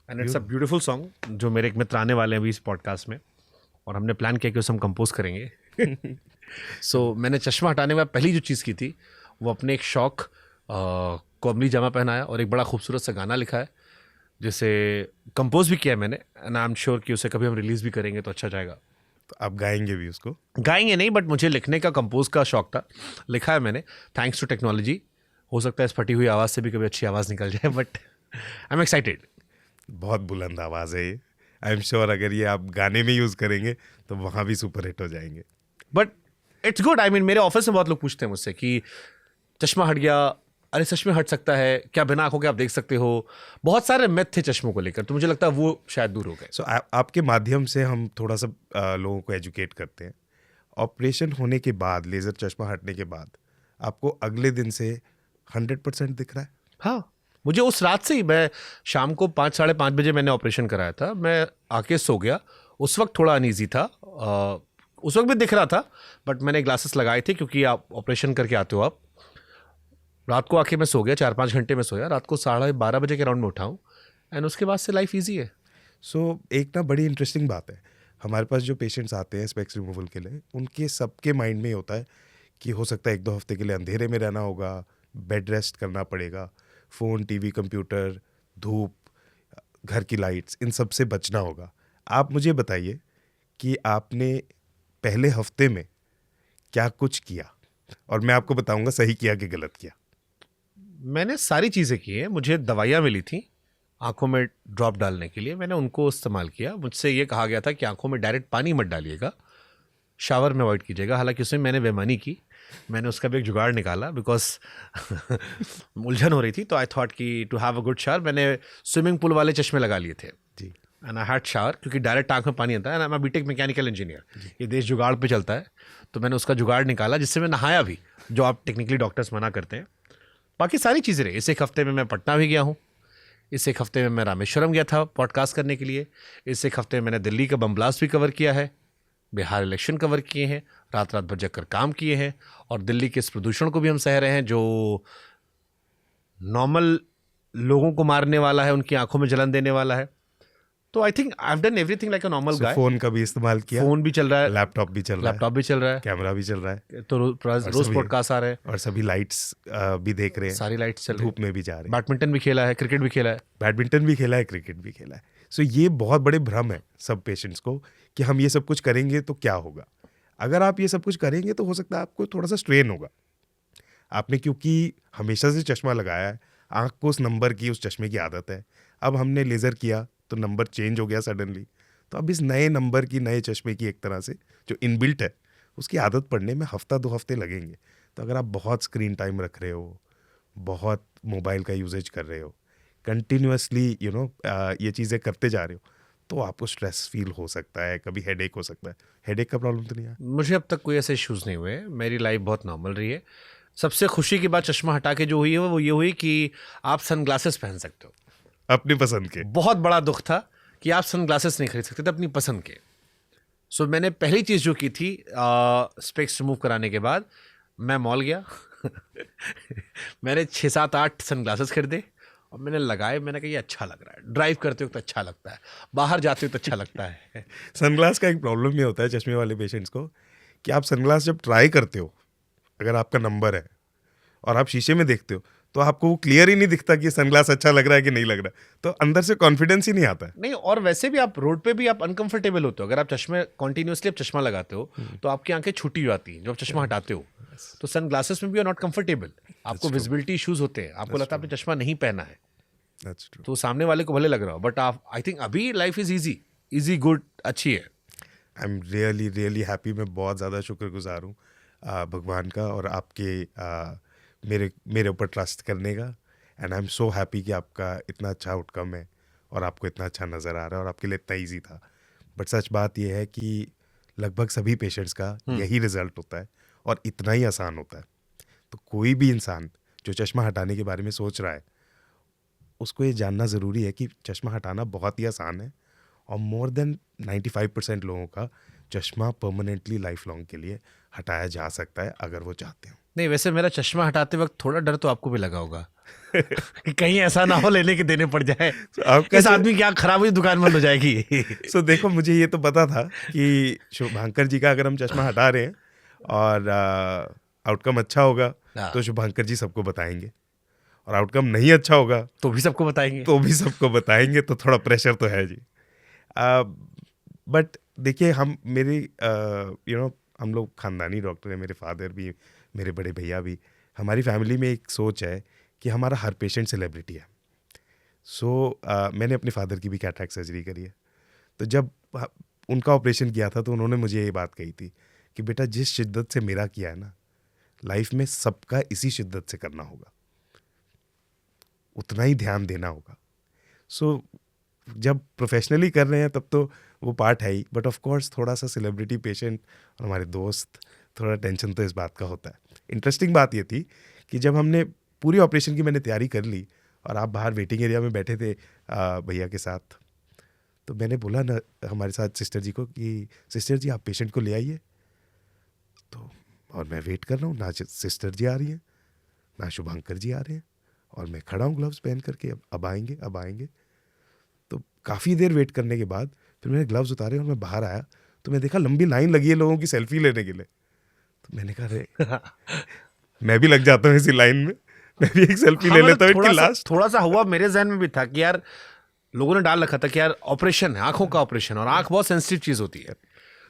And it's a beautiful song, जो मेरे एक मित्र आने वाले हैं अभी इस पॉडकास्ट में, और हमने प्लान किया कि उसे हम कंपोज करेंगे। सो मैंने चश्मा हटाने में पहली जो चीज़ की थी वो अपने एक शौक को अमली जामा पहनाया और एक बड़ा खूबसूरत सा गाना लिखा है, जिसे कंपोज भी किया है मैंने। एंड आई एम श्योर कि उसे कभी हम रिलीज़ भी करेंगे तो अच्छा जाएगा। तो आप गाएंगे भी उसको? गाएंगे नहीं, बट मुझे लिखने का, कंपोज का शौक था, लिखा है मैंने। थैंक्स टू टेक्नोलॉजी, हो सकता है इस फटी हुई आवाज़ से भी कभी अच्छी आवाज़ निकल जाए, बट आई एम एक्साइटेड। बहुत बुलंद आवाज़ है ये। आई एम श्योर अगर ये आप गाने में यूज़ करेंगे तो वहाँ भी सुपर हिट हो जाएंगे। But it's good. I mean मेरे ऑफिस में बहुत लोग पूछते हैं मुझसे कि चश्मा हट गया, अरे सच में हट सकता है क्या, बिना आंखों के आप देख सकते हो। बहुत सारे मिथ थे चश्मों को लेकर, तो मुझे लगता है वो शायद दूर हो गए। सो आपके माध्यम से हम थोड़ा सा लोगों को एजुकेट करते हैं। ऑपरेशन होने के बाद, लेज़र चश्मा हटने के बाद, आपको अगले दिन से 100% दिख रहा है? हाँ, मुझे उस रात से ही, मैं शाम को 5-5:30 बजे मैंने ऑपरेशन कराया था, मैं आके सो गया। उस वक्त थोड़ा अनईजी था, उस वक्त भी दिख रहा था, बट मैंने ग्लासेस लगाए थे क्योंकि आप ऑपरेशन करके आते हो। आप रात को आके मैं सो गया, 4-5 घंटे में सोया, रात को 12:30 बजे के राउंड में उठाऊँ, एंड उसके बाद से लाइफ ईजी है। सो एक ना बड़ी इंटरेस्टिंग बात है, हमारे पास जो पेशेंट्स आते हैं स्पेक्स रिमूवल के लिए, उनके सबके माइंड में ही होता है कि हो सकता है 1-2 हफ्ते के लिए अंधेरे में रहना होगा, बेड रेस्ट करना पड़ेगा, फ़ोन, टीवी, कंप्यूटर, धूप, घर की लाइट्स, इन सब से बचना होगा। आप मुझे बताइए कि आपने पहले हफ्ते में क्या कुछ किया, और मैं आपको बताऊंगा सही किया कि गलत किया। मैंने सारी चीज़ें की हैं। मुझे दवाइयाँ मिली थी आंखों में ड्रॉप डालने के लिए, मैंने उनको इस्तेमाल किया। मुझसे ये कहा गया था कि आंखों में डायरेक्ट पानी मत डालिएगा, शावर में अवॉइड कीजिएगा। हालांकि उसमें मैंने बेईमानी की, मैंने उसका भी एक जुगाड़ निकाला, बिकॉज उलझन हो रही थी। तो आई थॉट कि to have a good shower, मैंने स्विमिंग पूल वाले चश्मे लगा लिए थे जी। एंड आई हैड शावर, क्योंकि डायरेक्ट आंख में पानी आता है। And I am BTech mechanical engineer, ये देश जुगाड़ पे चलता है। तो मैंने उसका जुगाड़ निकाला जिससे मैं नहाया भी, जो आप टेक्निकली डॉक्टर्स मना करते हैं। बाकी सारी चीज़ें रही। इस एक हफ्ते में मैं पटना भी गया हूँ, इस एक हफ्ते में मैं रामेश्वरम गया था पॉडकास्ट करने के लिए, इस एक हफ्ते में मैंने दिल्ली का बम ब्लास्ट भी कवर किया है, बिहार इलेक्शन कवर किए हैं, रात रात भर जगकर काम किए हैं, और दिल्ली के इस प्रदूषण को भी हम सह रहे हैं जो नॉर्मल लोगों को मारने वाला है, उनकी आंखों में जलन देने वाला है। तो I think I have done everything like a normal guy. Phone का भी इस्तेमाल किया, फोन भी चल रहा है, लैपटॉप भी चल रहा है, कैमरा भी चल रहा है, तो रोज पॉडकास्ट आ रहे हैं, और सभी लाइट्स भी देख रहे हैं, सारी लाइट्स चल रही धूप में भी जा रहे हैं, बैडमिंटन भी खेला है, क्रिकेट भी खेला है, क्रिकेट भी खेला है। सो ये बहुत बड़े भ्रम है सब पेशेंट्स को कि हम ये सब कुछ करेंगे तो क्या होगा। अगर आप ये सब कुछ करेंगे तो हो सकता है आपको थोड़ा सा स्ट्रेन होगा। आपने क्योंकि हमेशा से चश्मा लगाया है, आंख को उस नंबर की, उस चश्मे की आदत है। अब हमने लेज़र किया तो नंबर चेंज हो गया सडनली, तो अब इस नए नंबर की, नए चश्मे की एक तरह से जो इनबिल्ट है, उसकी आदत पड़ने में हफ्ता 2 हफ्ते लगेंगे। तो अगर आप बहुत स्क्रीन टाइम रख रहे हो, बहुत मोबाइल का यूजेज कर रहे हो, कंटिन्यूसली ये चीज़ें करते जा रहे हो, तो आपको स्ट्रेस फील हो सकता है, कभी हेडेक हो सकता है। हेडेक का प्रॉब्लम तो नहीं है? मुझे अब तक कोई ऐसे इश्यूज़ नहीं हुए, मेरी लाइफ बहुत नॉर्मल रही है। सबसे खुशी की बात चश्मा हटा के जो हुई है वो ये हुई कि आप सनग्लासेस पहन सकते हो अपनी पसंद के। बहुत बड़ा दुख था कि आप सनग्लासेस नहीं खरीद सकते थे अपनी पसंद के। सो मैंने पहली चीज़ जो की थी स्पेक्स रिमूव कराने के बाद, मैं मॉल गया मैंने 6, 7, 8 सनग्लासेस खरीदे और मैंने लगाए। मैंने कहा ये अच्छा लग रहा है, ड्राइव करते वक्त अच्छा लगता है, बाहर जाते वक्त अच्छा लगता है। सनग्लास का एक प्रॉब्लम ये होता है चश्मे वाले पेशेंट्स को कि आप सनग्लास जब ट्राई करते हो, अगर आपका नंबर है और आप शीशे में देखते हो, तो आपको वो क्लियर ही नहीं दिखता कि सनग्लास अच्छा लग रहा है कि नहीं लग रहा है, तो अंदर से कॉन्फिडेंस ही नहीं आता है। नहीं, और वैसे भी आप रोड पे भी आप अनकंफर्टेबल होते हो। अगर आप चश्मे कॉन्टिन्यूसली आप चश्मा लगाते हो तो आपकी आंखें छूटी जाती हैं। जब आप चश्मा हटाते हो तो सन ग्लासेस में भी आर नॉट कंफर्टेबल, आपको विजिबिलिटी इश्यूज होते हैं, आपको लगता है आपने चश्मा नहीं पहना है। That's true. तो सामने वाले को भले लग रहा हो, बट आप आई थिंक अभी लाइफ इज इजी गुड, अच्छी है। I am really really happy. मैं बहुत ज़्यादा शुक्रगुजार हूँ भगवान का और आपके मेरे ऊपर ट्रस्ट करने का। And I am so happy कि आपका इतना अच्छा आउटकम है और आपको इतना अच्छा नज़र आ रहा है और आपके लिए इतना ईजी था। बट सच बात यह है कि लगभग सभी पेशेंट्स का यही रिजल्ट होता है और इतना ही आसान होता है। तो कोई भी इंसान जो चश्मा हटाने के बारे में सोच रहा है, उसको ये जानना ज़रूरी है कि चश्मा हटाना बहुत ही आसान है और मोर देन 95% लोगों का चश्मा परमानेंटली लाइफ लॉन्ग के लिए हटाया जा सकता है अगर वो चाहते हो। नहीं, वैसे मेरा चश्मा हटाते वक्त थोड़ा डर तो आपको भी लगा होगा कि कहीं ऐसा ना हो लेने के देने पड़ जाए, इस आदमी की आंख खराब हुई दुकान बंद हो जाएगी। सो देखो, मुझे ये तो पता था कि शुभांकर जी का अगर हम चश्मा हटा रहे हैं और आउटकम अच्छा होगा तो शुभांकर जी सबको बताएंगे, और आउटकम नहीं अच्छा होगा तो भी सबको बताएंगे। तो थोड़ा प्रेशर तो है जी। बट देखिए, हम हम लोग खानदानी डॉक्टर हैं, मेरे फादर भी, मेरे बड़े भैया भी। हमारी फैमिली में एक सोच है कि हमारा हर पेशेंट सेलिब्रिटी है। मैंने अपने फादर की भी कैटरैक्ट सर्जरी करी है। तो जब उनका ऑपरेशन किया था तो उन्होंने मुझे ये बात कही थी कि बेटा, जिस शिद्दत से मेरा किया है ना, लाइफ में सबका इसी शिद्दत से करना होगा, उतना ही ध्यान देना होगा। जब प्रोफेशनली कर रहे हैं तब तो वो पार्ट है ही, बट ऑफ कोर्स थोड़ा सा सेलिब्रिटी पेशेंट और हमारे दोस्त, थोड़ा टेंशन तो इस बात का होता है। इंटरेस्टिंग बात ये थी कि जब हमने पूरी ऑपरेशन की मैंने तैयारी कर ली और आप बाहर वेटिंग एरिया में बैठे थे भैया के साथ, तो मैंने बोला ना हमारे साथ सिस्टर जी को कि सिस्टर जी आप पेशेंट को ले आइए। तो और मैं वेट कर रहा हूँ, ना सिस्टर जी आ रही हैं ना शुभांकर जी आ रहे हैं, और मैं खड़ा हूँ ग्लव्स पहन करके, अब आएंगे। तो काफ़ी देर वेट करने के बाद फिर मैंने ग्लव्स उतारे और मैं बाहर आया तो मैं देखा लंबी लाइन लगी है लोगों की सेल्फी लेने के लिए। तो मैंने कहा अरे मैं भी लग जाता हूँ इसी लाइन में, मैं भी एक सेल्फी ले लेता हूँ। थोड़ा सा हुआ मेरे जहन में भी था कि यार लोगों ने डाल रखा था कि यार ऑपरेशन है, आंखों का ऑपरेशन, और आंख बहुत सेंसिटिव चीज़ होती है।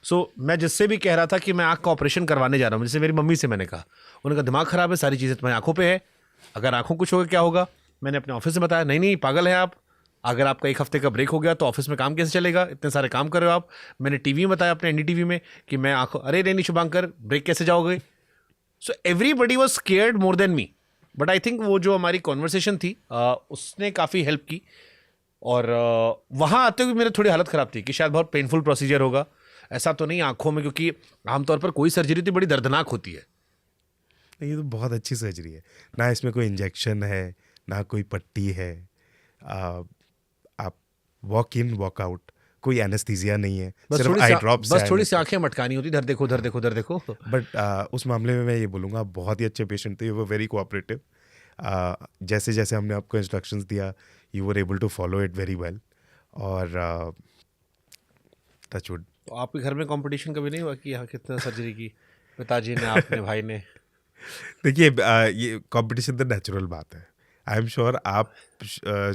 सो मैं जिससे भी कह रहा था कि मैं आंख का ऑपरेशन करवाने जा रहा हूँ, जैसे मेरी मम्मी से मैंने कहा, उन्होंने कहा दिमाग खराब है, सारी चीज़ें तुम्हारी आंखों पे है, अगर आंखों कुछ होगा क्या होगा। मैंने अपने ऑफिस में बताया, नहीं नहीं पागल है आप, अगर आपका 1 हफ्ते का ब्रेक हो गया तो ऑफिस में काम कैसे चलेगा, इतने सारे काम कर रहे हो आप। मैंने टीवी में बताया, अपने एनडीटीवी में, कि मैं आंखों, अरे नहीं शुभांकर ब्रेक कैसे जाओगे। So everybody was scared more than me, but I think वो जो हमारी कॉन्वर्सेशन थी उसने काफ़ी हेल्प की। और वहाँ आते हुए मेरी थोड़ी हालत ख़राब थी कि शायद बहुत पेनफुल प्रोसीजर होगा। ऐसा तो नहीं आंखों में, क्योंकि आमतौर पर कोई सर्जरी तो बड़ी दर्दनाक होती है। ये तो बहुत अच्छी सर्जरी है, ना इसमें कोई इंजेक्शन है ना कोई पट्टी है। आप वॉक इन वॉक आउट, कोई एनेस्थीसिया नहीं है, सिर्फ आई ड्रॉप से। बस थोड़ी सी आंखें मटकानी होती, इधर देखो उधर देखो उधर देखो। बट उस मामले में मैं ये बोलूँगा आप बहुत ही अच्छे पेशेंट थे, वो वेरी कोऑपरेटिव। जैसे जैसे हमने आपको इंस्ट्रक्शंस दिया, you were able to follow it very well. और टचवुड। तो आपके घर में कंपटीशन कभी नहीं हुआ कि यहाँ कितना सर्जरी की, पिताजी ने, आपने, भाई ने? देखिए ये कंपटीशन तो नेचुरल बात है। आई एम श्योर आप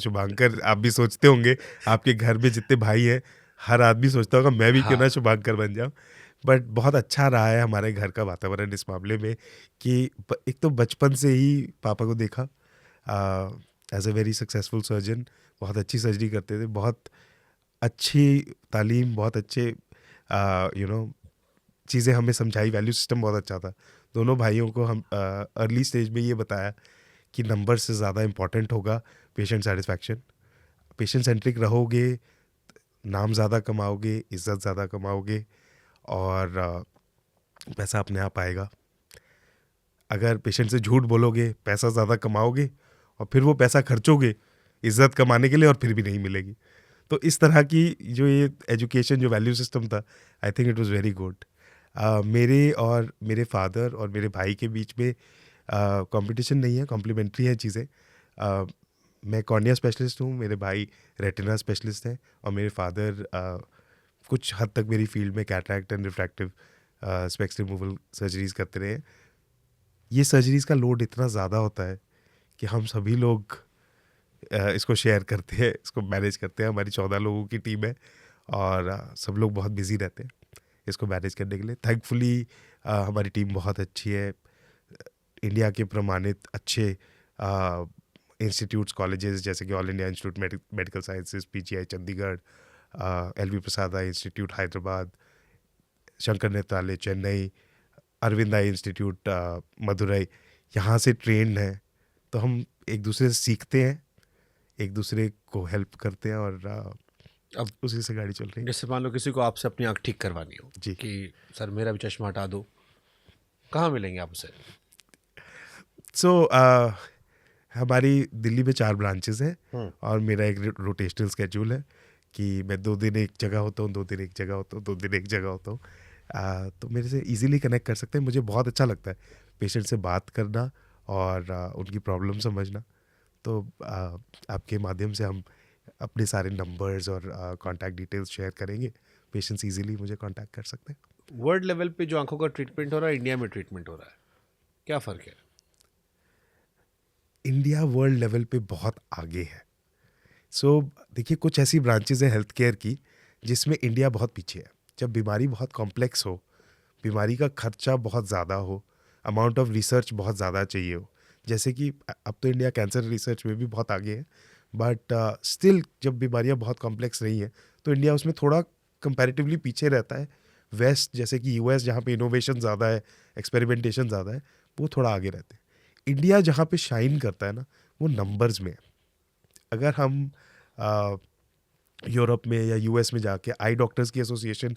शुभांकर आप भी सोचते होंगे, आपके घर में जितने भाई हैं हर आदमी सोचता होगा मैं भी क्यों ना शुभांकर बन जाऊं। बट बहुत अच्छा रहा है हमारे घर का वातावरण इस मामले में कि एक तो बचपन से ही पापा को देखा as a very successful surgeon, बहुत अच्छी सर्जरी करते थे, बहुत अच्छी तालीम, बहुत अच्छे चीज़ें हमें समझाई, वैल्यू सिस्टम बहुत अच्छा था। दोनों भाइयों को हम अर्ली स्टेज में ये बताया कि नंबर से ज़्यादा इम्पॉर्टेंट होगा पेशेंट सेटिस्फैक्शन। पेशेंट सेंट्रिक रहोगे, नाम ज़्यादा कमाओगे, इज़्ज़त ज़्यादा कमाओगे और पैसा अपने आप आएगा। अगर पेशेंट से झूठ बोलोगे पैसा ज़्यादा कमाओगे और फिर वो पैसा खर्चोगे इज़्ज़त कमाने के लिए और फिर भी नहीं मिलेगी। तो इस तरह की जो ये एजुकेशन जो वैल्यू सिस्टम था, I think it was very good. मेरे और मेरे फादर और मेरे भाई के बीच में कंपटीशन नहीं है, कॉम्प्लीमेंट्री है चीज़ें। मैं कॉर्निया स्पेशलिस्ट हूँ, मेरे भाई रेटिना स्पेशलिस्ट हैं और मेरे फादर कुछ हद तक मेरी फील्ड में cataract and refractive specs removal surgeries करते रहे। ये सर्जरीज का लोड इतना ज़्यादा होता है कि हम सभी लोग इसको शेयर करते हैं, इसको मैनेज करते हैं। हमारी 14 लोगों की टीम है और सब लोग बहुत बिजी रहते हैं इसको मैनेज करने के लिए। थैंकफुली हमारी टीम बहुत अच्छी है। इंडिया के प्रमाणित अच्छे इंस्टीट्यूट्स, कॉलेजेस जैसे कि all India institute medical sciences PGI Chandigarh, LV प्रसाद इंस्टीट्यूट हैदराबाद, शंकर नेत्रालय चेन्नई, अरविंद आई इंस्टीट्यूट मदुरई, यहाँ से ट्रेंड हैं। तो हम एक दूसरे से सीखते हैं, एक दूसरे को हेल्प करते हैं और अब उसी से गाड़ी चल रही है। जैसे मान लो किसी को आपसे अपनी आँख ठीक करवानी हो जी कि सर मेरा भी चश्मा हटा दो, कहाँ मिलेंगे आप उसे? सो हमारी दिल्ली में 4 ब्रांचेस हैं और मेरा एक रोटेशनल स्केड्यूल है कि मैं 2 दिन एक जगह होता हूँ, 2 दिन एक जगह होता हूँ, 2 दिन एक जगह होता हूँ। तो मेरे से इजीली कनेक्ट कर सकते हैं। मुझे बहुत अच्छा लगता है पेशेंट से बात करना और उनकी प्रॉब्लम समझना। तो आपके माध्यम से हम अपने सारे नंबर्स और कॉन्टैक्ट डिटेल्स शेयर करेंगे। पेशेंट्स इजीली मुझे कॉन्टैक्ट कर सकते हैं। वर्ल्ड लेवल पे जो आंखों का ट्रीटमेंट हो रहा है, इंडिया में ट्रीटमेंट हो रहा है, क्या फ़र्क है? इंडिया वर्ल्ड लेवल पे बहुत आगे है। सो देखिए कुछ ऐसी ब्रांचेज हैं हेल्थ केयर की जिसमें इंडिया बहुत पीछे है। जब बीमारी बहुत कॉम्प्लेक्स हो, बीमारी का खर्चा बहुत ज़्यादा हो, अमाउंट ऑफ रिसर्च बहुत ज़्यादा चाहिए हो, जैसे कि अब तो इंडिया कैंसर रिसर्च में भी बहुत आगे है, बट स्टिल जब बीमारियां बहुत कॉम्प्लेक्स रही हैं तो इंडिया उसमें थोड़ा कंपैरेटिवली पीछे रहता है। वेस्ट जैसे कि US जहाँ पे इनोवेशन ज़्यादा है, एक्सपेरिमेंटेशन ज़्यादा है, वो थोड़ा आगे रहते हैं। इंडिया जहाँ पे शाइन करता है ना, वो नंबर्स में है। अगर हम यूरोप में या US में जाके आई डॉक्टर्स की एसोसिएशन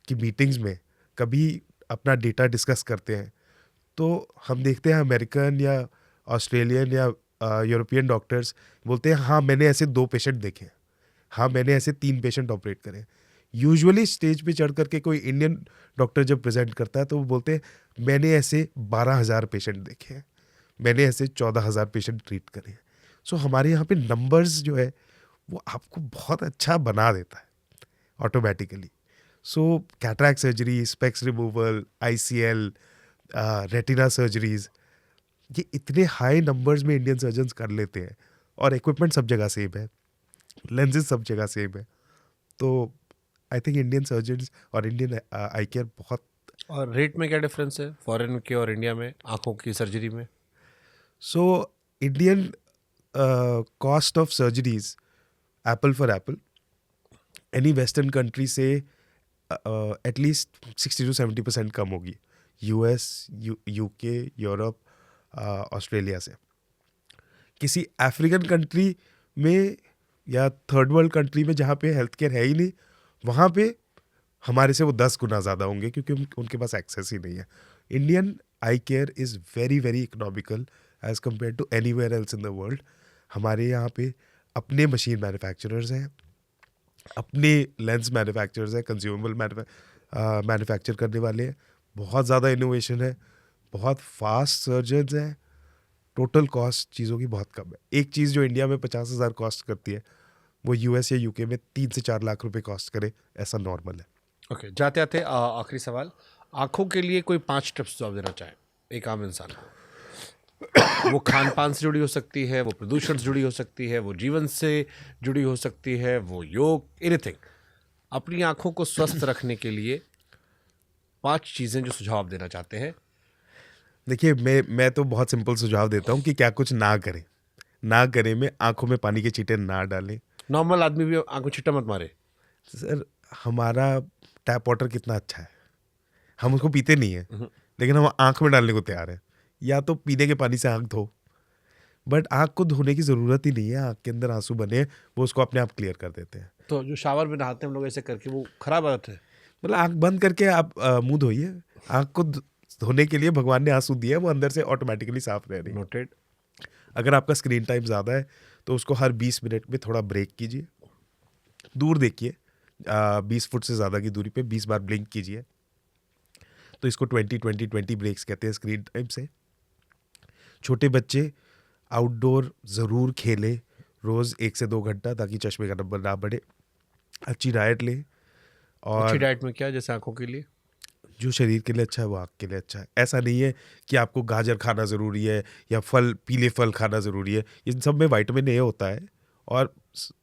की मीटिंग्स में कभी अपना डेटा डिस्कस करते हैं तो हम देखते हैं अमेरिकन या ऑस्ट्रेलियन या यूरोपियन डॉक्टर्स बोलते हैं हाँ मैंने ऐसे 2 पेशेंट देखे हैं, हाँ मैंने ऐसे 3 पेशेंट ऑपरेट करे। यूजुअली स्टेज पे चढ़ करके कोई इंडियन डॉक्टर जब प्रेजेंट करता है तो वो बोलते हैं मैंने ऐसे 12,000 पेशेंट देखे हैं, मैंने ऐसे 14,000 पेशेंट ट्रीट करे हैं। सो हमारे यहाँ पे नंबर्स जो है वो आपको बहुत अच्छा बना देता है automatically. So cataract surgery, specs removal, ICL, retina surgeries, ये इतने हाई नंबर्स में इंडियन सर्जन्स कर लेते हैं और इक्विपमेंट सब जगह सेम है। लेंसेज सब जगह सेम है। तो आई थिंक इंडियन सर्जन्स और इंडियन आई केयर बहुत। और रेट में क्या डिफरेंस है फॉरेन के और इंडिया में आंखों की सर्जरी में? So Indian cost of surgeries Apple for Apple any western country से एटलीस्ट 60-70% कम होगी, यूएस, यूके, यूरोप, ऑस्ट्रेलिया से। किसी अफ्रीकन कंट्री में या थर्ड वर्ल्ड कंट्री में जहाँ पे हेल्थ केयर है ही नहीं, वहाँ पे हमारे से वो 10 गुना ज़्यादा होंगे, क्योंकि उनके पास एक्सेस ही नहीं है। Indian eye care is very very economical as compare to anywhere else in the world. हमारे यहाँ पे अपने मशीन मैन्युफैक्चरर्स हैं, अपने लेंस मैन्युफैक्चरर्स हैं, कंज्यूमेबल मैन्युफैक्चर करने वाले हैं, बहुत ज़्यादा इनोवेशन है, बहुत फास्ट सर्जन्स हैं, टोटल कॉस्ट चीज़ों की बहुत कम है। एक चीज़ जो इंडिया में 50,000 कॉस्ट करती है, वो यूएस या यूके में 3 से 4 लाख रुपए कॉस्ट करे, ऐसा नॉर्मल है। ओके, जाते आते आखिरी सवाल, आंखों के लिए कोई 5 टिप्स जो आप देना चाहें एक आम इंसान को? वो खान पान से जुड़ी हो सकती है, वो प्रदूषण से जुड़ी हो सकती है, वो जीवन से जुड़ी हो सकती है, वो योग, एनीथिंग। अपनी आंखों को स्वस्थ रखने के लिए 5 चीज़ें जो सुझाव आप देना चाहते हैं। देखिए, मैं तो बहुत सिंपल सुझाव देता हूँ कि क्या कुछ ना करें। ना करें में आंखों में पानी के छींटे ना डालें। नॉर्मल आदमी भी आंखों छिट्टा मत मारे। सर, हमारा टैप वाटर कितना अच्छा है, हम उसको पीते नहीं हैं, लेकिन हम आंख में डालने को तैयार हैं। या तो पीने के पानी से आंख धो, बट आंख को धोने की ज़रूरत ही नहीं है। आंख के अंदर आंसू बने हैं, वो उसको अपने आप क्लियर कर देते हैं। तो जो शावर में नहाते हैं हम लोग ऐसे करके, वो खराब आदत है। मतलब आंख बंद करके आप मुंह धोइए। आंख को धोने के लिए भगवान ने आंसू दिए, वो अंदर से ऑटोमेटिकली साफ रह रही है। नोटेड। अगर आपका स्क्रीन टाइम ज़्यादा है तो उसको हर 20 मिनट में थोड़ा ब्रेक कीजिए, दूर देखिए, 20 फुट से ज़्यादा की दूरी पे 20 बार ब्लिंक कीजिए। तो इसको 20-20-20 ब्रेक्स कहते हैं स्क्रीन टाइम से। छोटे बच्चे आउटडोर ज़रूर खेलें रोज़ 1 से 2 घंटा, ताकि चश्मे का नंबर ना बढ़े। अच्छी डाइट लें, और अच्छी डाइट में क्या, जैसे आंखों के लिए? जो शरीर के लिए अच्छा है वो आँख के लिए अच्छा है। ऐसा नहीं है कि आपको गाजर खाना ज़रूरी है या फल, पीले फल खाना ज़रूरी है। इन सब में विटामिन ए होता है, और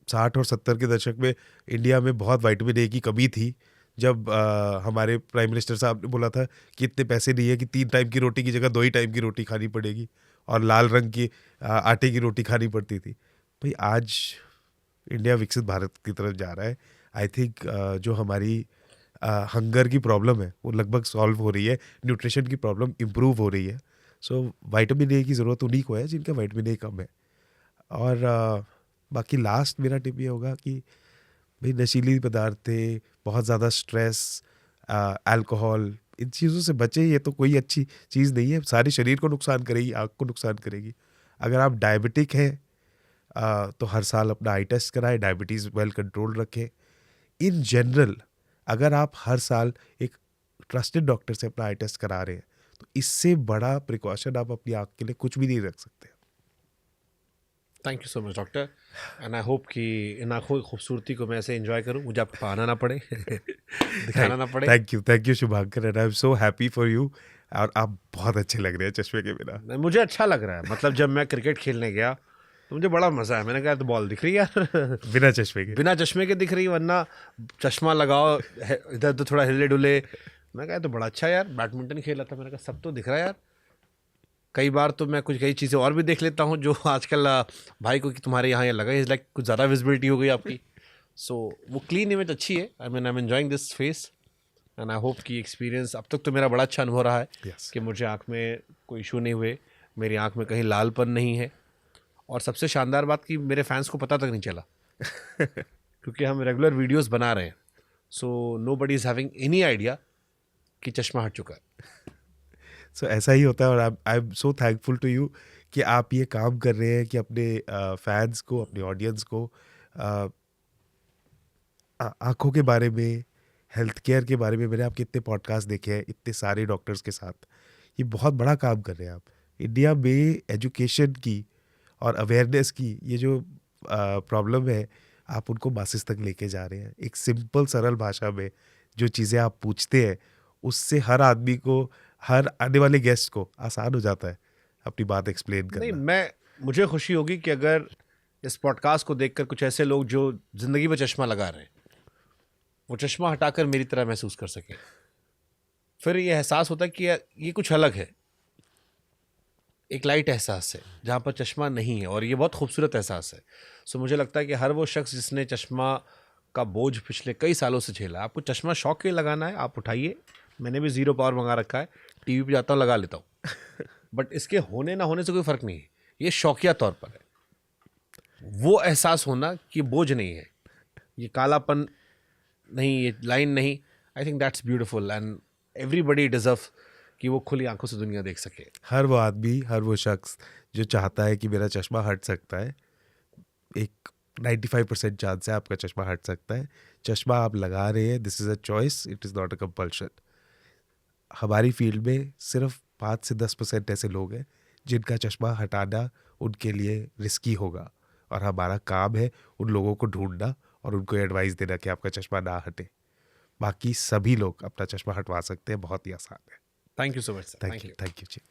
60 और 70 के दशक में इंडिया में बहुत विटामिन ए की कमी थी, जब हमारे प्राइम मिनिस्टर साहब ने बोला था कि इतने पैसे नहीं है कि 3 टाइम की रोटी की जगह 2 ही टाइम की रोटी खानी पड़ेगी, और लाल रंग की आटे की रोटी खानी पड़ती थी। भाई, आज इंडिया विकसित भारत की तरफ जा रहा है। आई थिंक जो हमारी हंगर की प्रॉब्लम है वो लगभग सॉल्व हो रही है, न्यूट्रिशन की प्रॉब्लम इम्प्रूव हो रही है। सो विटामिन ए की ज़रूरत उन्हीं को है जिनका विटामिन ए कम है। और बाकी लास्ट मेरा टिप ये होगा कि भाई, नशीली पदार्थें, बहुत ज़्यादा स्ट्रेस, अल्कोहल, इन चीज़ों से बचें। ये तो कोई अच्छी चीज़ नहीं है, सारे शरीर को नुकसान करेगी, आँख को नुकसान करेगी। अगर आप डायबिटिक हैं तो हर साल अपना आई टेस्ट कराएं, डायबिटीज़ वेल कंट्रोल रखें। इन जनरल अगर आप हर साल एक ट्रस्टेड डॉक्टर से अपना आई टेस्ट करा रहे हैं, तो इससे बड़ा प्रिकॉशन आप अपनी आँख के लिए कुछ भी नहीं रख सकते। Thank you so much doctor, and I hope कि इन आंखों की खूबसूरती को मैं ऐसे एंजॉय करूं, मुझे आपको पाना ना पड़े, दिखाना ना पड़े। Thank you Shubhankar, and I am so happy for you. और आप बहुत अच्छे लग रहे हैं चश्मे के बिना। नहीं, मुझे अच्छा लग रहा है। मतलब जब मैं क्रिकेट खेलने गया तो मुझे बड़ा मज़ा आया। मैंने कहा तो बॉल दिख रही है यार, बिना चश्मे के। बिना चश्मे के दिख रही, वरना चश्मा लगाओ, इधर तो थोड़ा हिले डुले। मैं कहा तो बड़ा अच्छा यार, बैडमिंटन खेला था, मैंने कहा सब तो दिख रहा है यार। कई बार तो मैं कई चीज़ें और भी देख लेता हूँ जो आजकल भाई को कि तुम्हारे यहाँ ये लगा, इज़ लाइक कुछ ज़्यादा विजिबिलिटी हो गई आपकी। सो वो क्लीन इमेज अच्छी है। I am enjoying this face, and I hope कि एक्सपीरियंस अब तक तो मेरा बड़ा अच्छा अनुभव रहा है। Yes. कि मुझे आँख में कोई इशू नहीं हुए, मेरी आँख में कहीं लालपन नहीं है, और सबसे शानदार बात कि मेरे फैंस को पता तक नहीं चला क्योंकि हम रेगुलर वीडियोस बना रहे हैं। So nobody is having any idea कि चश्मा हट चुका है। सो ऐसा ही होता है, और I am so thankful to you कि आप ये काम कर रहे हैं कि अपने फैंस को, अपने ऑडियंस को आँखों के बारे में, हेल्थ केयर के बारे में, मैंने आपके इतने पॉडकास्ट देखे हैं इतने सारे डॉक्टर्स के साथ, ये बहुत बड़ा काम कर रहे हैं आप। इंडिया में एजुकेशन की और अवेयरनेस की ये जो प्रॉब्लम है, आप उनको मासेस तक लेके जा रहे हैं। एक सिंपल सरल भाषा में जो चीज़ें आप पूछते हैं, उससे हर आदमी को, हर आने वाले गेस्ट को आसान हो जाता है अपनी बात एक्सप्लेन नहीं, करना। मुझे खुशी होगी कि अगर इस पॉडकास्ट को देखकर कुछ ऐसे लोग जो जिंदगी में चश्मा लगा रहे हैं, वो चश्मा हटाकर मेरी तरह महसूस कर सके। फिर ये एहसास होता है कि ये कुछ अलग है, एक लाइट एहसास है जहाँ पर चश्मा नहीं है, और ये बहुत खूबसूरत एहसास है। सो मुझे लगता है कि हर वो शख्स जिसने चश्मा का बोझ पिछले कई सालों से झेला, आपको चश्मा शौक के लिए लगाना है, आप उठाइए। मैंने भी 0 पावर मंगा रखा है, टीवी पे जाता हूँ लगा लेता हूँ बट इसके होने ना होने से कोई फ़र्क नहीं है, ये शौकिया तौर पर है। वो एहसास होना कि बोझ नहीं है, ये कालापन नहीं, ये लाइन नहीं, I think that's beautiful and everybody deserve कि वो खुली आंखों से दुनिया देख सके। हर वो आदमी, हर वो शख्स जो चाहता है कि मेरा चश्मा हट सकता है, एक 95% चांस है आपका चश्मा हट सकता है। चश्मा आप लगा रहे हैं, this is a choice, it is not a compulsion. हमारी फील्ड में सिर्फ 5 से 10% ऐसे लोग हैं जिनका चश्मा हटाना उनके लिए रिस्की होगा, और हमारा काम है उन लोगों को ढूंढना और उनको एडवाइस देना कि आपका चश्मा ना हटे। बाकी सभी लोग अपना चश्मा हटवा सकते हैं, बहुत ही आसान है। Thank you so much sir, thank you ji.